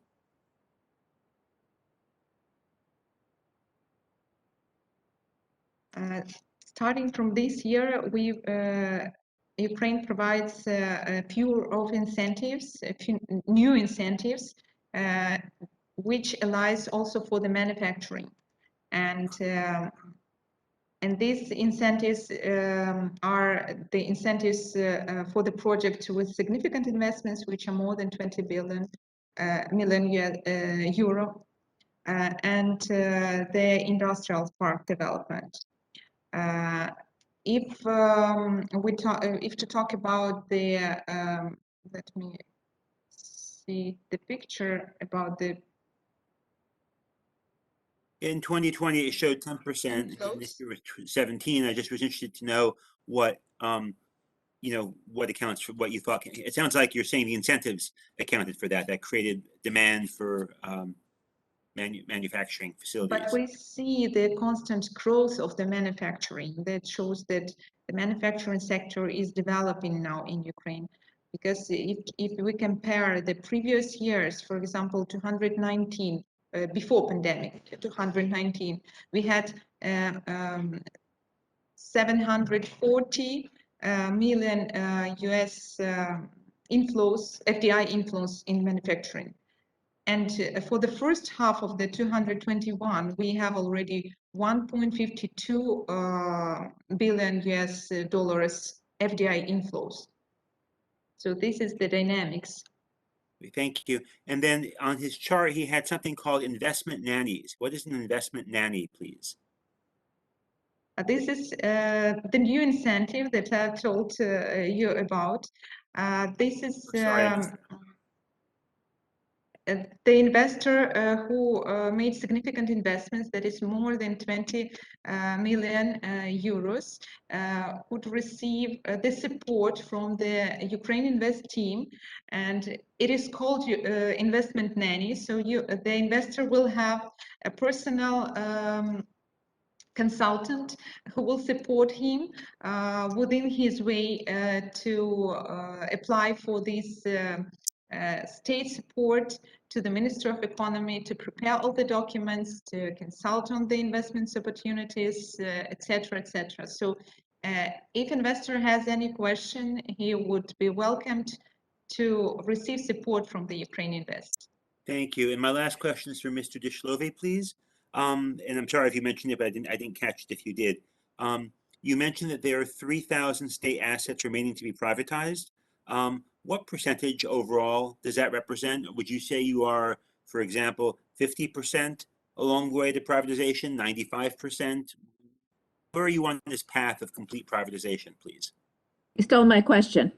Starting from this year, Ukraine provides a few of incentives, a few new incentives, which allows also for the manufacturing, and these incentives are the incentives for the project with significant investments, which are more than 20 million euro, and the industrial park development. If to talk about the let me see the picture about the. In 2020, it showed 10%. And this year was 17. I just was interested to know what what accounts for what you thought. It sounds like you're saying the incentives accounted for that. That created demand for manufacturing facilities. But we see the constant growth of the manufacturing. That shows that the manufacturing sector is developing now in Ukraine. Because if we compare the previous years, for example, 2019 before pandemic, 219. We had 740 million US inflows, FDI inflows in manufacturing. And for the first half of the 221, we have already 1.52 billion US dollars FDI inflows. So this is the dynamics. Thank you. And then on his chart, he had something called investment nannies. What is an investment nanny, please? This is the new incentive that I told you about. This is the investor who made significant investments, that is more than 20 million euros, would receive the support from the Ukraine Invest team, and it is called investment nanny. So the investor will have a personal consultant who will support him within his way to apply for this state support to the Minister of Economy, to prepare all the documents, to consult on the investments opportunities, etc., etc. So if investor has any question, he would be welcomed to receive support from the Ukraine Invest. Thank you. And my last question is for Mr. Dishlove, please. And I'm sorry if you mentioned it, but I didn't catch it if you did. You mentioned that there are 3,000 state assets remaining to be privatized. What percentage overall does that represent? Would you say you are, for example, 50% along the way to privatization, 95%? Where are you on this path of complete privatization, please? You stole my question.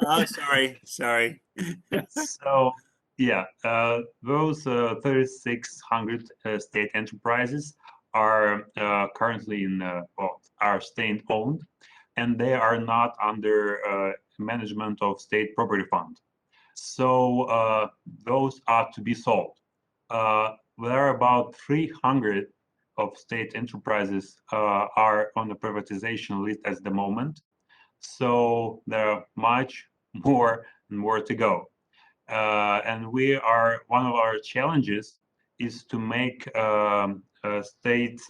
Oh, sorry. So, yeah, those 3,600 state enterprises are currently are state-owned, and they are not under management of state property fund. So those are to be sold. There are about 300 of state enterprises are on the privatization list at the moment. So there are much more and more to go. And one of our challenges is to make state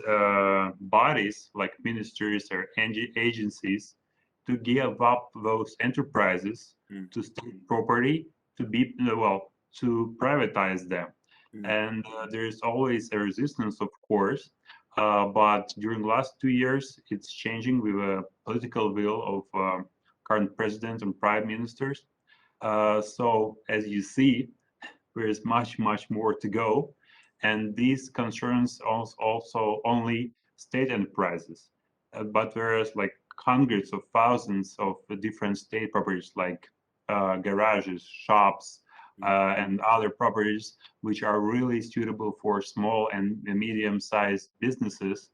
bodies like ministries or agencies to give up those enterprises to state property, to privatize them. And there's always a resistance, of course, but during the last 2 years, it's changing with a political will of current president and prime ministers. So as you see, there is much more to go. And these concerns also only state enterprises. But there's like hundreds of thousands of different state properties like garages, shops, and other properties which are really suitable for small and medium-sized businesses.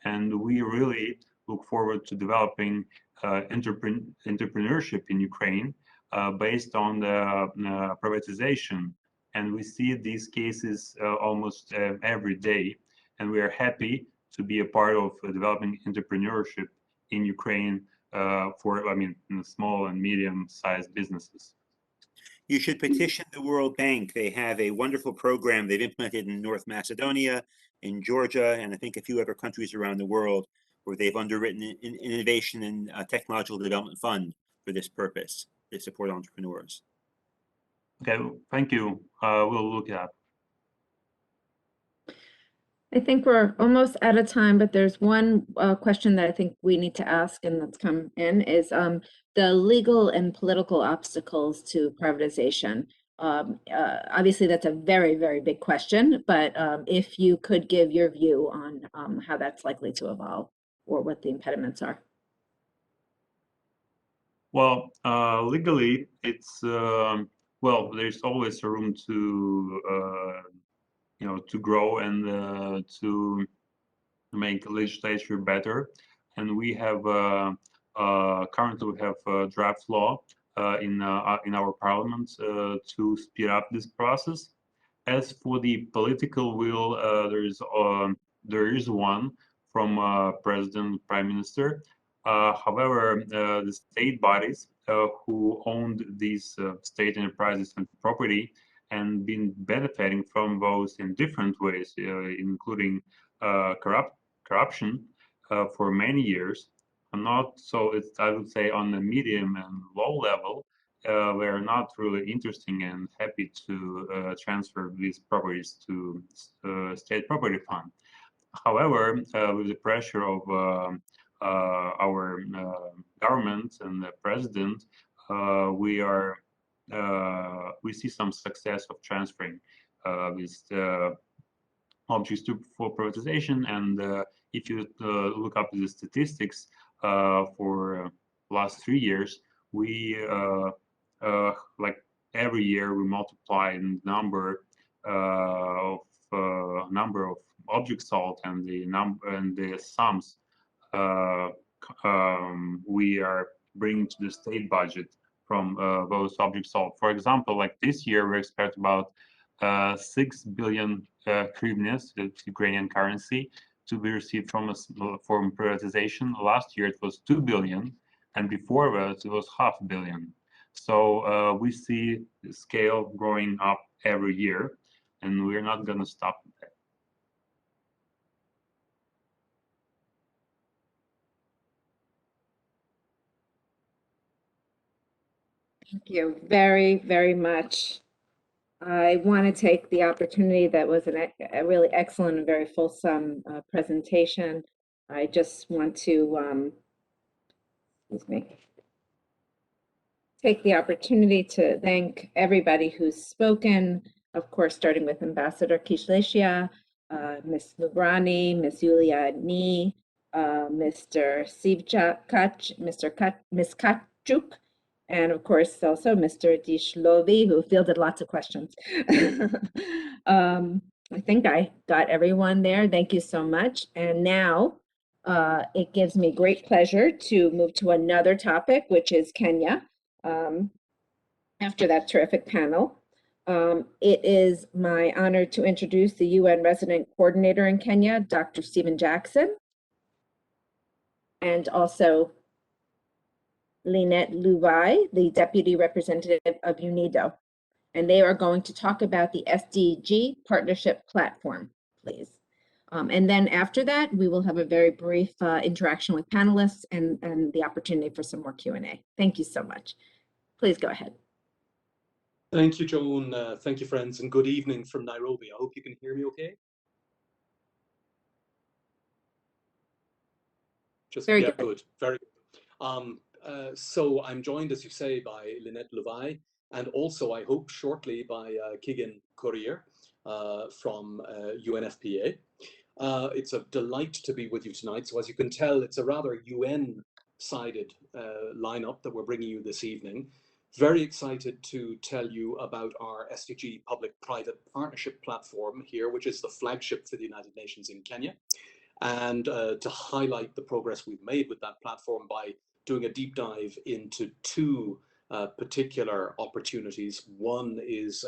And we really look forward to developing entrepreneurship in Ukraine based on the privatization. And we see these cases almost every day. And we are happy to be a part of developing entrepreneurship in Ukraine for small and medium-sized businesses. You should petition the World Bank. They have a wonderful program they've implemented in North Macedonia, in Georgia, and I think a few other countries around the world where they've underwritten an innovation and technological development fund for this purpose. They support entrepreneurs. Okay, thank you. We'll look at. I think we're almost out of time, but there's one question that I think we need to ask, and that's come in, is the legal and political obstacles to privatization. Obviously, that's a very, very big question, but if you could give your view on how that's likely to evolve or what the impediments are. Well, legally, it's, there's always room to to grow and to make legislature better. And we have currently we have a draft law in our parliament to speed up this process. As for the political will, there is one from President, Prime Minister. However, the state bodies who owned these state enterprises and property and been benefiting from those in different ways, including corruption for many years. Not so, it's, I would say, on the medium and low level, we're not really interesting and happy to transfer these properties to state property fund. However, with the pressure of our government and the president, we see some success of transferring these objects for privatization. And if you look up the statistics for last 3 years, we like every year we multiply the number of objects sold and the number and the sums we are bringing to the state budget from those objects sold. For example, like this year, we expect about 6 billion hryvnias, the Ukrainian currency, to be received from privatization. Last year it was 2 billion, and before that it was $500 million. So we see the scale growing up every year, and we're not going to stop there. Thank you very, very much. I want to take the opportunity. That was a really excellent and very fulsome presentation. I just want to, excuse me, take the opportunity to thank everybody who's spoken, of course, starting with Ambassador Kishlesia, Ms. Lubrani, Ms. Yulia Ni, Mr. Sivchak, Ms. Kachuk, and of course also Mr. Dishlovi, who fielded lots of questions. I think I got everyone there. Thank you so much. And now it gives me great pleasure to move to another topic, which is Kenya. After that terrific panel, it is my honor to introduce the UN Resident Coordinator in Kenya, Dr. Stephen Jackson, and also Lynette Luvai, the Deputy Representative of UNIDO. And they are going to talk about the SDG Partnership Platform, please. And then after that, we will have a very brief interaction with panelists and the opportunity for some more Q&A. Thank you so much. Please go ahead. Thank you, Joan. Thank you, friends, and good evening from Nairobi. I hope you can hear me okay. Just very yeah, good. Very good. So I'm joined, as you say, by Lynette Luvai, and also I hope shortly by Keegan Courier from UNFPA. It's a delight to be with you tonight. So as you can tell, it's a rather UN-sided lineup that we're bringing you this evening. Very excited to tell you about our SDG Public-Private Partnership Platform here, which is the flagship for the United Nations in Kenya, and to highlight the progress we've made with that platform by doing a deep dive into two particular opportunities. One is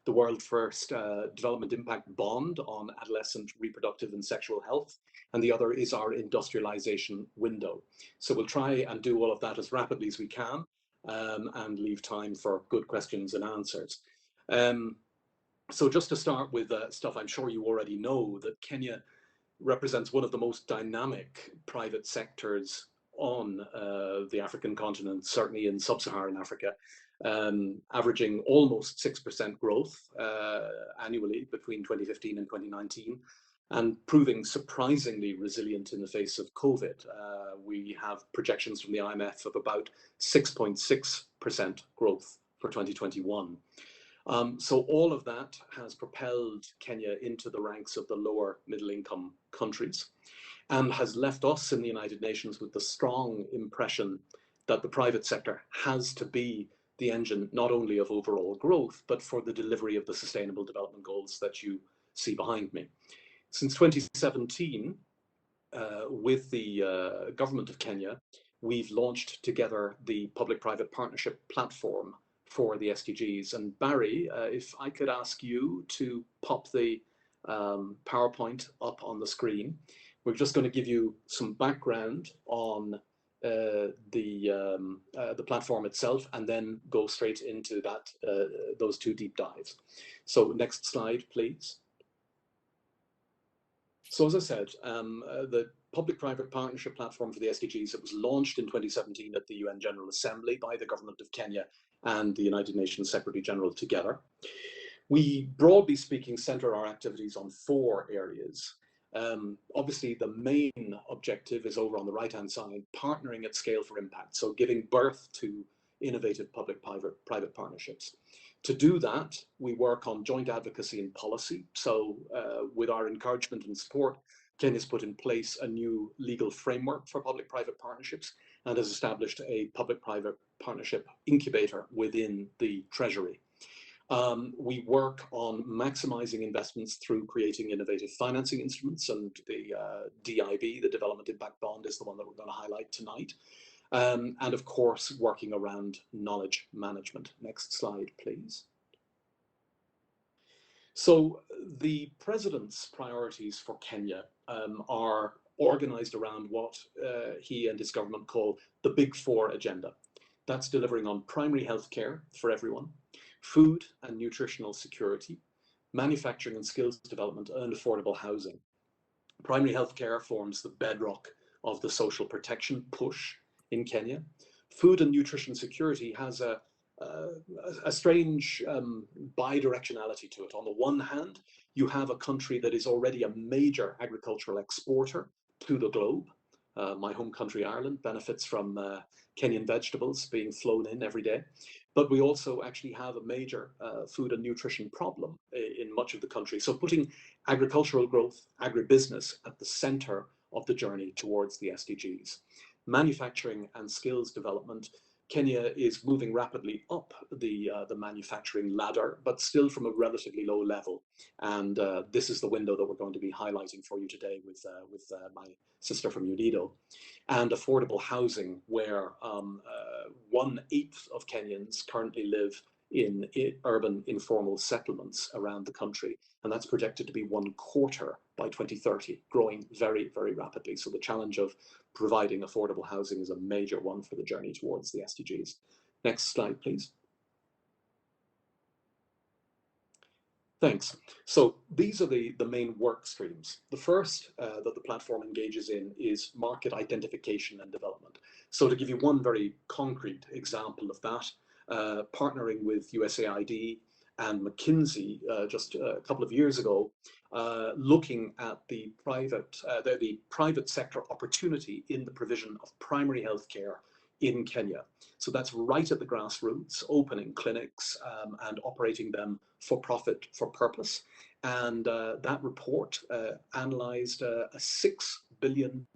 the world first development impact bond on adolescent reproductive and sexual health, and the other is our industrialization window. So we'll try and do all of that as rapidly as we can and leave time for good questions and answers. So just to start with stuff I'm sure you already know, that Kenya represents one of the most dynamic private sectors on the African continent, certainly in sub-Saharan Africa, averaging almost 6% growth annually between 2015 and 2019, and proving surprisingly resilient in the face of COVID. We have projections from the IMF of about 6.6% growth for 2021. So all of that has propelled Kenya into the ranks of the lower middle income countries, and has left us in the United Nations with the strong impression that the private sector has to be the engine not only of overall growth, but for the delivery of the Sustainable Development Goals that you see behind me. Since 2017, with the government of Kenya, we've launched together the Public-Private Partnership Platform for the SDGs. And Barry, if I could ask you to pop the PowerPoint up on the screen. We're just going to give you some background on the platform itself and then go straight into that those two deep dives. So next slide, please. So as I said, the public-private partnership platform for the SDGs, it was launched in 2017 at the UN General Assembly by the government of Kenya and the United Nations Secretary General together. We, broadly speaking, center our activities on 4 areas. Obviously, the main objective is over on the right-hand side, partnering at scale for impact. So giving birth to innovative public-private partnerships. To do that, we work on joint advocacy and policy. So with our encouragement and support, Kenya's put in place a new legal framework for public-private partnerships and has established a public-private partnership incubator within the Treasury. We work on maximizing investments through creating innovative financing instruments, and the DIB, the Development Impact Bond, is the one that we're going to highlight tonight. And of course, working around knowledge management. Next slide, please. So the President's priorities for Kenya are organized around what he and his government call the Big 4 agenda. That's delivering on primary health care for everyone, food and nutritional security, manufacturing and skills development, and affordable housing. Primary health care forms the bedrock of the social protection push in Kenya. Food and nutrition security has a strange bidirectionality to it. On the one hand, you have a country that is already a major agricultural exporter to the globe. My home country, Ireland, benefits from Kenyan vegetables being flown in every day. But we also actually have a major food and nutrition problem in much of the country. So putting agricultural growth, agribusiness at the center of the journey towards the SDGs. Manufacturing and skills development, Kenya is moving rapidly up the manufacturing ladder, but still from a relatively low level. And this is the window that we're going to be highlighting for you today with my sister from UNIDO. And affordable housing, where 1/8 of Kenyans currently live in urban informal settlements around the country. And that's projected to be 1/4 by 2030, growing very, very rapidly. So the challenge of providing affordable housing is a major one for the journey towards the SDGs. Next slide, please. Thanks. So these are the main work streams. The first that the platform engages in is market identification and development. So to give you one very concrete example of that, partnering with USAID and McKinsey just a couple of years ago, looking at the private sector opportunity in the provision of primary health care in Kenya. So that's right at the grassroots, opening clinics and operating them for profit, for purpose. And that report analyzed a $6 billion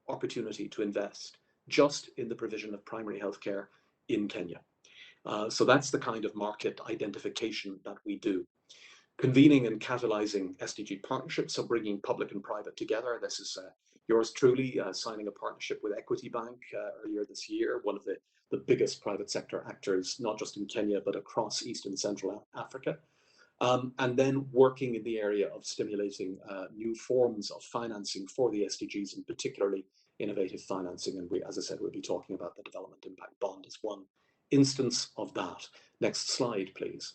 opportunity to invest just in the provision of primary health care in Kenya. So that's the kind of market identification that we do. Convening and catalyzing SDG partnerships, so bringing public and private together. This is yours truly signing a partnership with Equity Bank earlier this year, one of the biggest private sector actors, not just in Kenya, but across East and Central Africa. And then working in the area of stimulating new forms of financing for the SDGs, and particularly innovative financing. And we, as I said, we'll be talking about the Development Impact Bond as one instance of that. Next slide, please.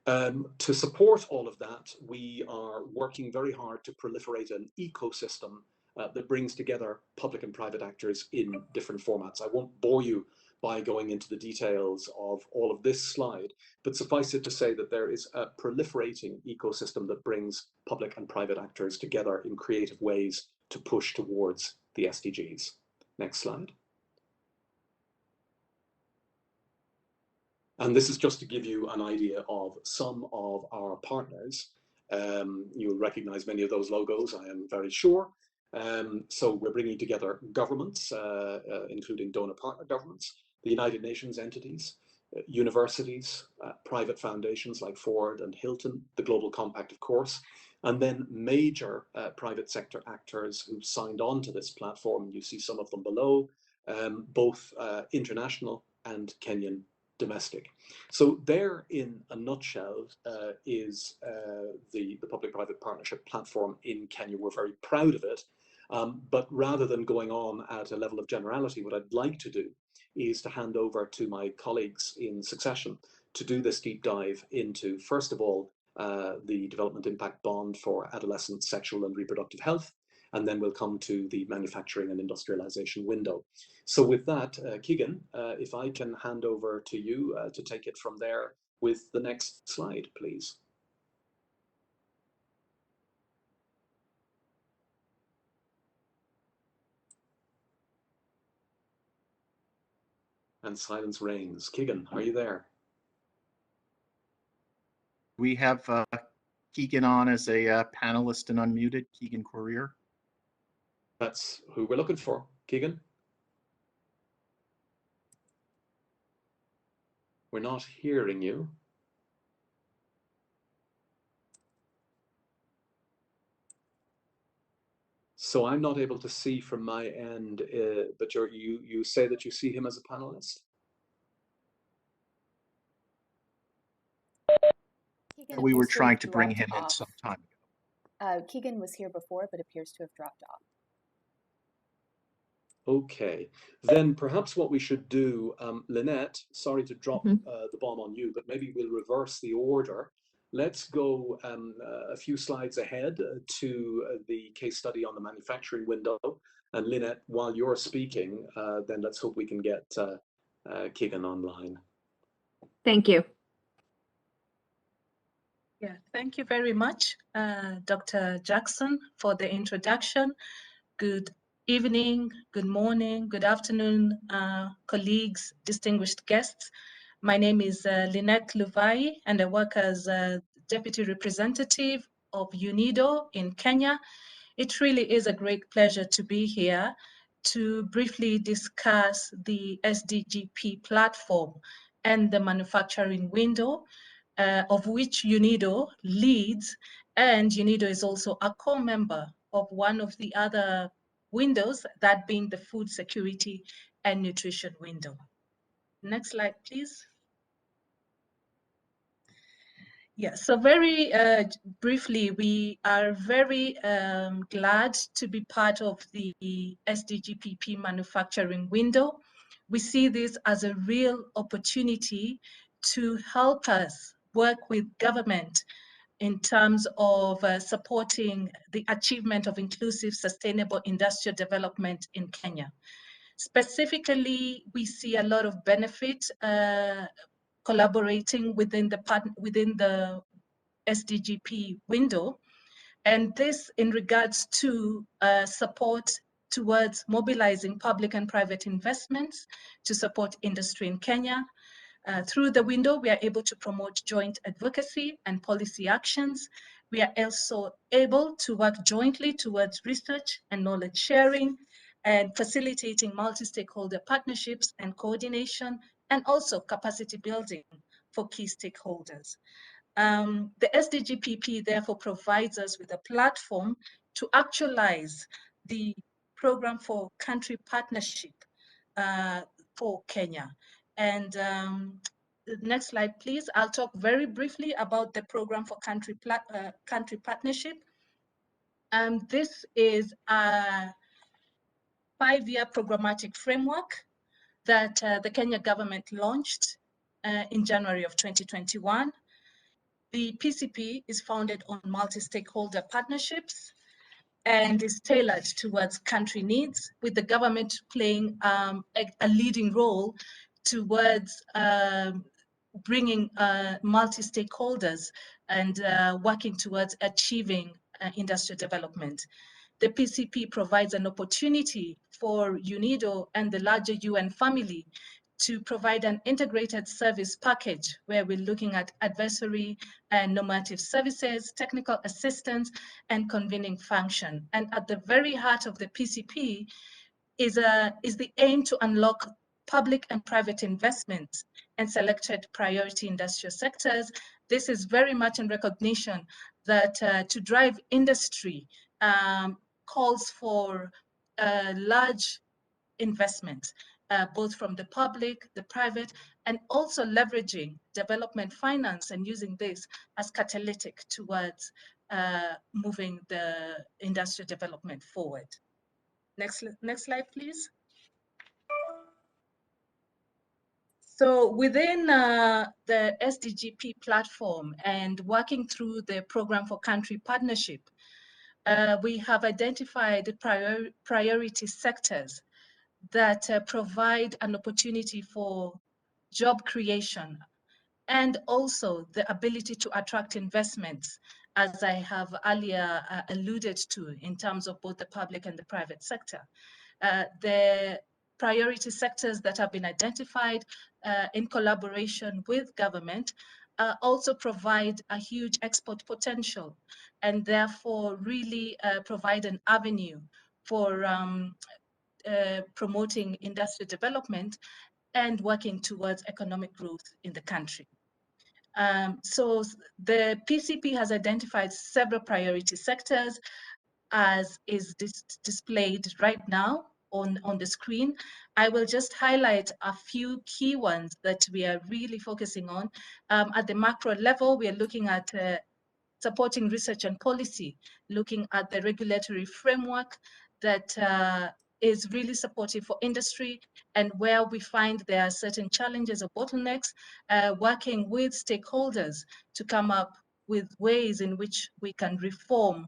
To support all of that, we are working very hard to proliferate an ecosystem that brings together public and private actors in different formats. I won't bore you by going into the details of all of this slide, but suffice it to say that there is a proliferating ecosystem that brings public and private actors together in creative ways to push towards the SDGs. Next slide. And this is just to give you an idea of some of our partners. You'll recognize many of those logos, I am very sure. So we're bringing together governments, including donor partner governments, the United Nations entities, universities, private foundations like Ford and Hilton, the Global Compact, of course, and then major private sector actors who've signed on to this platform. You see some of them below, both international and Kenyan domestic. So there, in a nutshell, is the public-private partnership platform in Kenya. We're very proud of it. But rather than going on at a level of generality, what I'd like to do is to hand over to my colleagues in succession to do this deep dive into, first of all, the Development Impact Bond for Adolescent Sexual and Reproductive Health, and then we'll come to the manufacturing and industrialization window. So with that, Keegan, if I can hand over to you to take it from there with the next slide, please. And silence reigns. Keegan, are you there? We have Keegan on as a panelist and unmuted, Keegan Courier. That's who we're looking for. Keegan? We're not hearing you. So I'm not able to see from my end, but you say that you see him as a panelist? Keegan We were appears to trying have to bring dropped him in off. some time ago. Keegan was here before, but appears to have dropped off. Okay, then perhaps what we should do, Lynette, sorry to drop the bomb on you, but maybe we'll reverse the order. Let's go a few slides ahead to the case study on the manufacturing window. And Lynette, while you're speaking, then let's hope we can get Keegan online. Thank you. Yeah, thank you very much, Dr. Jackson, for the introduction. Good evening, good morning, good afternoon, colleagues, distinguished guests. My name is Lynette Luvai, and I work as a Deputy Representative of UNIDO in Kenya. It really is a great pleasure to be here to briefly discuss the SDGP platform and the manufacturing window, of which UNIDO leads, and UNIDO is also a core member of one of the other windows, that being the food security and nutrition window. Next slide, please. Yeah, so very briefly, we are very glad to be part of the SDGPP manufacturing window. We see this as a real opportunity to help us work with government in terms of supporting the achievement of inclusive, sustainable industrial development in Kenya. Specifically, we see a lot of benefit collaborating within the SDGP window, and this in regards to support towards mobilizing public and private investments to support industry in Kenya. Through the window, we are able to promote joint advocacy and policy actions. We are also able to work jointly towards research and knowledge sharing, and facilitating multi-stakeholder partnerships and coordination, and also capacity building for key stakeholders. The SDGPP therefore provides us with a platform to actualize the program for country partnership for Kenya. And the next slide, please. I'll talk very briefly about the program for country partnership. This is a 5-year programmatic framework that the Kenya government launched in January of 2021. The PCP is founded on multi-stakeholder partnerships and is tailored towards country needs, with the government playing a leading role towards bringing multi-stakeholders and working towards achieving industrial development. The PCP provides an opportunity for UNIDO and the larger UN family to provide an integrated service package where we're looking at advisory and normative services, technical assistance, and convening function. And at the very heart of the PCP is the aim to unlock public and private investments and selected priority industrial sectors. This is very much in recognition that to drive industry calls for large investments, both from the public, the private, and also leveraging development finance and using this as catalytic towards moving the industrial development forward. Next slide, please. So within the SDGP platform and working through the program for country partnership, we have identified the priority sectors that provide an opportunity for job creation and also the ability to attract investments, as I have earlier alluded to in terms of both the public and the private sector. The priority sectors that have been identified in collaboration with government also provide a huge export potential and therefore really provide an avenue for promoting industrial development and working towards economic growth in the country. So the PCP has identified several priority sectors as is displayed right now on the screen. I will just highlight a few key ones that we are really focusing on. At the macro level, we are looking at supporting research and policy, looking at the regulatory framework that is really supportive for industry, and where we find there are certain challenges or bottlenecks, working with stakeholders to come up with ways in which we can reform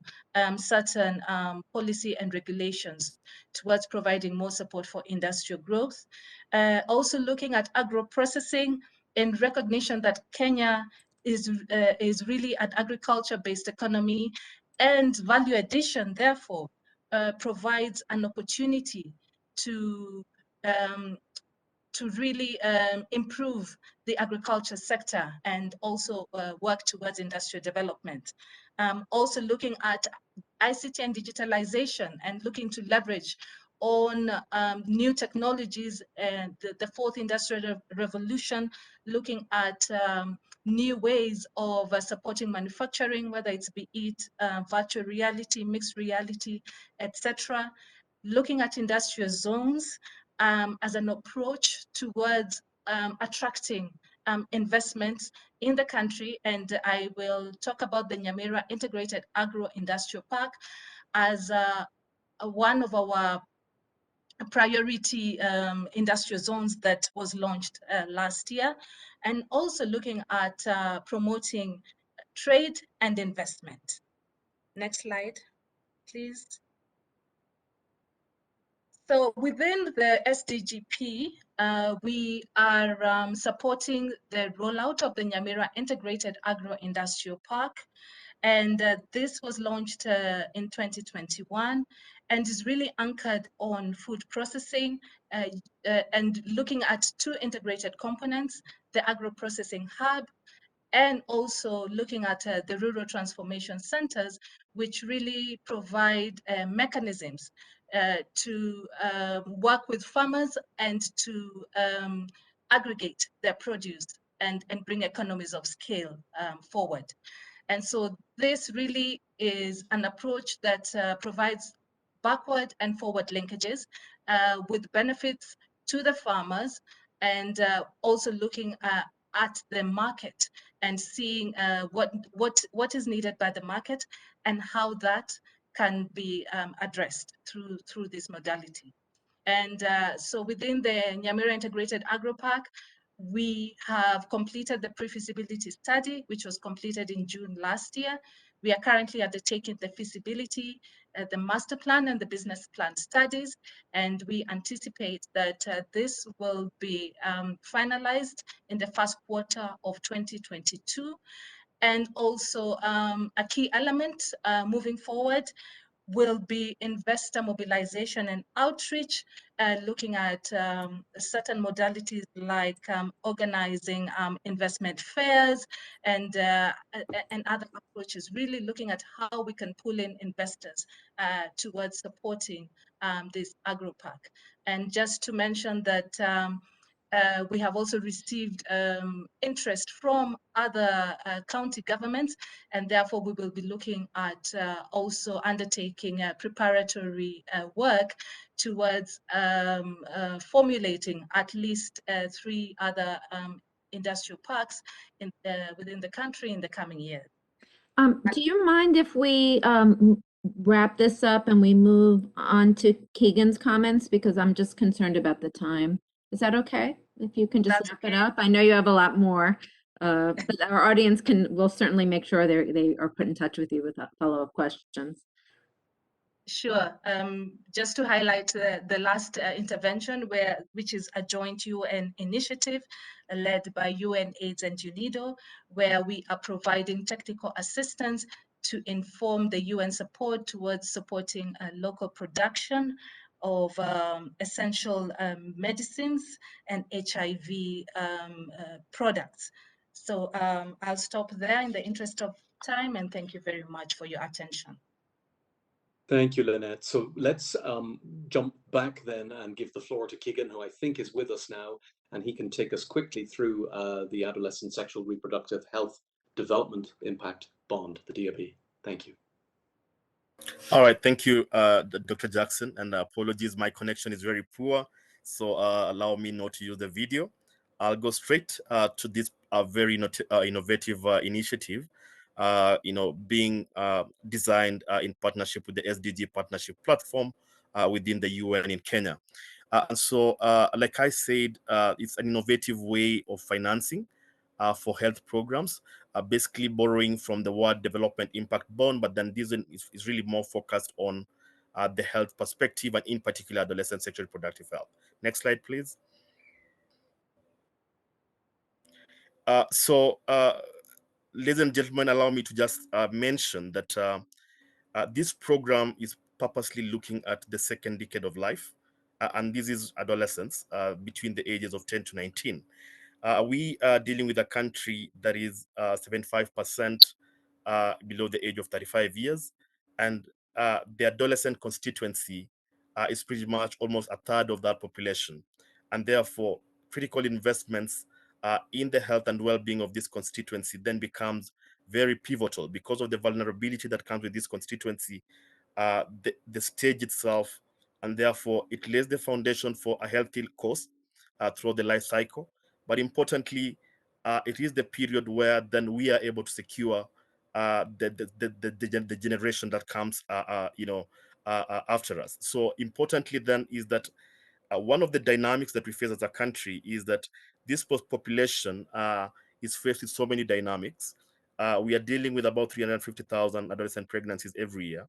certain policy and regulations towards providing more support for industrial growth. Also looking at agro-processing in recognition that Kenya is really an agriculture-based economy, and value addition, therefore, provides an opportunity to really improve the agriculture sector and also work towards industrial development. Also looking at ICT and digitalization and looking to leverage on new technologies and the fourth industrial revolution, looking at new ways of supporting manufacturing, whether it's be it virtual reality, mixed reality, etc. Looking at industrial zones as an approach towards attracting investments in the country. And I will talk about the Nyamira Integrated Agro-Industrial Park as one of our priority industrial zones that was launched last year, and also looking at promoting trade and investment. Next slide, please. So within the SDGP, we are supporting the rollout of the Nyamira Integrated Agro-Industrial Park. And this was launched in 2021 and is really anchored on food processing and looking at two integrated components, the agro-processing hub, and also looking at the rural transformation centers, which really provide mechanisms to work with farmers and to aggregate their produce and bring economies of scale forward. And so this really is an approach that provides backward and forward linkages with benefits to the farmers, and also looking at the market and seeing what is needed by the market and how that can be addressed through this modality. And so within the Nyamira Integrated Agro Park, we have completed the pre-feasibility study, which was completed in June last year. We are currently undertaking the feasibility, the master plan and the business plan studies, and we anticipate that this will be finalized in the first quarter of 2022. And also a key element moving forward will be investor mobilization and outreach, looking at certain modalities like organizing investment fairs and other approaches, really looking at how we can pull in investors towards supporting this agro park. And just to mention that we have also received interest from other county governments, and therefore we will be looking at also undertaking preparatory work towards formulating at least 3 other industrial parks within the country in the coming years. Do you mind if we wrap this up and we move on to Keegan's comments because I'm just concerned about the time. Is that okay? If you can just That's wrap it up. I know you have a lot more, but our audience will certainly make sure they are put in touch with you with follow-up questions. Sure. Just to highlight the last intervention, which is a joint UN initiative led by UNAIDS and UNIDO, where we are providing technical assistance to inform the UN support towards supporting local production of essential medicines and HIV products. So I'll stop there in the interest of time, and thank you very much for your attention. Thank you, Lynette. So let's jump back then and give the floor to Keegan, who I think is with us now, and he can take us quickly through the Adolescent Sexual Reproductive Health Development Impact Bond, the DAB. Thank you. All right, thank you, Dr. Jackson, and apologies, my connection is very poor, so allow me not to use the video. I'll go straight to this very innovative initiative, being designed in partnership with the SDG Partnership Platform within the UN in Kenya. And so, like I said, it's an innovative way of financing for health programs, basically borrowing from the World Development Impact Bond, but then this is really more focused on the health perspective and in particular adolescent sexual reproductive health. Next slide, please. Ladies and gentlemen, allow me to just mention that this program is purposely looking at the second decade of life, and this is adolescents between the ages of 10 to 19. We are dealing with a country that is 75% below the age of 35 years, and the adolescent constituency is pretty much almost a third of that population. And therefore, critical investments in the health and well-being of this constituency then becomes very pivotal because of the vulnerability that comes with this constituency, the stage itself, and therefore it lays the foundation for a healthy course throughout the life cycle. But importantly, it is the period where then we are able to secure the generation that comes, after us. So importantly, then is that one of the dynamics that we face as a country is that this population is faced with so many dynamics. We are dealing with about 350,000 adolescent pregnancies every year.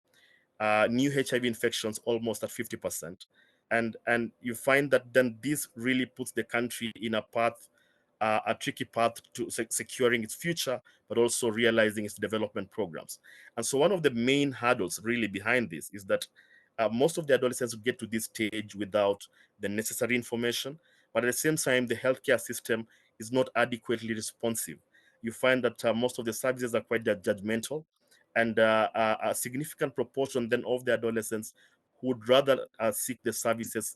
New HIV infections almost at 50%. And you find that then this really puts the country in a tricky path to securing its future, but also realizing its development programs. And so one of the main hurdles really behind this is that most of the adolescents get to this stage without the necessary information, but at the same time, the healthcare system is not adequately responsive. You find that most of the services are quite judgmental, and a significant proportion then of the adolescents who would rather seek the services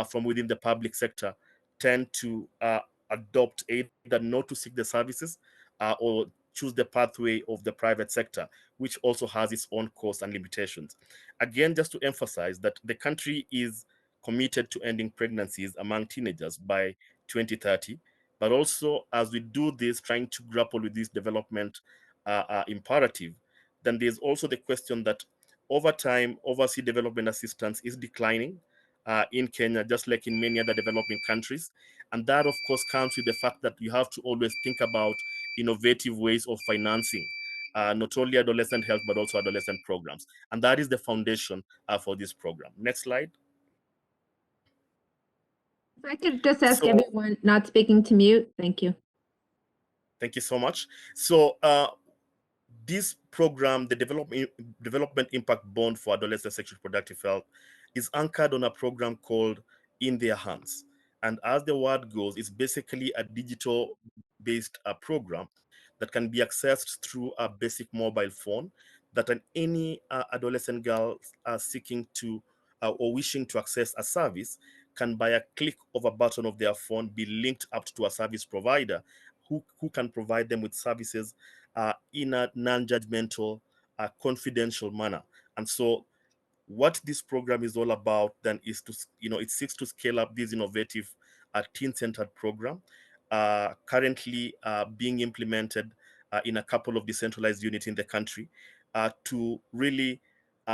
from within the public sector tend to adopt either not to seek the services or choose the pathway of the private sector, which also has its own costs and limitations. Again, just to emphasize that the country is committed to ending pregnancies among teenagers by 2030, but also as we do this, trying to grapple with this development imperative, then there's also the question that over time, overseas development assistance is declining in Kenya, just like in many other developing countries. And that, of course, comes with the fact that you have to always think about innovative ways of financing not only adolescent health, but also adolescent programs. And that is the foundation for this program. Next slide. If I could just ask everyone not speaking to mute. Thank you. Thank you so much. So this program, the Development Impact Bond for Adolescent Sexual Reproductive Health, is anchored on a program called In Their Hands. And as the word goes, it's basically a digital-based program that can be accessed through a basic mobile phone that any adolescent girl seeking to or wishing to access a service can, by a click of a button of their phone, be linked up to a service provider who can provide them with services in a non-judgmental, confidential manner. And so what this program is all about then is to, it seeks to scale up this innovative teen-centered program, currently being implemented in a couple of decentralized units in the country to really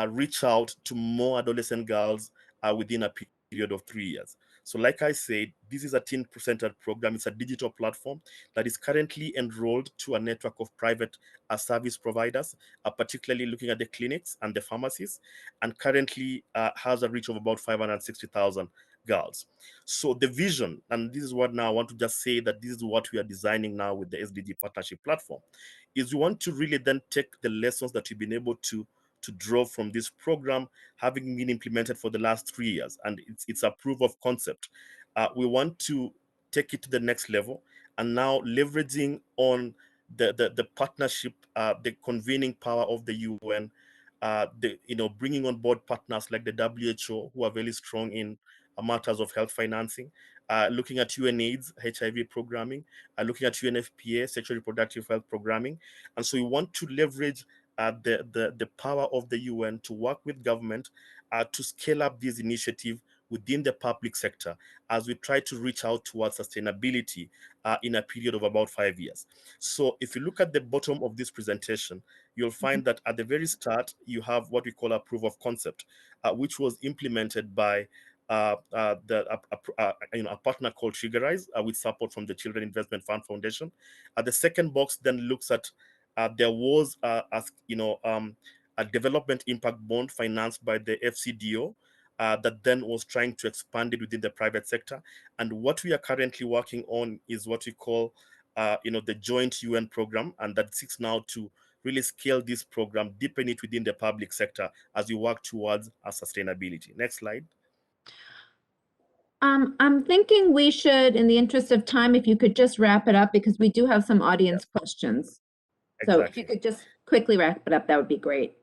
reach out to more adolescent girls within a period of 3 years. So like I said, this is a teen-centered program. It's a digital platform that is currently enrolled to a network of private service providers, particularly looking at the clinics and the pharmacies, and currently has a reach of about 560,000 girls. So the vision, and this is what now I want to just say that this is what we are designing now with the SDG partnership platform, is we want to really then take the lessons that we've been able to draw from this program, having been implemented for the last 3 years, and it's a proof of concept. We want to take it to the next level, and now leveraging on the partnership, the convening power of the UN, bringing on board partners like the WHO, who are very strong in matters of health financing, looking at UNAIDS, HIV programming, looking at UNFPA, sexual reproductive health programming. And so we want to leverage the power of the UN to work with government to scale up this initiative within the public sector as we try to reach out towards sustainability in a period of about 5 years. So if you look at the bottom of this presentation, you'll find that at the very start, you have what we call a proof of concept, which was implemented by a partner called Triggerize with support from the Children Investment Fund Foundation. The second box then looks at there was a development impact bond financed by the FCDO that then was trying to expand it within the private sector. And what we are currently working on is what we call the joint UN program, and that seeks now to really scale this program, deepen it within the public sector as we work towards sustainability. Next slide. I'm thinking we should, in the interest of time, if you could just wrap it up, because we do have some audience questions. So if you could just quickly wrap it up, that would be great.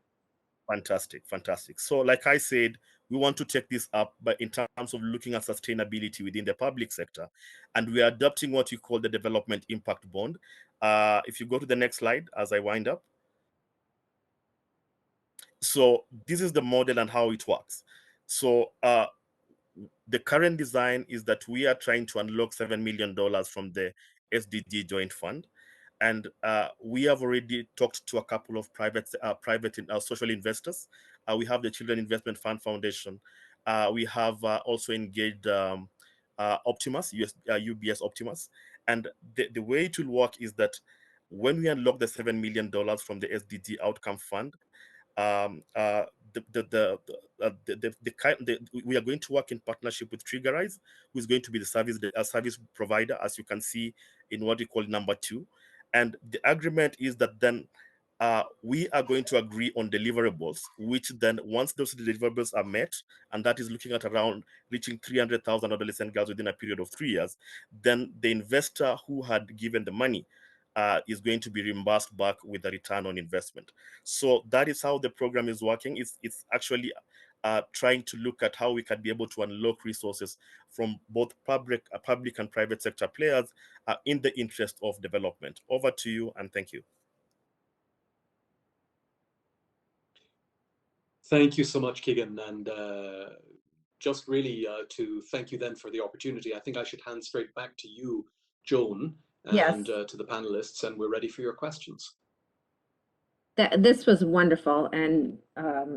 Fantastic, fantastic. So like I said, we want to take this up, but in terms of looking at sustainability within the public sector, and we are adopting what we call the development impact bond. If you go to the next slide as I wind up. So this is the model and how it works. So the current design is that we are trying to unlock $7 million from the SDG Joint Fund. And we have already talked to a couple of private social investors. We have the Children Investment Fund Foundation. We have also engaged Optimus, UBS Optimus. And the way it will work is that when we unlock the $7 million from the SDG Outcome Fund, we are going to work in partnership with Triggerize, who is going to be the service provider, as you can see in what we call number 2. And the agreement is that then we are going to agree on deliverables, which then once those deliverables are met, and that is looking at around reaching 300,000 adolescent girls within a period of 3 years, then the investor who had given the money is going to be reimbursed back with a return on investment. So that is how the program is working. It's actually trying to look at how we can be able to unlock resources from both public and private sector players in the interest of development. Over to you, and thank you. Thank you so much, Keegan. And just really to thank you then for the opportunity. I think I should hand straight back to you, Joan, and to the panelists, and we're ready for your questions. This was wonderful, and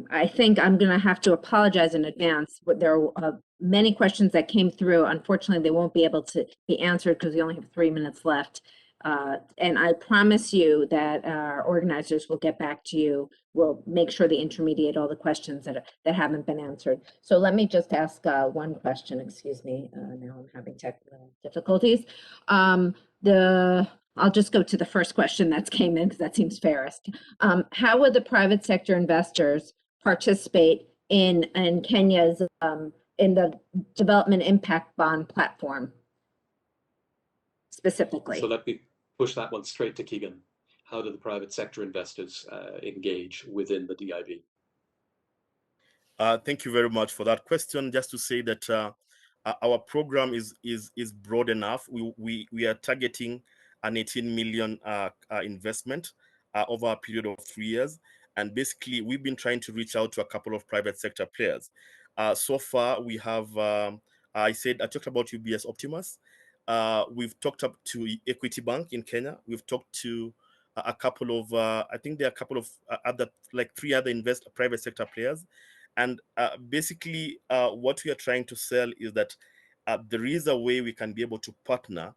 I think I'm going to have to apologize in advance. There are many questions that came through. Unfortunately, they won't be able to be answered because we only have 3 minutes left. And I promise you that our organizers will get back to you. We'll make sure they intermediate all the questions that haven't been answered. So let me just ask one question. Excuse me. Now I'm having technical difficulties. I'll just go to the first question that came in because that seems fairest. How would the private sector investors participate in Kenya's in the development impact bond platform specifically? So let me push that one straight to Keegan. How do the private sector investors engage within the DIB? Thank you very much for that question. Just to say that our program is broad enough. We are targeting an 18 million investment over a period of 3 years. And basically, we've been trying to reach out to a couple of private sector players. So far, we have, I talked about UBS Optimus. We've talked up to Equity Bank in Kenya. We've talked to a couple of, I think there are a couple of other, like 3 other private sector players. And basically, what we are trying to sell is that there is a way we can be able to partner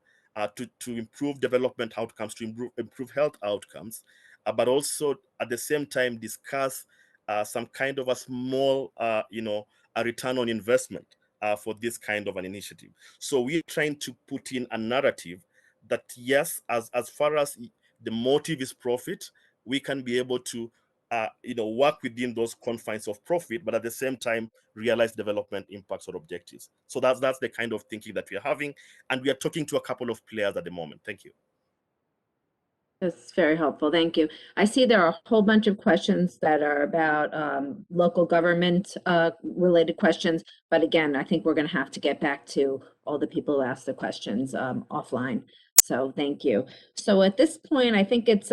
to improve development outcomes, to improve health outcomes, but also at the same time discuss some kind of a small, a return on investment for this kind of an initiative. So we're trying to put in a narrative that yes, as far as the motive is profit, we can be able to work within those confines of profit, but at the same time realize development impacts or objectives. So that's the kind of thinking that we are having, and we are talking to a couple of players at the moment. Thank you. That's very helpful. Thank you. I see there are a whole bunch of questions that are about local government related questions. But again, I think we're going to have to get back to all the people who asked the questions offline. So thank you. So at this point, I think it's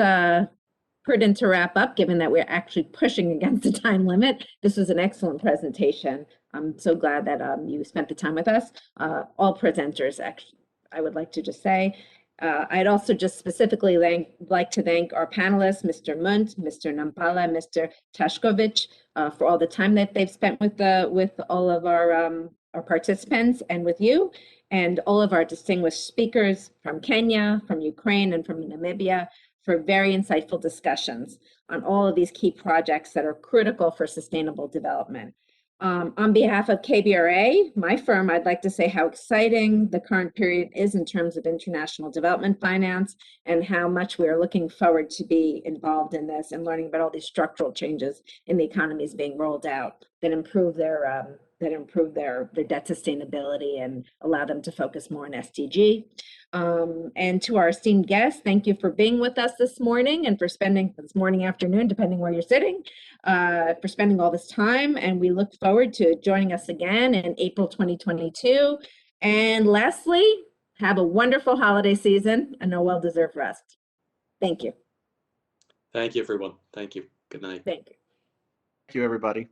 prudent to wrap up, given that we're actually pushing against the time limit. This was an excellent presentation. I'm so glad that you spent the time with us. All presenters, actually, I would like to just say. I'd also just specifically like to thank our panelists, Mr. Munt, Mr. Nampala, Mr. Tashkovich, for all the time that they've spent with all of our participants and with you, and all of our distinguished speakers from Kenya, from Ukraine, and from Namibia for very insightful discussions on all of these key projects that are critical for sustainable development. On behalf of KBRA, my firm, I'd like to say how exciting the current period is in terms of international development finance and how much we are looking forward to be involved in this and learning about all these structural changes in the economies being rolled out that improve their debt sustainability and allow them to focus more on SDG. And to our esteemed guests, thank you for being with us this morning and for spending this morning, afternoon, depending where you're sitting, for spending all this time. And we look forward to joining us again in April 2022. And lastly, have a wonderful holiday season and a well-deserved rest. Thank you. Thank you, everyone. Thank you. Good night. Thank you. Thank you, everybody.